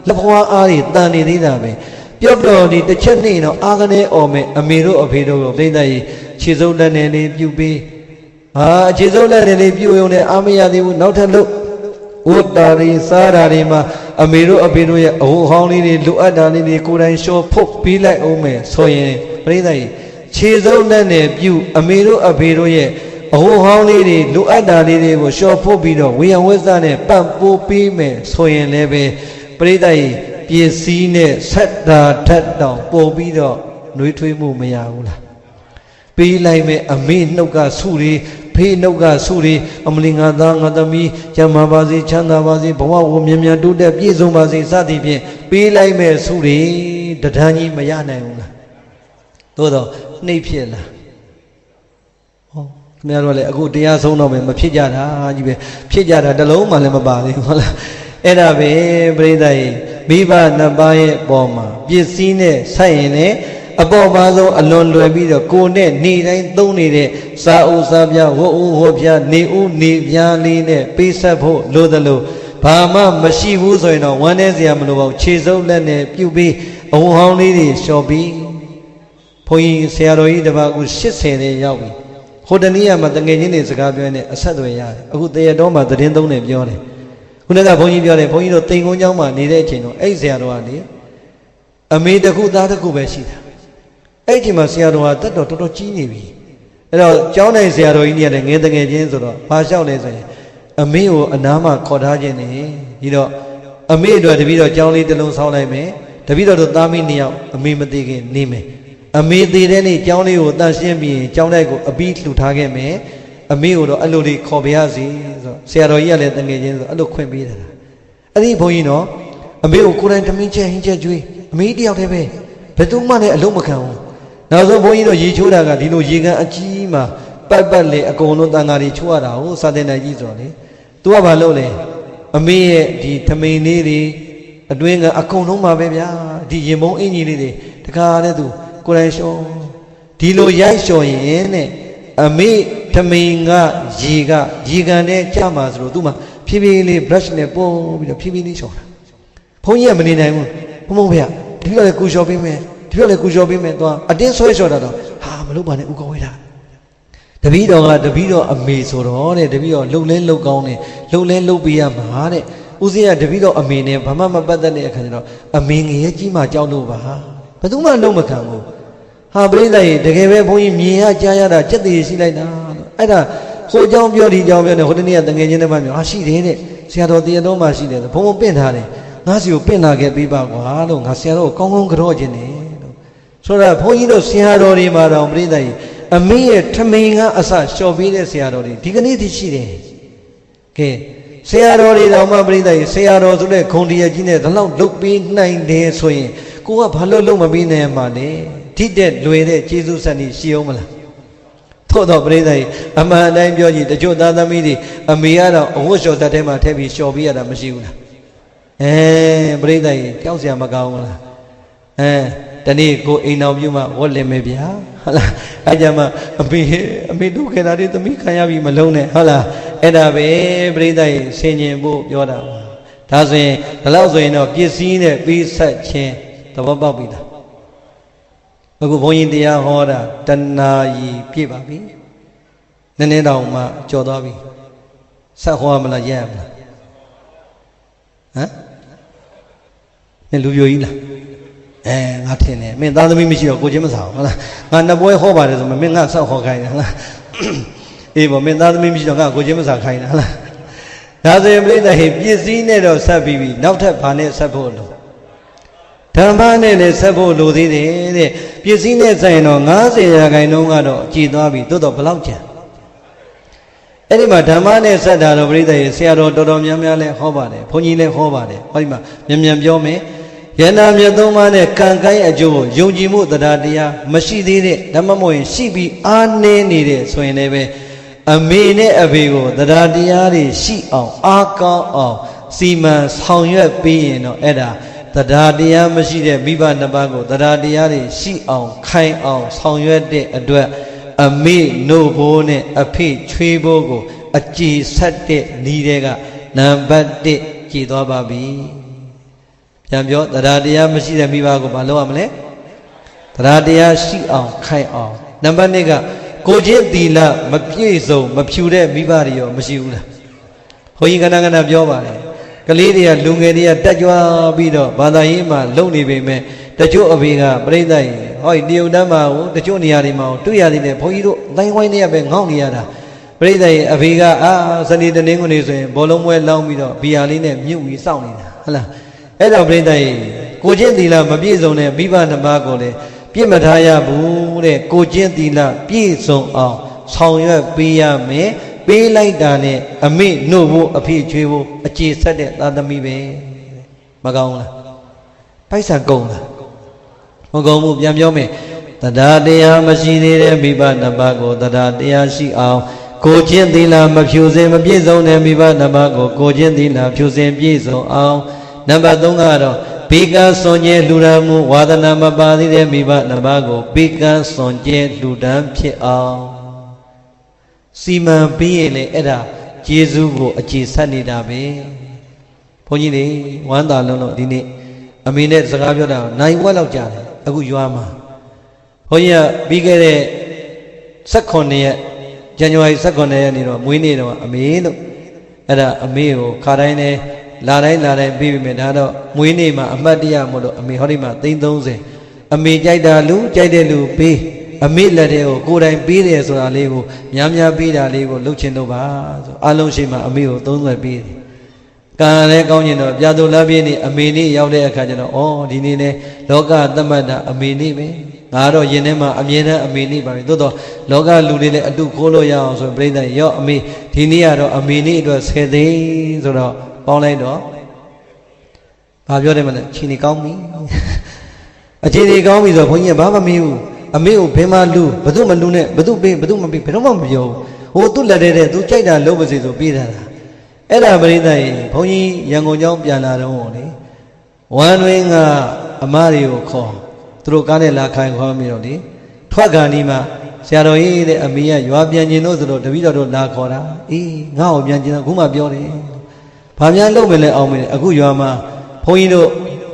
S1: လက်ဖွားအားတွေတန်နေသေးတာပဲပျော့ပျော့ဒီတစ်ချက်နှိမ့်တော့အာကနေအော်မယ်အမေတို့အဖေတို့ကိုပြိတ္တဲ့ခြေစုပ်လက်နဲ့လေးပြုတ်ပြီးခြေစုပ်လက်နဲ့လေးပြုတ်ရုံနဲ့အာမရသေးဘူးနောက်ထပ်လို့ဝတ်တာတွေစားတာတွေမှာအမေတို့အဖေတို့ရဲ့အဟိုဟောင်းလေးတွေလိုအပ်တာလေးတွေကိုယ်တိုင်ရှော့ဖုတ်ပြီးလိုက်အောင်မယ်ဆိုရင်ပြိတ္တဲ့ခြေစုပ်လက်နဲ့ပြုတ်အမေတို့အဖေတို့ရဲ့အဟိုဟောင်းလေးတွေလိုအပ်တာလေးတွေကိုရှော့ဖုတ်ပြီးတော့ဝေယံဝိဇ္ဇနဲ့ပံ့ပိုးပေးမယ်ဆိုရင်လည်းပဲပြိတ္တဲ့ပစ္စည်းနဲ့ဆက်တာထက်တောင်ပို့ပြီးတော့နှွေးထွေးမှုမရဘူးလား ပေးလိုက်မယ်အမေနှုတ်ကဆုတွေဖေးနှုတ်ကဆုတွေအမလီငါသားငါသမီးကျမ်းမာပါစေချမ်းသာပါစေဘဝကိုမြင်မြန်တိုးတက်ပြည့်စုံပါစေစသည်ဖြင့်ပေးလိုက်မယ်ဆုတွေတဒန်းကြီးမရနိုင်ဘူးလားသို့တော့နှိပ်ဖြစ်လားဟောခင်ဗျားတို့လည်းအခုတရားဆုံးတော့မယ်မဖြစ်ကြတာကြီးပဲဖြစ်ကြတာတလုံးမှလည်းမပါသေးဘူးဟုတ်လားအဲ့ဒါပဲပြိဿရေမိဘနှစ်ပါးရဲ့ပေါ်မှာပစ္စည်းနဲ့ဆိုင်ရင်လည်းအပေါ်ပါဆုံးအလွန်လွယ်ပြီးတော့ကိုယ်နဲ့နေတိုင်းသုံးနေတဲ့စာအုပ်စာပြဝတ်ဦးဝတ်ပြနေဦးနေပြားလေးနဲ့ပေးဆက်ဖို့လိုသလိုဘာမှမရှိဘူးဆိုရင်တော့ဝမ်းနည်းစရာမလိုပါဘူးခြေစုပ်လက်နဲ့ပြုတ်ပြီးအဝဟောင်းလေးတွေလျှော်ပြီးဘုန်းကြီးဆရာတော်ကြီးတပါးက80နဲ့ရောက်ပြီဟိုတနည်းမှာတငယ်ချင်းတွေစကားပြောနေအဆက်အသွယ်ရတယ်အခုတရတော်မှာသတင်းသုံးနေပြောတယ်ခုနကဘုန်းကြီးပြောတယ်ဘုန်းကြီးတို့တိမ်ကုန်းကျောင်းမှာနေတဲ့အချိန်တော့အဲ့ဆရာတော်ကနေအမေတစ်ခုသားတစ်ခုပဲရှိတာအဲ့ဒီမှာဆရာတော်ကတက်တော်တော်ကြီးနေပြီအဲ့တော့ကျောင်းနိုင်ဆရာတော်ကြီးနေရတယ်ငယ်တငယ်ချင်းဆိုတော့ဘာလျှောက်လဲဆိုရင်အမေကိုအနားမှာခေါ်ထားခြင်းနေဒီတော့အမေအတွက်တပည့်တော်ကျောင်းလေးတစ်လုံးဆောင်းလိုက်မယ်တပည့်တော်တို့သားမီး2ယောက်အမေမသေးခင်နေမယ်အမေသေးတဲ့နေ့ကျောင်းလေးကိုတန့်ရှင်းပြီးကျောင်းတိုက်ကိုအပြီးလှူထားခဲ့မယ်အမေကိုတော့အဲ့လိုလေးခေါ်ပြရစီဆိုဆရာတော်ကြီးကလည်းတငယ်ချင်းဆိုအဲ့လိုခွင့်ပေးတယ်အဲ့ဒီဘုန်းကြီးနော်အမေကိုကိုယ်တိုင်သမင်းချက်ဟင်းချက်ကျွေးအမေတယောက်တည်းပဲဘယ်သူမှလည်းအလုံးမခံဘူးနောက်ဆုံးဘုန်းကြီးတို့ရေချိုးတာကဒီလိုရေကန်အကြီးမှာပတ်လေအကုန်လုံးတန်ဃာတွေချိုးရတာဟုတ်စာတင်နိုင်ကြီးဆိုတော့လေသူကဘာလုပ်လဲအမေရဲ့ဒီသမင်းလေးတွေအတွင်းကအကုန်လုံးမှာပဲဗျာဒီရင်မုံအင်ကြီးလေးတွေတခါတည်းသူကိုယ်တိုင်လျှော်ဒီလိုရိုက်လျှော်ရင်တဲ့အမေသမင်းကရေကန်နဲ့ကြမှာဆိုလို့သူ့မှာဖြည်းဖြည်းလေး brush နဲ့ပို့ပြီးတော့ဖြည်းဖြည်းလေးလျှော်တာဘုန်းကြီးကမနေနိုင်ဘူးဘုံဗျာဒီလိုလေကူလျှော်ပေးမယ်ဒီလိုလေကူလျှော်ပေးမယ်သွားအတင်းဆွဲလျှော်တာတော့ဟာမလုပ်ပါနဲ့ဥကောဝေးတာတပည့်တော်ကတပည့်တော်အမေဆိုတော့တဲ့တပည့်တော်လှုပ်လဲလှုပ်ကောင်းတယ်လှုပ်လဲလှုပ်ပေးရမှာတဲ့ဦးစင်းကတပည့်တော်အမေနဲ့ဘာမှမပတ်သက်တဲ့အခါကျတော့အမေငယ်ကြီးမှကြောက်လို့ပါဘယ်သူမှလုံးမခံဘူးဟာပြိဿရေတကယ်ပဲဘုန်းကြီးမြင်ရကြားရတာစက်တည်ရှိလိုက်တာလို့အဲ့ဒါဟိုအကြောင်းပြောဒီအကြောင်းပြောနေဟိုတနေ့ကတငယ်ချင်းတစ်ပတ်ပြောဟာရှိတယ်တဲ့ဆရာတော်တရားတော်မှရှိတယ်ဘုံဘုံပင့်ထားတယ်ငါစီကိုပင့်လာခဲ့ပေးပါကွာလို့ငါဆရာတော်ကိုကောင်းကောင်းကြော့ခြင်းတယ်လို့ဆိုတော့ဘုန်းကြီးတို့ဆရာတော်တွေမှာတော့ပြိဿရေအမေရဲ့ထမိန်ကအစလျှော်ပေးတဲ့ဆရာတော်တွေဒီကနေ့ထိရှိတယ်ကဲဆရာတော်တွေတော့မှပြိဿရေဆရာတော်ဆိုတဲ့ဂုံတရားကြီးနဲ့ဒီလောက်လုပ်ပေးနိုင်တယ်ဆိုရင်ကိုကဘာလို့လုပ်မပေးနိုင်မှာလဲထိတဲ့လွယ်တဲ့ကျေးဇူးဆက်နေရှိအောင်မလားထို့တော့ပြိဿရေအမှန်အတိုင်းပြောကြည့်တချို့သားသမီးတွေအမေကတော့အဝတ်လျှော်တတ်ထဲမှာထည့်ပြီးလျှော်ပေးရတာမရှိဘူးလားပြိဿရေကြောက်စရာမကောင်းဘူးလားတနေ့ကိုအိမ်တော်ပြုမှဝတ်လင်မယ်ဗျာဟုတ်လားအဲကြမှာအမေတို့ခေတာတွေသမီးခံရပြီမလုံးနဲ့ဟုတ်လားအဲ့ဒါပဲပြိဿရေဆင်ញင်ဖို့ပြောတာပါဒါဆိုရင်ဒီလောက်ဆိုရင်တော့ပစ္စည်းနဲ့ပြီးဆက်ခြင်းသဘောပေါက်ပြီလားအခုဘုန်းကြီးတရားဟောတာတဏှာကြီးပြည့်ပါပြီနည်းနည်းတောင်မှကြော်သွားပြီဆက်ဟောမလားရက်မလားမင်းလူပြိုကြီးလားငါထင်တယ်မင်းသားသမီးမရှိတော့ကိုချင်းမစားဘူးဟုတ်လားငါနှစ်ပွဲဟောပါတယ်ဆိုမှမင်းငါဆောက်ဟောခိုင်းတယ်ဟုတ်လားအေးပေါ့မင်းသားသမီးမရှိတော့ငါကိုချင်းမစားခိုင်းတယ်ဟုတ်လားဒါဆိုရင်ပြိဿဟိပစ္စည်းနဲ့တော့ဆက်ပြီးပြီနောက်ထပ်ဘာနဲ့ဆက်ဖို့လို့ဓမ္မနဲ့လည်းဆက်ဖို့လိုသေးတယ်တဲ့ပစ္စည်းနဲ့ဆိုင်တော့90ရာခိုင်နှုန်းကတော့ကြည်သွားပြီသို့တော့ဘယ်လောက်ကျန်အဲ့ဒီမှာဓမ္မနဲ့ဆက်တာတော့ပြိဿရေဆရာတော်တော်များများလဲဟောပါတယ်ဘုန်းကြီးလည်းဟောပါတယ်ဟောဒီမှာမြန်ပြောမယ်ယန္တာမြတ်သုံးပါးနဲ့ကံကိုင်းအကျိုးကိုယုံကြည်မှုတရားတရားမရှိသေးတဲ့ဓမ္မမို့ရင်ရှိပြီးအားနည်းနေတဲ့ဆိုရင်လည်းပဲအမေနဲ့အဖေကိုတရားတရားတွေရှိအောင်အားကောင်းအောင်စီမံဆောင်ရွက်ပေးရင်တော့အဲ့ဒါတရားတရားမရှိတဲ့မိဘနှစ်ပါးကိုတရားတရားတွေရှိအောင်ခိုင်အောင်ဆောင်ရွက်တဲ့အတွက်အမေနို့ဘိုးနဲ့အဖေချွေးဘိုးကိုအကြည်ဆက်တဲ့ဤတွေကနံပါတ်1ကြည်သွားပါပြီပြန်ပြောတရားတရားမရှိတဲ့မိဘကိုမလုပ်ရမလဲတရားတရားရှိအောင်ခိုင်အောင်နံပါတ်2ကကိုချင်းသီလမပြည့်စုံမဖြူတဲ့မိဘတွေရောမရှိဘူးလားဘုန်းကြီးကဏ္ဍပြောပါတယ်ကလေးတွေကလူငယ်တွေကတက်ကြွပြီးတော့ဘာသာရေးမှာလုံနေပေမဲ့တချို့အဖေကပြိဿရေဟောဒီတရုတ်တန်းမှာကိုတချို့နေရာတွေမှာတွေ့ရသေးတယ်ဘုန်းကြီးတို့အတိုင်းဝိုင်းတွေကပဲငေါ့နေရတာပြိဿရေအဖေကစနေတနင်္ဂနွေဆိုရင်ဘောလုံးပွဲလောင်းပြီးတော့ဘီယာလေးနဲ့မြုပ်ပြီးစောင့်နေတာဟုတ်လားအဲ့တော့ပြိဿရေကိုချင်းသီလမပြည့်စုံတဲ့မိဘနှစ်ပါးကိုလည်း ပြစ်မထားရဘူးတဲ့ကိုကျင့်သီလပြည့်စုံအောင်ဆောင်ရွက်ပေးရမယ်ပေးလိုက်တာနဲ့အမိနှုတ်ဖို့အဖေချွေးဖို့အခြေဆက်တဲ့သာသမီပဲမကောင်းလားပိုက်ဆံကုန်လားမကောင်းဘူးပြန်ပြောမယ်တရားတရားမရှိသေးတဲ့မိဘနှစ်ပါးကိုတရားတရားရှိအောင်ကိုကျင့်သီလမဖြူစင်မပြည့်စုံတဲ့မိဘနှစ်ပါးကိုကိုကျင့်သီလဖြူစင်ပြည့်စုံအောင်နံပါတ်3ကတော့ဘေကံစွန်ကျဲလှူဒါန်းမှုဝါဒနာမပါသေးတဲ့မိဘနှစ်ပါးကိုဘေကံစွန်ကျဲလှူဒါန်းဖြစ်အောင်စီမံပေးရင်လေအဲ့ဒါကျေးဇူးကိုအခြေဆက်နေတာပဲဘုန်းကြီးတွေဝမ်းသာလုံးလို့ဒီနေ့အမေနဲ့စကားပြောတာနိုင်ဝက်လောက်ကြာတယ်အခုရွာမှာဘုန်းကြီးကပြီးခဲ့တဲ့18ရက်ဇန်နဝါရီ18ရက်နေ့တော့မွေးနေ့တော့အမေလို့အဲ့ဒါအမေကိုခါတိုင်းနဲ့လာတိုင်းပြီးပြီမယ်ဒါတော့မွေးနေ့မှာအမှတ်တရမို့လို့အမေဟောဒီမှာ330အမေကြိုက်တာလူကြိုက်တဲ့လူပေးအမေလက်တဲ့ကိုကိုယ်တိုင်ပေးတယ်ဆိုတာလေးကိုများပေးတာလေးကိုလှုပ်ချင်တော့ပါဆိုအလုံးရှိမှအမေကို30ပေးတယ်ကံလည်းကောင်းကျင်တော့ပြာသူလပြည့်နေ့အမေနေ့ရောက်တဲ့အခါကျတော့ဩဒီနေ့လဲလောကသမတ်တာအမေနေ့ပဲငါတော့ယင်ထဲမှာအမြဲတမ်းအမေနေ့ပါပဲသို့တော့လောကလူတွေလည်းအတုခိုးလို့ရအောင်ဆိုပြိဿရော့အမေဒီနေ့ကတော့အမေနေ့အတွက်10သိန်းဆိုတော့ပေါင်းလိုက်တော့ဘာပြောတယ်မလဲချင်းနေကောင်းပြီအခြေအနေကောင်းပြီဆိုဘုန်းကြီးကဘာမှမမေးဘူးအမေကိုဘယ်မှာလူဘသူမလူနဲ့ဘသူပေးဘသူမပေးဘယ်တော့မှမပြောဘူးဟိုသူ့လက်တဲ့သူကြိုက်တာလုပ်ပါစေဆိုပေးတာအဲ့ဒါပရိသတ်ရေဘုန်းကြီးရန်ကုန်ကျောင်းပြန်လာတော့လေဝမ်းတွင်းကအမတွေကိုခေါ်သူတို့ကားနဲ့လာခိုင်ခေါ်ပြီးတော့လေထွက်ခါနီးမှဆရာတော်ကြီးတဲ့အမေကရွာပြန်ကျင်လို့ဆိုတော့တပည့်တော်တို့လာခေါ်တာအေးငါ့ကိုပြန်ကျင်တော့ခုမှပြောတယ်ဘာများလုပ်မယ်လဲအောင်မယ်အခုရွာမှာဘုန်းကြီးတို့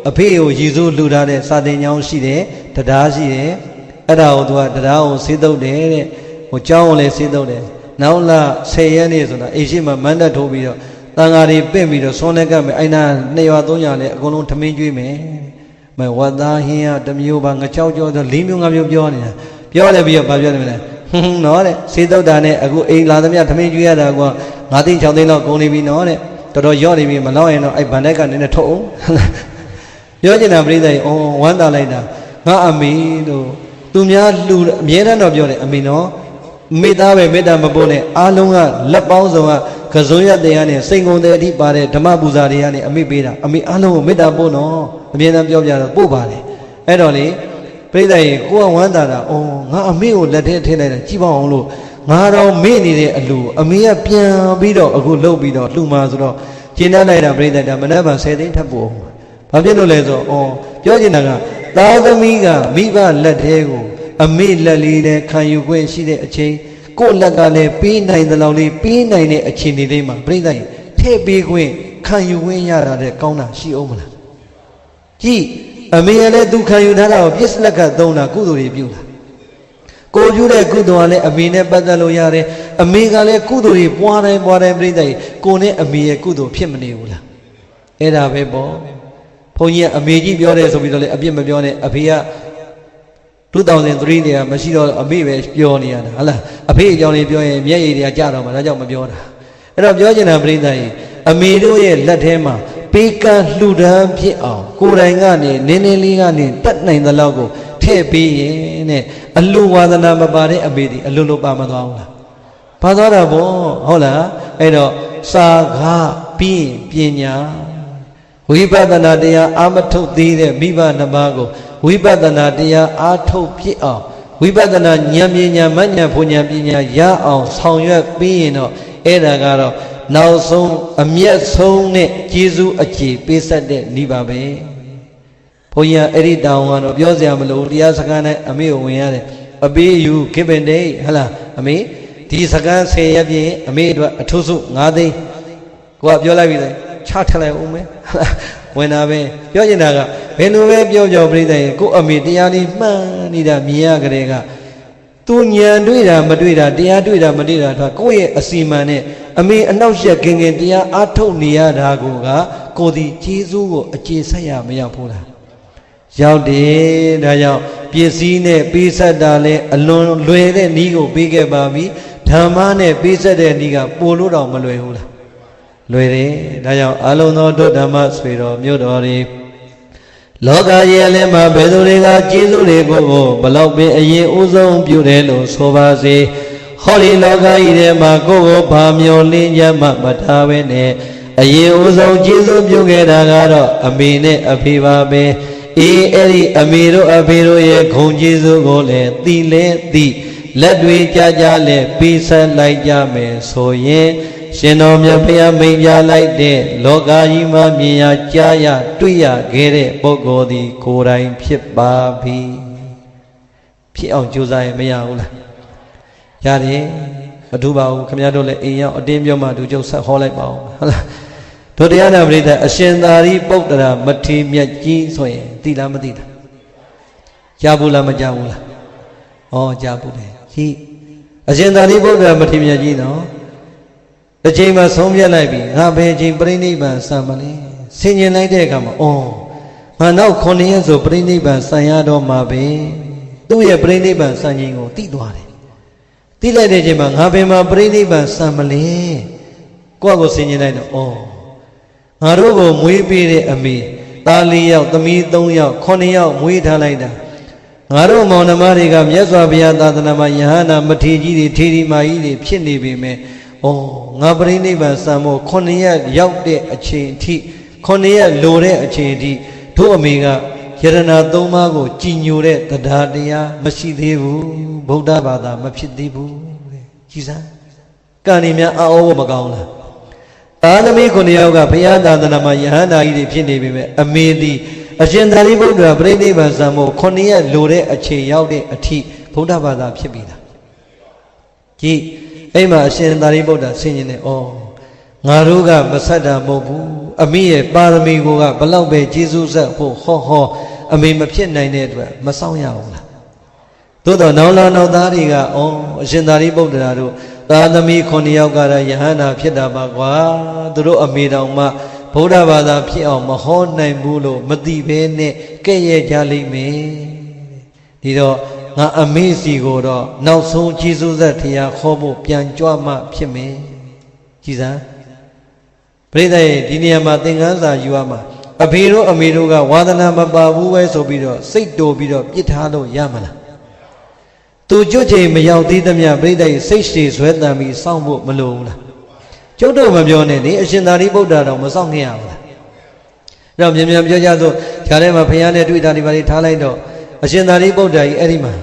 S1: အဖေကိုရည်စိုးလှူထားတဲ့စာတင်ကျောင်းရှိတယ်တရားရှိတယ်အဲ့ဒါကိုသူကတရားကိုဆေးတုပ်တယ်တဲ့ဟိုကျောင်းကိုလည်းဆေးတုပ်တယ်နောက်လာ10ရက်နေ့ဆိုတာအိရှိမှာမန်းတက်ထိုးပြီးတော့တန်ဃာတွေပြင့်ပြီးတော့ဆွမ်းလက်ကမယ်အဲ့နာ2ရွာ3ရွာလည်းအကုန်လုံးထမင်းကျွေးမယ်မဝတ်သားဟင်းရတစ်မျိုးပါငချောက်ကြောဆို4မျိုး5မျိုးပြောနေတာပြောတယ်ပြီးတော့ဗာပြောတယ်မလဲနော်တဲ့ဆေးတုပ်တာနဲ့အခုအိမ်လာသမျှထမင်းကျွေးရတာက9သိန်း6သိန်းလောက်ကုန်နေပြီနော်တဲ့တော်တော်ရော့နေပြီမလောက်ရင်တော့အဲ့ဗန်တိုက်ကနည်းနည်းထုတ်အောင်ပြောချင်တာပြိဿကြီးဝမ်းသာလိုက်တာငါအမေတို့သူများလှူအမြဲတမ်းတော့ပြောတယ်အမေနော်မေတ္တာပဲမေတ္တာမပို့နဲ့အားလုံးကလက်ပေါင်းစုံကကစုံရတဲ့ကနေစိန်ကုန်တဲ့အထိပါတဲ့ဓမ္မပူဇာတွေကနေအမေပေးတာအမေအားလုံးကိုမေတ္တာပို့နော်အမြဲတမ်းပြောပြတော့ပို့ပါတယ်အဲ့တော့လေပြိဿကြီးကိုကဝမ်းသာတာငါအမေကိုလက်ထဲထည့်လိုက်တာကြည့်ပါအောင်လို့ငါတော့မေ့နေတဲ့အလူအမေကပြန်ပြီးတော့အခုလှုပ်ပြီးတော့လှူမှာဆိုတော့ကျင်းတတ်လိုက်တာပြိဿတာမနက်ဖြန်10သိန်းထပ်ပို့ဘာဖြစ်လို့လဲဆိုပြောချင်တာကသားသမီးကမိဘလက်သေးကိုအမေလက်လေးနဲ့ခံယူခွင့်ရှိတဲ့အချိန်ကိုယ့်လက်ကလည်းပေးနိုင်သလောက်လေးပေးနိုင်တဲ့အခြေအနေလေးမှာပြိဿကြီးထည့်ပေးခွင့်ခံယူခွင့်ရတာတဲ့ကောင်းတာရှိအောင်မလားကြည့်အမေကလည်းသူခံယူထားတာကိုပြစ်လက်ကသုံးတာကုသိုလ်တွေပြုတာကိုပြုတဲ့ကုသိုလ်ကလည်းအမေနဲ့ပတ်သက်လို့ရတယ်အမေကလည်းကုသိုလ်တွေပွားတိုင်းပြိဿကြီးကိုနဲ့အမေရဲ့ကုသိုလ်ဖြစ်မနေဘူးလားအဲ့ဒါပဲပေါ့ဘုန်းကြီးကအမေကြီးပြောတယ်ဆိုပြီးတော့လေအပြစ်မပြောနဲ့အဖေက2003တည်းကမရှိတော့အမေပဲပြောနေရတာဟုတ်လားအဖေအကြောင်းလေးပြောရင်မျက်ရည်တွေကကျတော့မှဒါကြောင့်မပြောတာအဲ့တော့ပြောချင်တာပြိဿကြီးအမေတို့ရဲ့လက်ထဲမှာပေးကမ်းလှူဒန်းဖြစ်အောင်ကိုယ်တိုင်ကနေနင်းလေးကနေတတ်နိုင်သလောက်ကိုထည့်ပေးရင်တဲ့အလူဝါဒနာမပါတဲ့အမေဒီအလူလိုပါမသွားဘူးလားပါသွားတာပေါ့ဟုတ်လားအဲ့တော့စာကားပြီးပညာဝိပဿနာတရားအာမထုတ်သေးတဲ့မိဘနှစ်ပါးကိုဝိပဿနာတရားအားထုတ်ဖြစ်အောင်ဝိပဿနာဉာဏ်ပညာမဉာဏ်ဘုံဉာဏ်ပညာရအောင်ဆောင်ရွက်ပြီးရင်တော့အဲ့ဒါကတော့နောက်ဆုံးအမျက်ဆုံးနဲ့ကျေးဇူးအခြေပေးဆက်တဲ့ဤပါပဲဘုန်းကြီးအဲ့ဒီတောင်းကတော့ပြောစရာမလိုတရားစကားနဲ့အမေကိုဝင်ရတယ်အပေးယူခိပင်တဲ့ဟဟလားအမေဒီစကား10ရက်ပြည့်အမေအတွက်အထုစု9သိန်းကိုကပြောလိုက်ပြီလေချထလိုက်ဦးမယ်ဝင်တာပဲပြောချင်တာကဘယ်လိုပဲပြောပြိဿရဲ့ကိုအမေတရားလေးမှန်နေတာမြင်ရကြတဲ့ကသူဉာဏ်တွေ့တာမတွေ့တာတရားတွေ့တာမတွေ့တာတော့ကိုယ့်ရဲ့အစီမံနဲ့အမေအနောက်ရှက်ခင်တရားအားထုတ်နေရတာကိုဒီကျေးဇူးကိုအခြေဆက်ရမရောက်ဘူးလားရောက်တယ်ဒါကြောင့်ပစ္စည်းနဲ့ပေးဆက်တာလဲအလွန်လွယ်တဲ့နည်းကိုပေးခဲ့ပါပြီဓမ္မနဲ့ပေးဆက်တဲ့နည်းကပိုလို့တော့မလွယ်ဘူးလားလွယ်တယ်ဒါကြောင့်အလုံးသောဒုဓမ္မဆွေတော်မြို့တော်တွေ လောကရဲ့လည်းမှာဘယ်သူတွေကကျေးဇူးတွေကိုဘလောက်ပင်အရင်ဥဆုံးပြုတယ်လို့ဆိုပါစေဟောဒီလောကကြီးထဲမှာကိုယ်ဘာမျောလင်းကြမှမထားဘဲနဲ့အရင်ဥဆုံးကျေးဇူးပြုခဲ့တာကတော့အမေနဲ့အဖေပါပဲအေးအဲ့ဒီအမေတို့အဖေတို့ရဲ့ဂုဏ်ကျေးဇူးကိုလည်းသိလဲသိလက်တွေကြကြလဲပေးဆက်လိုက်ကြမယ်ဆိုရင်ရှင်တော်မြတ်ဘုရားမိန့်ကြားလိုက်တဲ့လောကကြီးမှာမြင်ရကြားရတွေ့ရခဲ့တဲ့ပုဂ္ဂိုလ်ဒီကိုယ်တိုင်ဖြစ်ပါပြီဖြစ်အောင်ကြိုးစားရင်မရဘူးလားရတယ်မထူပါဘူးခင်ဗျားတို့လည်းအိမ်ရောက်အတင်းပြောမှသူကျုပ်ဆက်ဟောလိုက်ပါဦးဟုတ်လားတို့တရားနာပရိသတ်အရှင်သာရိပုတ္တရာမထေရမြတ်ကြီးဆိုရင်သိလားမသိလားကြားဘူးလားမကြားဘူးလားဩကြားဘူးလေကြီးအရှင်သာရိပုတ္တရာမထေရမြတ်ကြီးနော်အချိန်မှဆုံးဖြတ်လိုက်ပြီငါဘယ်အချိန်ပြိဋိဘံစံမလဲဆင်ញင်လိုက်တဲ့အခါမှာငါနောက်9ရက်ဆိုပြိဋိဘံစံရတော့မှာပဲသူ့ရဲ့ပြိဋိဘံစံခြင်းကိုသိသွားတယ်သိလိုက်တဲ့အချိန်မှာငါဘယ်မှာပြိဋိဘံစံမလဲကိုယ့်ကိုဆင်ញင်လိုက်တော့ငါတို့ကိုမွေးပေးတဲ့အမေသား4ယောက်သမီး3ယောက်9ယောက်မွေးထားလိုက်တာငါတို့မောင်နှမတွေကမြတ်စွာဘုရားသာသနာမှာယဟန္တာမထေရကြီးတွေထေရီမာကြီးတွေဖြစ်နေပြီမဲ့ငါပြိဋိဘံစံမို့9ရက်ရောက်တဲ့အချိန်အထိ9ရက်လိုတဲ့အချိန်အထိတို့အမေကယရဏ3ပါးကိုကြည်ညိုတဲ့တရားတရားမရှိသေးဘူးဗုဒ္ဓဘာသာမဖြစ်သေးဘူးတဲ့ကြည်စမ်းကံနေများအောမကောင်းလားသာသမီ9ယောက်ကဘုရားသာသနာမှာယဟန္တာကြီးတွေဖြစ်နေပြီမဲ့အမေသည်အရှင်သာရိပုတ္တရာပြိဋိဘံစံမို့9ရက်လိုတဲ့အချိန်ရောက်တဲ့အထိဗုဒ္ဓဘာသာဖြစ်ပြီလားကြည်အဲ့မှာအရှင်သာရိပုတ္တရာဆင်ញင်တယ်ငါတို့ကမဆက်တာမဟုတ်ဘူးအမိရဲ့ပါရမီကိုကဘလောက်ပဲကျေးဇူးဆက်ဖို့ဟောအမေမဖြစ်နိုင်တဲ့အတွက်မဆောင်ရဘူးလားသို့တော့နောင်လာနောက်သားတွေကအရှင်သာရိပုတ္တရာတို့သာသမီ9ယောက်ကယဟန္တာဖြစ်တာပါကွာသူတို့အမေတော်မှဗုဒ္ဓဘာသာဖြစ်အောင်မဟောနိုင်ဘူးလို့မသိဘဲနဲ့ကဲ့ရဲ့ကြလိမ့်မယ်ဒီတော့ငါအမေစီကိုတော့နောက်ဆုံးကျေးဇူးဆက်တရားခေါ်ဖို့ပြန်ကြွမှဖြစ်မယ်ကြည်စမ်းပရိသတ်ရဲ့ဒီနေရာမှာသင်္ကန်းစာယူရမှာအဖေတို့အမေတို့ကဝါသနာမပါဘူးပဲဆိုပြီးတော့စိတ်တိုပြီးတော့ပြစ်ထားလို့ရမလားသူကျွတ်ချိန်မရောက်သေးသမျှပရိသတ်ရဲ့စိတ်ရှည်ဆွဲတန်ပြီးစောင့်ဖို့မလိုဘူးလားကျုပ်တို့မပြောနဲ့လေအရှင်သာရိပုတ္တရာတော့မစောင့်ခင်ရဘူးလားအဲ့တော့မြန်ပြောကြဆိုခြားထဲမှာဘုရားနဲ့တွေ့တာဒီပါလေးထားလိုက်တော့အရှင်သာရိပုတ္တရာကြီးအဲ့ဒီမှာ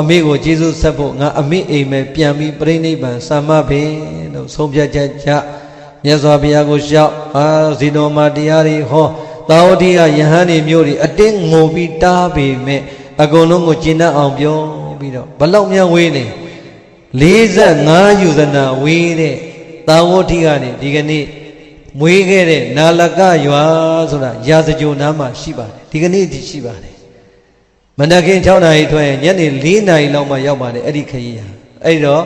S1: အမေကိုကျေးဇူးဆက်ဖို့ငါအမေအိမ်မဲ့ပြန်ပြီးပြိဋိဘံစံမပင်လို့ဆုံးဖြတ်ချက်ချမြတ်စွာဘုရားကိုရှောက်ဇီတော်မှာတရားတွေဟောသာဝတိကယဟန်နေမျိုးတွေအတင်းငိုပြီးတားပေမဲ့အကုန်လုံးကိုကျင့်တတ်အောင်ပြောပြီးတော့ဘလောက်များဝေးနေ45ယူဇနာဝေးတဲ့သာဝတိကနေဒီကနေ့မွေးခဲ့တဲ့နာလကရွာဆိုတာရာဇကြိုနားမှာရှိပါတယ်ဒီကနေ့ဒီရှိပါတယ်မနက်ခင်း6နာရီထွက်ရင်ညနေ4နာရီလောက်မှရောက်ပါတယ်အဲ့ဒီခရီးဟာအဲ့တော့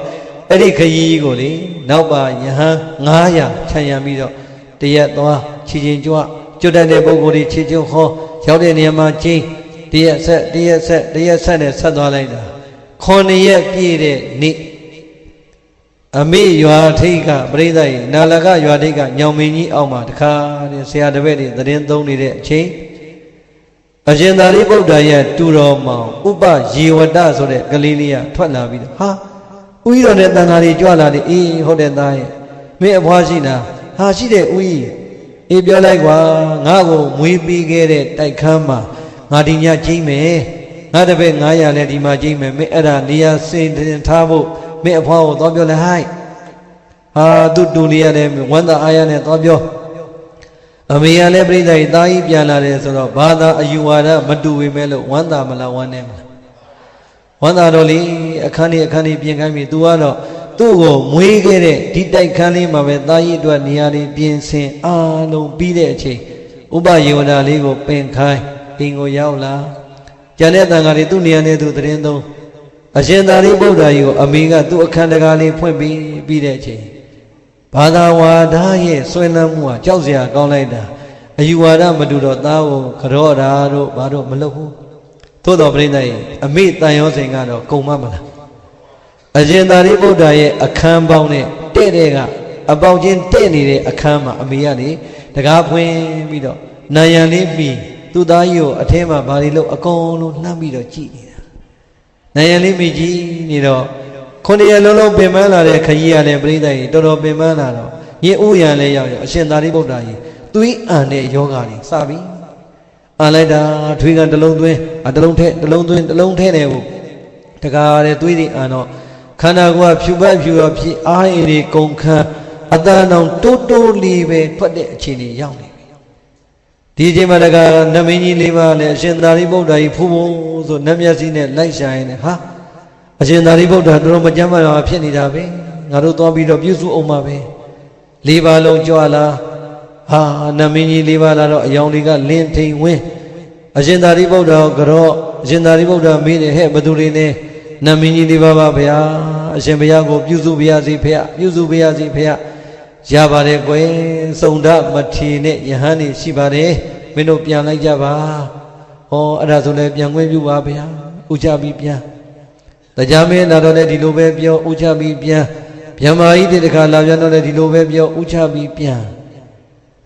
S1: အဲ့ဒီခရီးကိုလေနောက်ပါယဟန်900ခြံရံပြီးတော့တရက်သွားခြေချင်းကြွကျွတ်တဲ့ပုဂ္ဂိုလ်တွေခြေချင်းဟောရောက်တဲ့နေရာမှာချင်းတရက်ဆက်နဲ့ဆက်သွားလိုက်တာ9ရက်ပြည့်တဲ့နေ့အမေရွာထိတ်ကပြိဿရဲ့နာလကရွာထိတ်ကညောင်မင်းကြီးအောက်မှာတခါတဲ့ဆရာတပည့်တွေသတင်းသုံးနေတဲ့အချိန်အရှင်သာရိပုတ္တရာရဲ့တူတော်မောင်ဥပယေဝတဆိုတဲ့ကလေးလေးကထွက်လာပြီးတော့ဟာဦးကြီးတော်နဲ့တန်ဃာတွေကြွလာတယ်အေးဟုတ်တယ်သားရဲ့မင်းအဖွားရှိလားဟာရှိတယ်ဦးကြီးအေးပြောလိုက်ကွာငါ့ကိုမွေးပြီးခဲ့တဲ့တိုက်ခန်းမှာငါဒီညကျိမ့်မယ်ငါတပည့်900လည်းဒီမှာကျိမ့်မယ်မင်းအဲ့ဒါနေရာစင်တင်ထားဖို့မင်းအဖွားကိုသွားပြောလိုက်ဟိုက်ဟာသူ့တူလေးရတယ်ဝမ်းသာအားရနဲ့သွားပြောအမေကလည်းပြိဿကြီးသားကြီးပြန်လာတယ်ဆိုတော့ဘာသာအယူဝါဒမတူပေမဲ့လို့ဝမ်းသာမလားဝမ်းနေမလားဝမ်းသာတော့လေအခန်းကြီးပြင်ခိုင်းပြီသူကတော့သူ့ကိုမွေးခဲ့တဲ့ဒီတိုက်ခန်းလေးမှာပဲသားကြီးအတွက်နေရာတွေပြင်ဆင်အားလုံးပြီးတဲ့အချိန်ဥပယေဝဒလေးကိုပင်ခိုင်းအိမ်ကိုရောက်လာကျန်တဲ့တန်ဃာတွေသူ့နေရာနဲ့သူသတင်းသုံးအရှင်သာရိပုတ္တရာကြီးကိုအမေကသူ့အခန်းတကားလေးဖွင့်ပြီးတဲ့အချိန်ဘာသာဝါဒရဲ့ဆွေးနွေးမှုဟာကြောက်စရာကောင်းလိုက်တာအယူဝါဒမတူတော့သားကိုကြော့တာတို့ဘာတို့မလုပ်ဘူးသို့တော်ပြိဿရဲ့အမေတန်ရောစင်ကတော့ကုံမမလားအရှင်သာရိပုတ္တရာရဲ့အခန်းပေါင်းနဲ့တဲ့ကအပေါင်းချင်းတဲ့နေတဲ့အခန်းမှာအမေကနေတကားဖွင့်ပြီးတော့နာယံလေးပြီးသူ သူသားကြီးကိုအထဲမှာဘာတွေလို့အကုန်လုံးလှမ်းပြီးတော့ကြည့်နေတာနိုင်ရန်လေးမိကြီးနေတော့ခုနှစ်ရက်လုံးလုံးပင်ပန်းလာတဲ့ခကြီးရတဲ့ပြိဿကြီးတော်တော်ပင်ပန်းလာတော့ရေဥယံလည်းရောက်ရောအရှင်သာရိပုတ္တရာကြီးသွေးအံတဲ့ယောဂါတွေစပြီအံလိုက်တာထွေးကတလုံးသွင်းတလုံးထဲတလုံးသွင်းတလုံးထဲတယ်ဟုတ်တကားတဲ့သွေးတွေအံတော့ခန္ဓာကိုယ်ကဖြူပတ်ဖြူရောဖြစ်အားရည်တွေကုန်ခန်းအတန်အောင်တိုးတိုးလေးပဲထွက်တဲ့အခြေအနေရောက်နေပြီဒီအချိန်မှာတကားနမင်းကြီးလေးပါနဲ့အရှင်သာရိပုတ္တရာကြီးဖူးဖို့ဆိုနတ်မျက်စိနဲ့လိုက်ရှာရင်ဟာအရှင်သာရိပုတ္တရာတော်တော်မကြမ်းပါတော့ဖြစ်နေတာပဲငါတို့သွားပြီးတော့ပြုစုအောင်ပါပဲလေးပါလုံးကြွလာဟာနမင်းကြီးလေးပါလာတော့အယောင်တွေကလင်းထိန်ဝင်းအရှင်သာရိပုတ္တရာကတော့အရှင်သာရိပုတ္တရာမေးတယ်ဟဲ့ဘသူတွေနဲ့နမင်းကြီးလေးပါပါဗျာအရှင်ဘုရားကိုပြုစုပါရစေဖေပြုစုပါရစေဖေရပါတယ်ကွယ်စုံဒမထေနဲ့ယဟန်နေရှိပါတယ်မင်းတို့ပြန်လိုက်ကြပါဟောအဲ့ဒါဆိုလည်းပြန်ခွင့်ပြုပါဗျာဥချပြီးပြန်တရားမင်းလာတော့လည်းဒီလိုပဲပြောဥချပြီးပြန်ဗျမ္မာကြီးတခါလာပြန်တော့လည်းဒီလိုပဲပြောဥချပြီးပြန်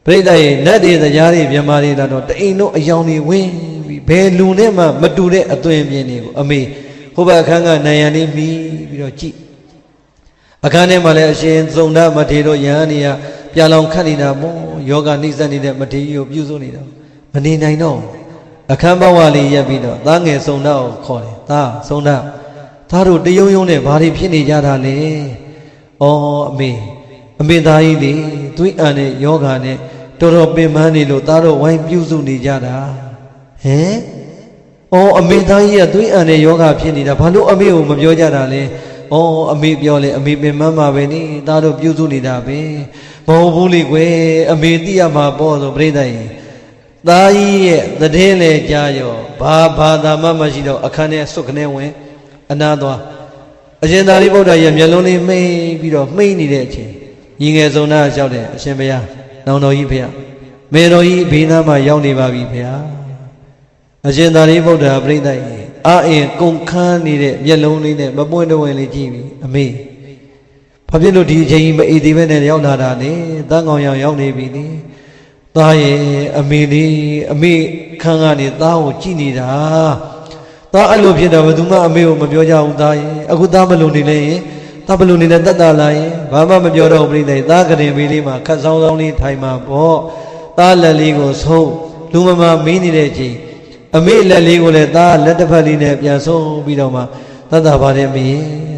S1: ပြိဿရဲ့နတ်တွေတရားတွေဗျမ္မာတွေလာတော့တအိမ်လုံးအယောင်တွေဝင်ပြီးဘယ်လူနဲ့မှမတူတဲ့အသွင်ပြင်းတွေကိုအမေဟိုဘအခန်းကနိုင်ရန်လေးမိပြီးတော့ကြည့်အခန်းထဲမှာလည်းအရှင်သုံဒမထေရတို့ယဟန်နေရပြန်လောင်ခတ်နေတာမို့ယောဂနှိမ့်ဆက်နေတဲ့မထေရကြီးကိုပြုစုနေတာမနေနိုင်တော့အခန်းဘဝလေးရက်ပြီးတော့သားငယ်သုံဒကိုခေါ်တယ်သားသုံဒသားတို့တယုံယုံနဲ့ဘာတွေဖြစ်နေကြတာလဲဩအမေသားကြီးလေသွေးအံတဲ့ယောဂနဲ့တော်တော်ပင်ပန်းနေလို့သားတို့ဝိုင်းပြုစုနေကြတာဟမ်အမေသားကြီးကသွေးအံတဲ့ယောဂဖြစ်နေတာဘာလို့အမေကိုမပြောကြတာလဲအမေပြောလေအမေပင်မမှာပဲနိသားတို့ပြုစုနေတာပဲမဟုတ်ဘူးလေကွယ်အမေသိရမှာပေါ့ဆိုပြိဿကြီးသားကြီးရဲ့သတင်းလေကြားရောဘာသာမှမရှိတော့အခန်းထဲစွတ်ခနဲ့ဝင်အနာသွားအရှင်သာရိပုတ္တရာရဲ့မျက်လုံးလေးမှိတ်ပြီးတော့မှိတ်နေတဲ့အချိန်ညီငယ်ဆုံးသားလျှောက်တယ်အရှင်ဘုရားနောင်တော်ကြီးဖေရမေတော်ကြီးဘေးနားမှာရောက်နေပါပြီဖေရအရှင်သာရိပုတ္တရာပြိဿကြီးအာအင်ကုန်ခန်းနေတဲ့မျက်လုံးလေးနဲ့မပွင့်တဝင်းလေးကြည့်ပြီးအမေဘာဖြစ်လို့ဒီအချိန်ကြီးမအေးသေးပဲနဲ့ရောက်လာတာလဲတန်းကောင်ရောက်နေပြီလေသားရဲ့အမေလေးအမေခန်းကနေသားကိုကြည့်နေတာသားအဲ့လိုဖြစ်တာဘယ်သူမှအမေကိုမပြောကြဘူးသားရဲ့အခုသားမလုံနေလဲရင်သားဘလုံနေလဲတတ်တာလာရင်ဘာမှမပြောတော့ဘူးပြိဿသားကရင်မေးလေးမှာခတ်ဆောင်ဆောင်လေးထိုင်မှာပေါ့သားလက်လေးကိုဆုံးလူမမမင်းနေတဲ့ချိန်အမေလက်လေးကိုလည်းသားလက်တစ်ဖက်လေးနဲ့ပြန်ဆုံးပြီးတော့မှတတ်တာပါတယ်မေ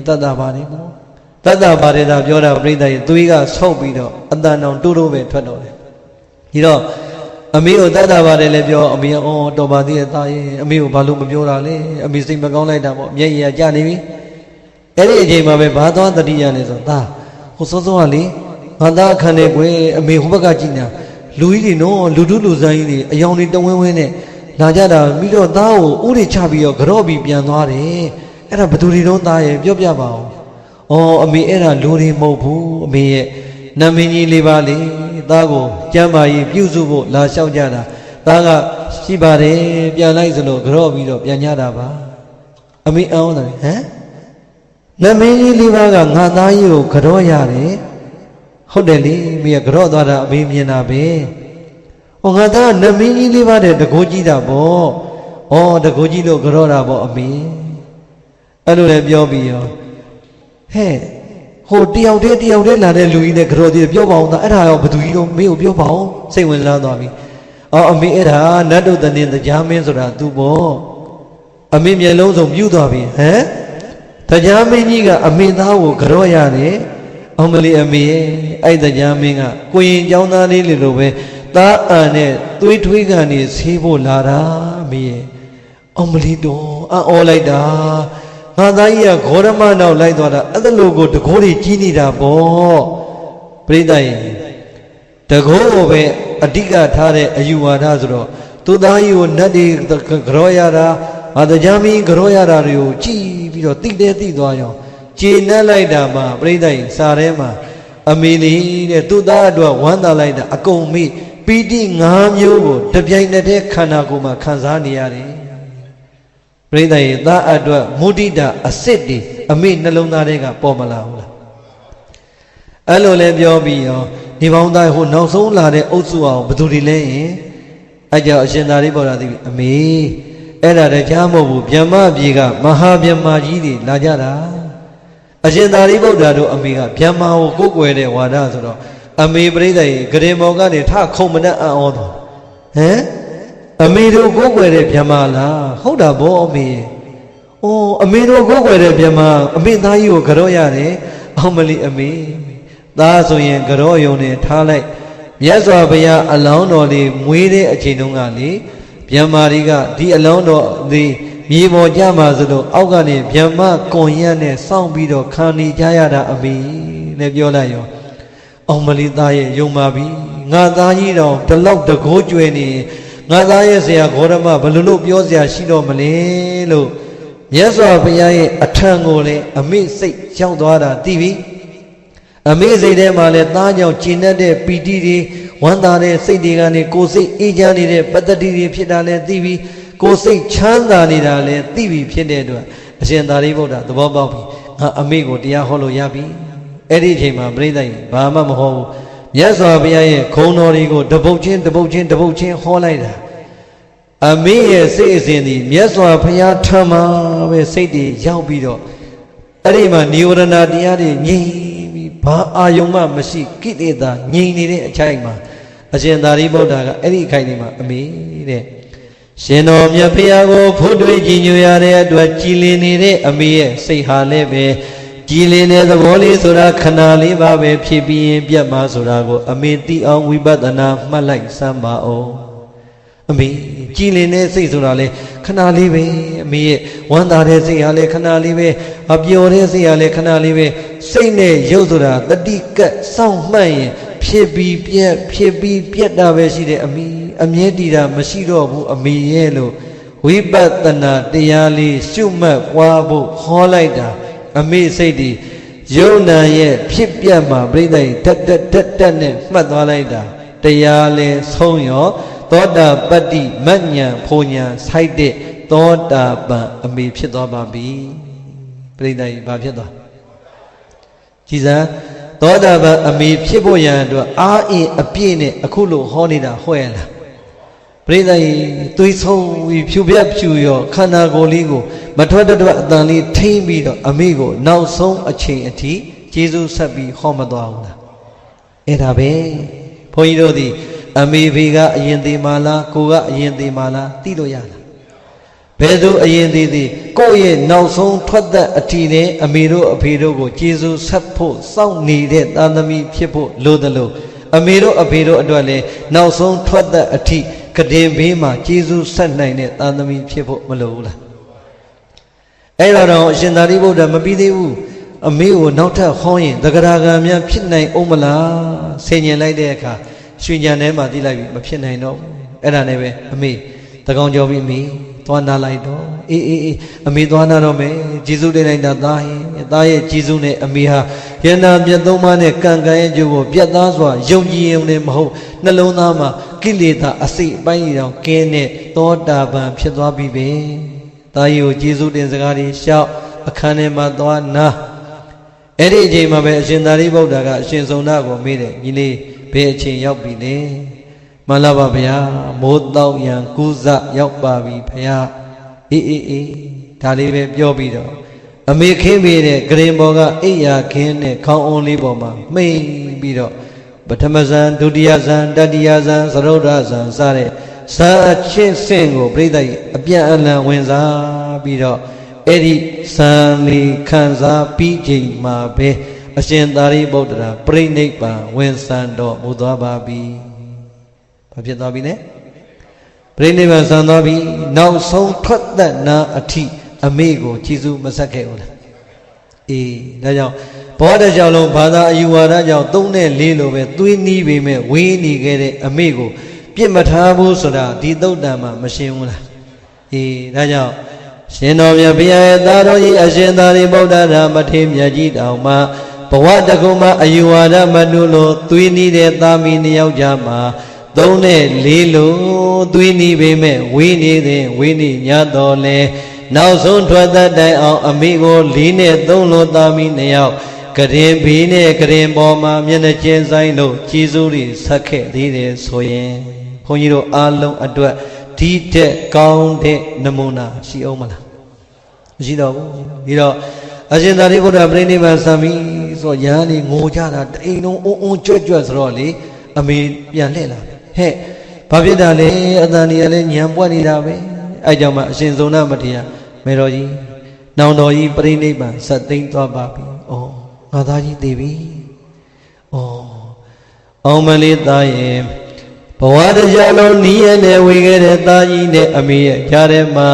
S1: တတ်တာပါတယ်နော်တတ်တာပါတယ်သာပြောတာပြိဿရဲ့သွေးကဆုပ်ပြီးတော့အတန်တောင်တိုးတိုးပဲထွက်တော့တယ်ဒီတော့အမေကိုတတ်တာပါတယ်လည်းပြောအမေတော်ပါသေးရဲ့သားရဲ့အမေကိုဘာလို့မပြောတာလဲအမေစိတ်မကောင်းလိုက်တာပေါ့မျက်ရည်ကျနေပြီအဲ့ဒီအချိန်မှာပဲဘာသွားတတိယလဲဆိုသားဟိုစောစောကလေငါသားအခန်းနဲ့ကွယ်အမေဟိုဘက်ကကြည့်နေတာလူကြီးတွေနော်လူထုလူဆိုင်ကြီးတွေအယောင်တွေတဝင်းဝင်းနဲ့လာကြတာပြီးတော့သားကိုဥတွေချပြီးတော့ကြော့ပြီးပြန်သွားတယ်အဲ့ဒါဘသူတွေတော့သားရဲ့ပြောပြပါအောင်အမေအဲ့ဒါလူတွေမဟုတ်ဘူးအမေရဲ့နမင်းကြီးလေးပါလေသားကိုကျမ်းမာရေးပြုစုဖို့လာလျှောက်ကြတာသားကရှိပါတယ်ပြန်လိုက်စလို့ကြော့ပြီးတော့ပြန်ကြတာပါအမေအောင်းတယ်ဟမ်နမင်းကြီးလေးပါကငါသားကြီးကိုကြော့ရတယ်ဟုတ်တယ်လေမိကကြော့သွားတာအမေမြင်တာပဲငါသားနမင်းကြီးလေးပါတဲ့တကိုးကြီးတာပေါ့တကိုးကြီးလို့ကြော့တာပေါ့အမေအဲ့လိုလည်းပြောပြီးရောဟဲ့ဟိုတယောက်တည်းလာတဲ့လူကြီးနဲ့ကြော်သေးပြောပါအောင်သားအဲ့ဒါရောဘသူကြီးတော့မင်းကိုပြောပါအောင်စိတ်ဝင်စားသွားပြီအမေအဲ့ဒါနတ်တို့တနင်တရားမင်းဆိုတာ तू ပေါ့အမေမျက်လုံးစုံပြူသွားပြီဟမ်တရားမင်းကြီးကအမေသားကိုကြော်ရတယ်အောင်မလေးအမေအဲ့တရားမင်းကကိုရင်เจ้าသားလေးလိုပဲသားအန်နဲ့သွေးထွေးကန်နေဆေးဖို့လာတာအမေအောင်မလေးတော့အော်လိုက်တာငါသားကြီးကဂေါရမနောက်လိုက်သွားတာအဲ့ဒါလို့ကိုတကိုးတွေကြီးနေတာပေါ့ပြိဿရဲ့တကိုးကိုပဲအဓိကထားတဲ့အယူဝါဒဆိုတော့သူသားကြီးကိုနတ်တွေကြောရတာတရားမင်းကြောရတာတွေကိုကြည်ပြီးတော့သိသွားရောကျေနပ်လိုက်တာမှပြိဿရဲ့စာထဲမှာအမေလေးတဲ့သူသားအတွက်ဝမ်းသာလိုက်တာအကုန်မေ့ပီတိ၅မျိုးကိုတပြိုင်တည်းခန္ဓာကိုယ်မှာခံစားနေရတယ်ပြိဿရဲ့သားအတွက်မုဒိတာအစစ်တွေအမေနှလုံးသားထဲကပေါ်မလာဘူးလားအဲ့လိုလဲပြောပြီးရောဒီပေါင်းသားဟိုနောက်ဆုံးလာတဲ့အုပ်စုအောင်ဘယ်သူတွေလဲရင် အဲ့ကြောင့်အရှင်သာရိပုတ္တရာသိပြီအမေအဲ့ဒါတခြားမဟုတ်ဘူးဗျမပြေကမဟာဗျမကြီးတွေလာကြတာအရှင်သာရိပုတ္တရာတို့အမေကဗျမကိုကိုယ်ကွယ်တဲ့ဝါဒဆိုတော့အမေပြိဿရေဂရင်မောကနေထခုံမနဲ့အံ့ဩသွားဟမ်အမေတို့ကိုကိုယ်ကွယ်တဲ့ဗျမလားဟုတ်တာဗောအမေအိုးအမေတို့ကိုကိုယ်ကွယ်တဲ့ဗျမအမေသားကြီးကိုကြော့ရတယ်အောင်မလီအမေသားဆိုရင်ကြော့ယုံနေထားလိုက်မြတ်စွာဘုရားအလောင်းတော်လေးမွေးတဲ့အချိန်တုန်းကလေဗျမတွေကဒီအလောင်းတော်ဒီမြေပေါ်ကြမှာဆိုလို့အောက်ကနေဗျမကွန်ရက်နဲ့စောင့်ပြီးတော့ခံနေကြရတာအမေနဲ့ပြောလိုက်ရောအောင်မလီသားရဲ့ယုံပါပြီငါသားကြီးတော်တလောက်တကိုးကျွယ်နေငါသားရဲ့ဆရာဂေါရမဘယ်လိုပြောစရာရှိတော့မလဲလို့မြတ်စွာဘုရားရဲ့အထံကိုလည်းအမေစိတ်ရောက်သွားတာသိပြီအမေစိတ်ထဲမှာလည်းသားကြောင့်ကျဉ်တဲ့ပီတိတွေဝမ်းသာတဲ့စိတ်တွေကနေကိုယ်စိတ်အေးချမ်းနေတဲ့ပတ္တိတွေဖြစ်တာလည်းသိပြီကိုယ်စိတ်ချမ်းသာနေတာလည်းသိပြီဖြစ်တဲ့အတွက်အရှင်သာရိပုတ္တရာသဘောပေါက်ပြီငါအမေကိုတရားဟောလို့ရပြီအဲ့ဒီအချိန်မှာပြိဿကြီးဘာမှမဟောဘူးမြတ်စွာဘုရားရဲ့ခုံတော်တွေကိုတပုတ်ချင်းဟောလိုက်တာအမေရဲ့စိတ်အစဉ်ဒီမြတ်စွာဘုရားထံမှာပဲစိတ်တွေရောက်ပြီးတော့အဲ့ဒီမှာនិဝရဏတရားတွေငြိမ်ပြီးဘာအာယုံမှမရှိကိလေသာငြိမ်နေတဲ့အချိန်မှာအရှင်သာရိပုတ္တရာကအဲ့ဒီအခိုင်ဒီမှာအမေတဲ့ရှင်တော်မြတ်ဘုရားကိုဖို့တွေ့ကြည်ညိုရတဲ့အတွက်ကြည်လင်နေတဲ့အမေရဲ့စိတ်ဟာလည်းပဲကြည်လင်တဲ့သဘောလေးဆိုတာခဏလေးပါပဲဖြစ်ပြီးရင်ပြတ်မှာဆိုတာကိုအမေသိအောင်ဝိပဿနာမှတ်လိုက်စမ်းပါအောင်အမေကြည်လင်တဲ့စိတ်ဆိုတာလေခဏလေးပဲအမေရဲ့ဝမ်းသာတဲ့စိတ်ဟာလေခဏလေးပဲအပျော်တဲ့စိတ်ဟာလေခဏလေးပဲစိတ်နဲ့ရုပ်ဆိုတာတတိကတ်စောင့်မှတ်ရင်ဖြစ်ပြီးပြတ်တာပဲရှိတယ်အမေအမြဲတည်တာမရှိတော့ဘူးအမေရဲ့လို့ဝိပဿနာတရားလေးရှုမှတ်ပွားဖို့ဟောလိုက်တာအမေစိတ်ဒီယုံနာရဲ့ဖြစ်ပြတ်မှာပြိဿတက်နဲ့မှတ်သွားလိုက်တာတရားလဲဆုံးရောသောတာပတ္တိမဉ္ဇဉ်ဖိုဉ္ဇဉ်ဆိုင်တဲ့သောတာပန်အမေဖြစ်သွားပါပြီပြိဿကြီးဘာဖြစ်သွားကြည်စမ်းသောတာပန်အမေဖြစ်ဖို့ရန်အတွက်အားအင်အပြည့်နဲ့အခုလို့ဟောနေတာဟုတ်ရဲ့လားပြိဿကြီးသွေးဆုံးပြီးဖြူပြတ်ဖြူရောခန္ဓာကိုယ်လေးကိုမထွက်အတန်လေးထိမ့်ပြီးတော့အမေကိုနောက်ဆုံးအချိန်အထိကျေးဇူးဆက်ပြီးဟောမသွားဘူးလားအဲ့ဒါပဲဘုန်းကြီးတို့ဒီအမေဖေကအရင်သေးမှလားကိုကအရင်သေးမှလားသိလို့ရလားဘယ်သူအရင်သေးသေးကိုယ့်ရဲ့နောက်ဆုံးထွက်တဲ့အထီနဲ့အမေတို့အဖေတို့ကိုကျေးဇူးဆက်ဖို့စောင့်နေတဲ့သာသမီဖြစ်ဖို့လိုတယ်လို့အမေတို့အဖေတို့အတွက်လည်းနောက်ဆုံးထွက်တဲ့အထီကတင်ဘေးမှာကျေးဇူးဆက်နိုင်တဲ့သာသမီဖြစ်ဖို့မလိုဘူးလားအဲ့တော့အရှင်သာရိပုတ္တရာမပြီးသေးဘူးအမေကိုနောက်ထပ်ဟောရင်သဂရာဂံများဖြစ်နိုင်အောင်မလားဆင်ញင်လိုက်တဲ့အခါရွှေညံထဲမှာသိလိုက်ပြီမဖြစ်နိုင်တော့အဲ့ဒါနဲ့ပဲအမေတကောင်ကြောပြီးအမေသွားနာလိုက်တော့အေးအမေသွားနာတော့မယ်ကျေးဇူးတင်လိုက်တာသားရဲ့ကျေးဇူးနဲ့အမေဟာယန္တာပြတ်သုံးပါးနဲ့ကံရဲ့ကျိုးကိုပြတ်သားစွာယုံကြည်ရုံနဲ့မဟုတ်နှလုံးသားမှာကိလေသာအစိတ်အပိုင်းတောင်ကင်းတဲ့သောတာပန်ဖြစ်သွားပြီပဲသားကြီးကိုကျေးဇူးတင်စကားတွေရှောက်အခန်းထဲမှာသွားနာအဲ့ဒီအချိန်မှာပဲအရှင်သာရိပုတ္တရာကအရှင်စုံနာကိုမေးတယ်ညီလေးဘယ်အချိန်ရောက်ပြီလဲမှန်လားပါဗျာမိုးတောက်ရန်ကူးစရောက်ပါပြီဗျာအေးဒါလေးပဲပြောပြီးတော့အမေခင်းပေးတဲ့ဂရင်ဘော်ကအိယာခင်းတဲ့ခေါင်းအုံးလေးပေါ်မှာမှိန်ပြီးတော့ပထမဇန်ဒုတိယဇန်တတိယဇန်သရုဒ္ဓဇန်စတဲ့ဇန်အချင်းစင်ကိုပြိဿကြီးအပြန်အလှန်ဝင်စားပြီးတော့အဲ့ဒီဇန်လေးခံစားပြီးချိန်မှာပဲအရှင်သာရိပုတ္တရာပြိဋိဘံဝင်ဆံတော်မူသွားပါပြီဘာဖြစ်သွားပြီလဲပြိဋိဘံဆံသွားပြီနောက်ဆုံးထွက်သက်နာအထိအမေကိုကျေးဇူးမဆက်ခဲ့ဘူးလားအေးဒါကြောင့်ဘောဓကြောင့်လုံးဘာသာအယူဝါဒကြောင့်3နဲ့4လိုပဲသွေးနီးပေမဲ့ဝေးနေခဲ့တဲ့အမေကိုပြစ်မထားဘူးဆိုတာဒီသုတ်တံမှာမရှင်းဘူးလားအေးဒါကြောင့်ရှင်တော်မြတ်ဘုရားရဲ့သားတော်ကြီးအရှင်သာရိပုတ္တရာမထေရမြတ်ကြီးတောင်မှဘဝတကုံမှာအယူဝါဒမနုလို့သွေးနီးတဲ့သားမီး2ယောက်ကြားမှာ3နဲ့4လိုသွေးနီးပေမဲ့ဝေးနေတဲ့ဝေးနေညတော်လဲနောက်ဆုံးထွက်သက်တိုင်အောင်အမိကို4နဲ့3လိုသားမီး2ယောက်ကရင်ဘေးနဲ့ကရင်ပေါ်မှာမျက်နှာကျင်းဆိုင်လို့ကျေးဇူးတွေဆက်ခဲ့သေးတယ်ဆိုရင် ဘုန်းကြီးတို့အားလုံးအတွက်ဒီတဲ့ကောင်းတဲ့နမူနာရှိအောင်မလားမရှိတော့ဘူးပြီးတော့အရှင်သာရိပုတ္တရာပြိဋိဘံဆံပြီးဆိုရဟန်းလေးငိုကြတာတအိမ်လုံးအုံအုံကြွကြွဆိုတော့လေအမေပြန်လှည့်လာဟဲ့ဘာဖြစ်တာလဲအတန်ကြီးကလည်းညံပွက်နေတာပဲအဲ့ကြောင့်မှအရှင်ဇုံနာမထေရမေတော်ကြီးနောင်တော်ကြီးပြိဋိဘံဆက်သိမ်းသွားပါပြီဩငါသားကြီးသိပြီဩအောင်မလေးသားရဲ့ဘဝတရားလုံးနီးရနဲ့ဝေခဲ့တဲ့သားကြီးနဲ့အမေရဲ့ကြားထဲမှာ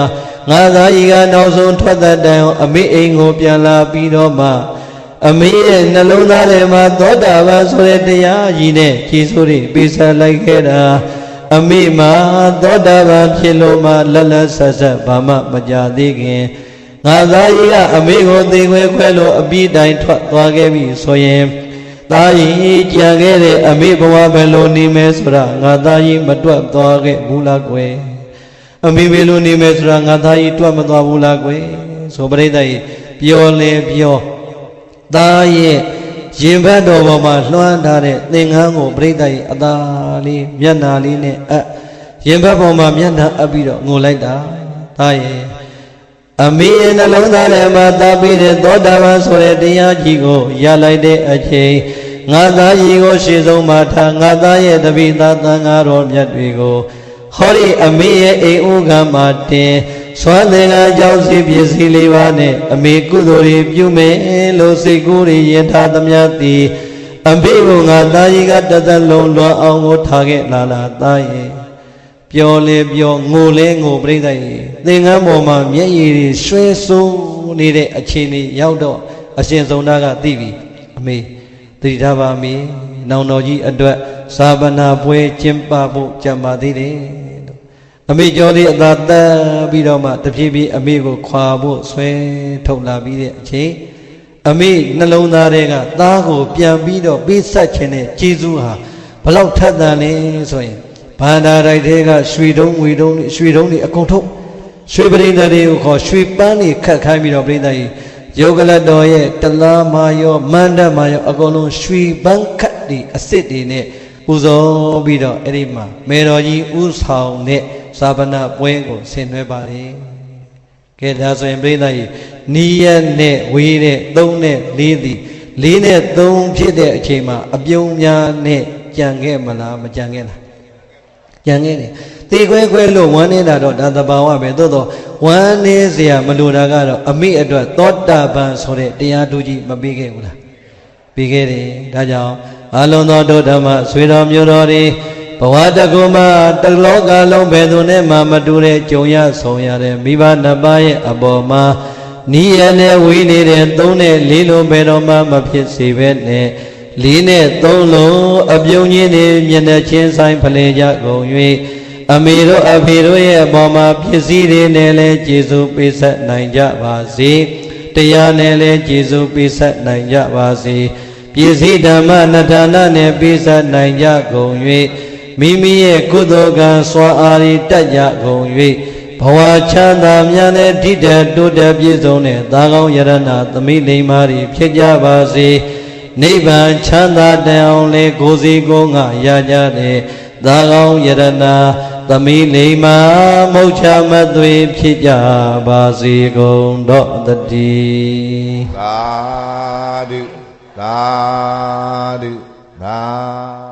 S1: ငါသားကြီးကနောက်ဆုံးထွက်သက်တိုင်အောင်အမေအိမ်ကိုပြန်လာပြီးတော့မှအမေရဲ့နှလုံးသားထဲမှာသောတာပန်ဆိုတဲ့တရားကြီးနဲ့ကျေးဇူးတွေပေးဆက်လိုက်ခဲ့တာအမေမှာသောတာပန်ဖြစ်လို့မှလက်လက်ဆက်ဆက်ဘာမှမကြသေးခင်ငါသားကြီးကအမေကိုသိခွဲခွဲလို့အပြီးတိုင်ထွက်သွားခဲ့ပြီဆိုရင်သားကြီးကြံခဲ့တဲ့အမေဘဝပဲလို့နေမယ်ဆိုတာငါသားကြီးမတွက်သွားခဲ့ဘူးလားကွယ်အမေပဲလို့နေမယ်ဆိုတာငါသားကြီးတွက်မသွားဘူးလားကွယ်ဆိုပရိသတ်ကြီးပြောလဲပြောသားရဲ့ရင်ဘတ်တော်ပေါ်မှာလွှမ်းထားတဲ့သင်္ကန်းကိုပရိသတ်ကြီးအသာလေးမျက်နာလေးနဲ့ရင်ဘတ်ပေါ်မှာမျက်နှာအပ်ပြီးတော့ငိုလိုက်တာသားရဲ့အမေရဲ့နှလုံးသားထဲမှာတာပြီးတဲ့သောတာပန်ဆိုတဲ့တရားကြီးကိုရလိုက်တဲ့အချိန်ငါသားကြီးကိုရှေ့ဆုံးမှာထားငါသားရဲ့တပိသားသံဃာတော်မြတ်တွေကိုဟောဒီအမေရဲ့အိမ်ဥက္ကမှာတင်စွမ်းသင်္ကန်းကြောင့်စီပစ္စည်းလေးပါးနဲ့အမေကုသိုလ်တွေပြုမယ်လို့စိတ်ကူးတွေရင်ထားသမျှသည်အမေကိုငါသားကြီးကတသက်လုံးလွန်အောင်ကိုထားခဲ့လာသားရဲ့ပြောလေပြောငိုလေငိုပြိဿရဲ့သင်္ကန်းပေါ်မှာမျက်ရည်တွေရွှဲစိုးနေတဲ့အခြေအနေရောက်တော့အရှင်ဆုံးသားကသိပြီအမေသတိထားပါအမေနောင်တော်ကြီးအတွက်သာပနာပွဲကျင်းပဖို့ကြံပါသေးတယ်လို့အမေကျော်လေးအသာတက်ပြီးတော့မှတဖြည်းဖြည်းအမေကိုခွာဖို့ဆွဲထုတ်လာပြီးတဲ့အချိန်အမေနှလုံးသားထဲကသားကိုပြန်ပြီးတော့ပေးဆက်ခြင်းနဲ့ကျေးဇူးဟာဘလောက်ထက်သန်လဲဆိုရင်ဘာသာတိုက်တွေကရွှေတုံးငွေတုံးရွှေတုံးတွေအကုန်ထုတ်ရွှေပရိသတ်တွေကိုခေါ်ရွှေပန်းတွေခတ်ခိုင်းပြီးတော့ပရိသတ်ကြီးယောဂလတ်တော်ရဲ့တလားမာယောမန္တမာယောအကုန်လုံးရွှေပန်းခတ်တွေအစ်စ်တွေနဲ့ပူဇော်ပြီးတော့အဲ့ဒီမှာမေတော်ကြီးဥဆောင်တဲ့သာပနာပွဲကိုဆင်နွှဲပါတယ်ကဲဒါဆိုရင်ပရိသတ်ကြီးနီးရက်နဲ့ဝေးတဲ့3နဲ့4သည်4နဲ့3ဖြစ်တဲ့အချိန်မှာအပြုံးများနဲ့ကြံခဲ့မလားမကြံခဲ့လားကြံခဲ့တယ်တေခွဲခွဲလို့ဝမ်းနေတာတော့ဒါသဘာဝပဲသို့တော့ဝမ်းနေเสียမလိုတာကတော့အမိအတွက်သောတာပန်ဆိုတဲ့တရားသူကြီးမပေးခဲ့ဘူးလားပေးခဲ့တယ်ဒါကြောင့်အလုံးသောဒုဓမ္မဆွေတော်မျိုးတော်တွေဘဝတကူမှာတလောကလုံးဘယ်သူနဲ့မှမတူတဲ့ကြုံရဆောင်ရတဲ့မိဘနှစ်ပါးရဲ့အပေါ်မှာနီးရနဲ့ဝေးနေတဲ့3နဲ့4လုံးဘယ်တော့မှမဖြစ်စေပဲနဲ့4နဲ့3လုံးအပြုံးကြီးနေမျက်နှာချင်းဆိုင်ဖလှယ်ကြကုန်၍အမေတို့အဖေတို့ရဲ့အပေါ်မှာပစ္စည်းတွေနဲ့လည်းကျေးဇူးပေးဆက်နိုင်ကြပါစေတရားနဲ့လည်းကျေးဇူးပေးဆက်နိုင်ကြပါစေပစ္စည်းဓမ္မနထာဏနဲ့ပေးဆက်နိုင်ကြကုန်၍မိမိရဲ့ကုသိုလ်ကံစွာအားရတက်ကြကုန်၍ဘဝချမ်းသာများနဲ့ဓိဋ္ဌတိုးတက်ပြည့်စုံတဲ့သာကောင်းယရဏသမိလိမ္မာတွေဖြစ်ကြပါစေနိဗ္ဗာန်ချမ်းသာတိုင်အောင်လေကိုယ်စီကိုယ်ငါရကြတဲ့သာကောင်းယရဏသမိလိမ္မာမုတ်ချမသွေဖြစ်ကြပါစေကုန်တော့တည်းသာဓုသာဓုသာ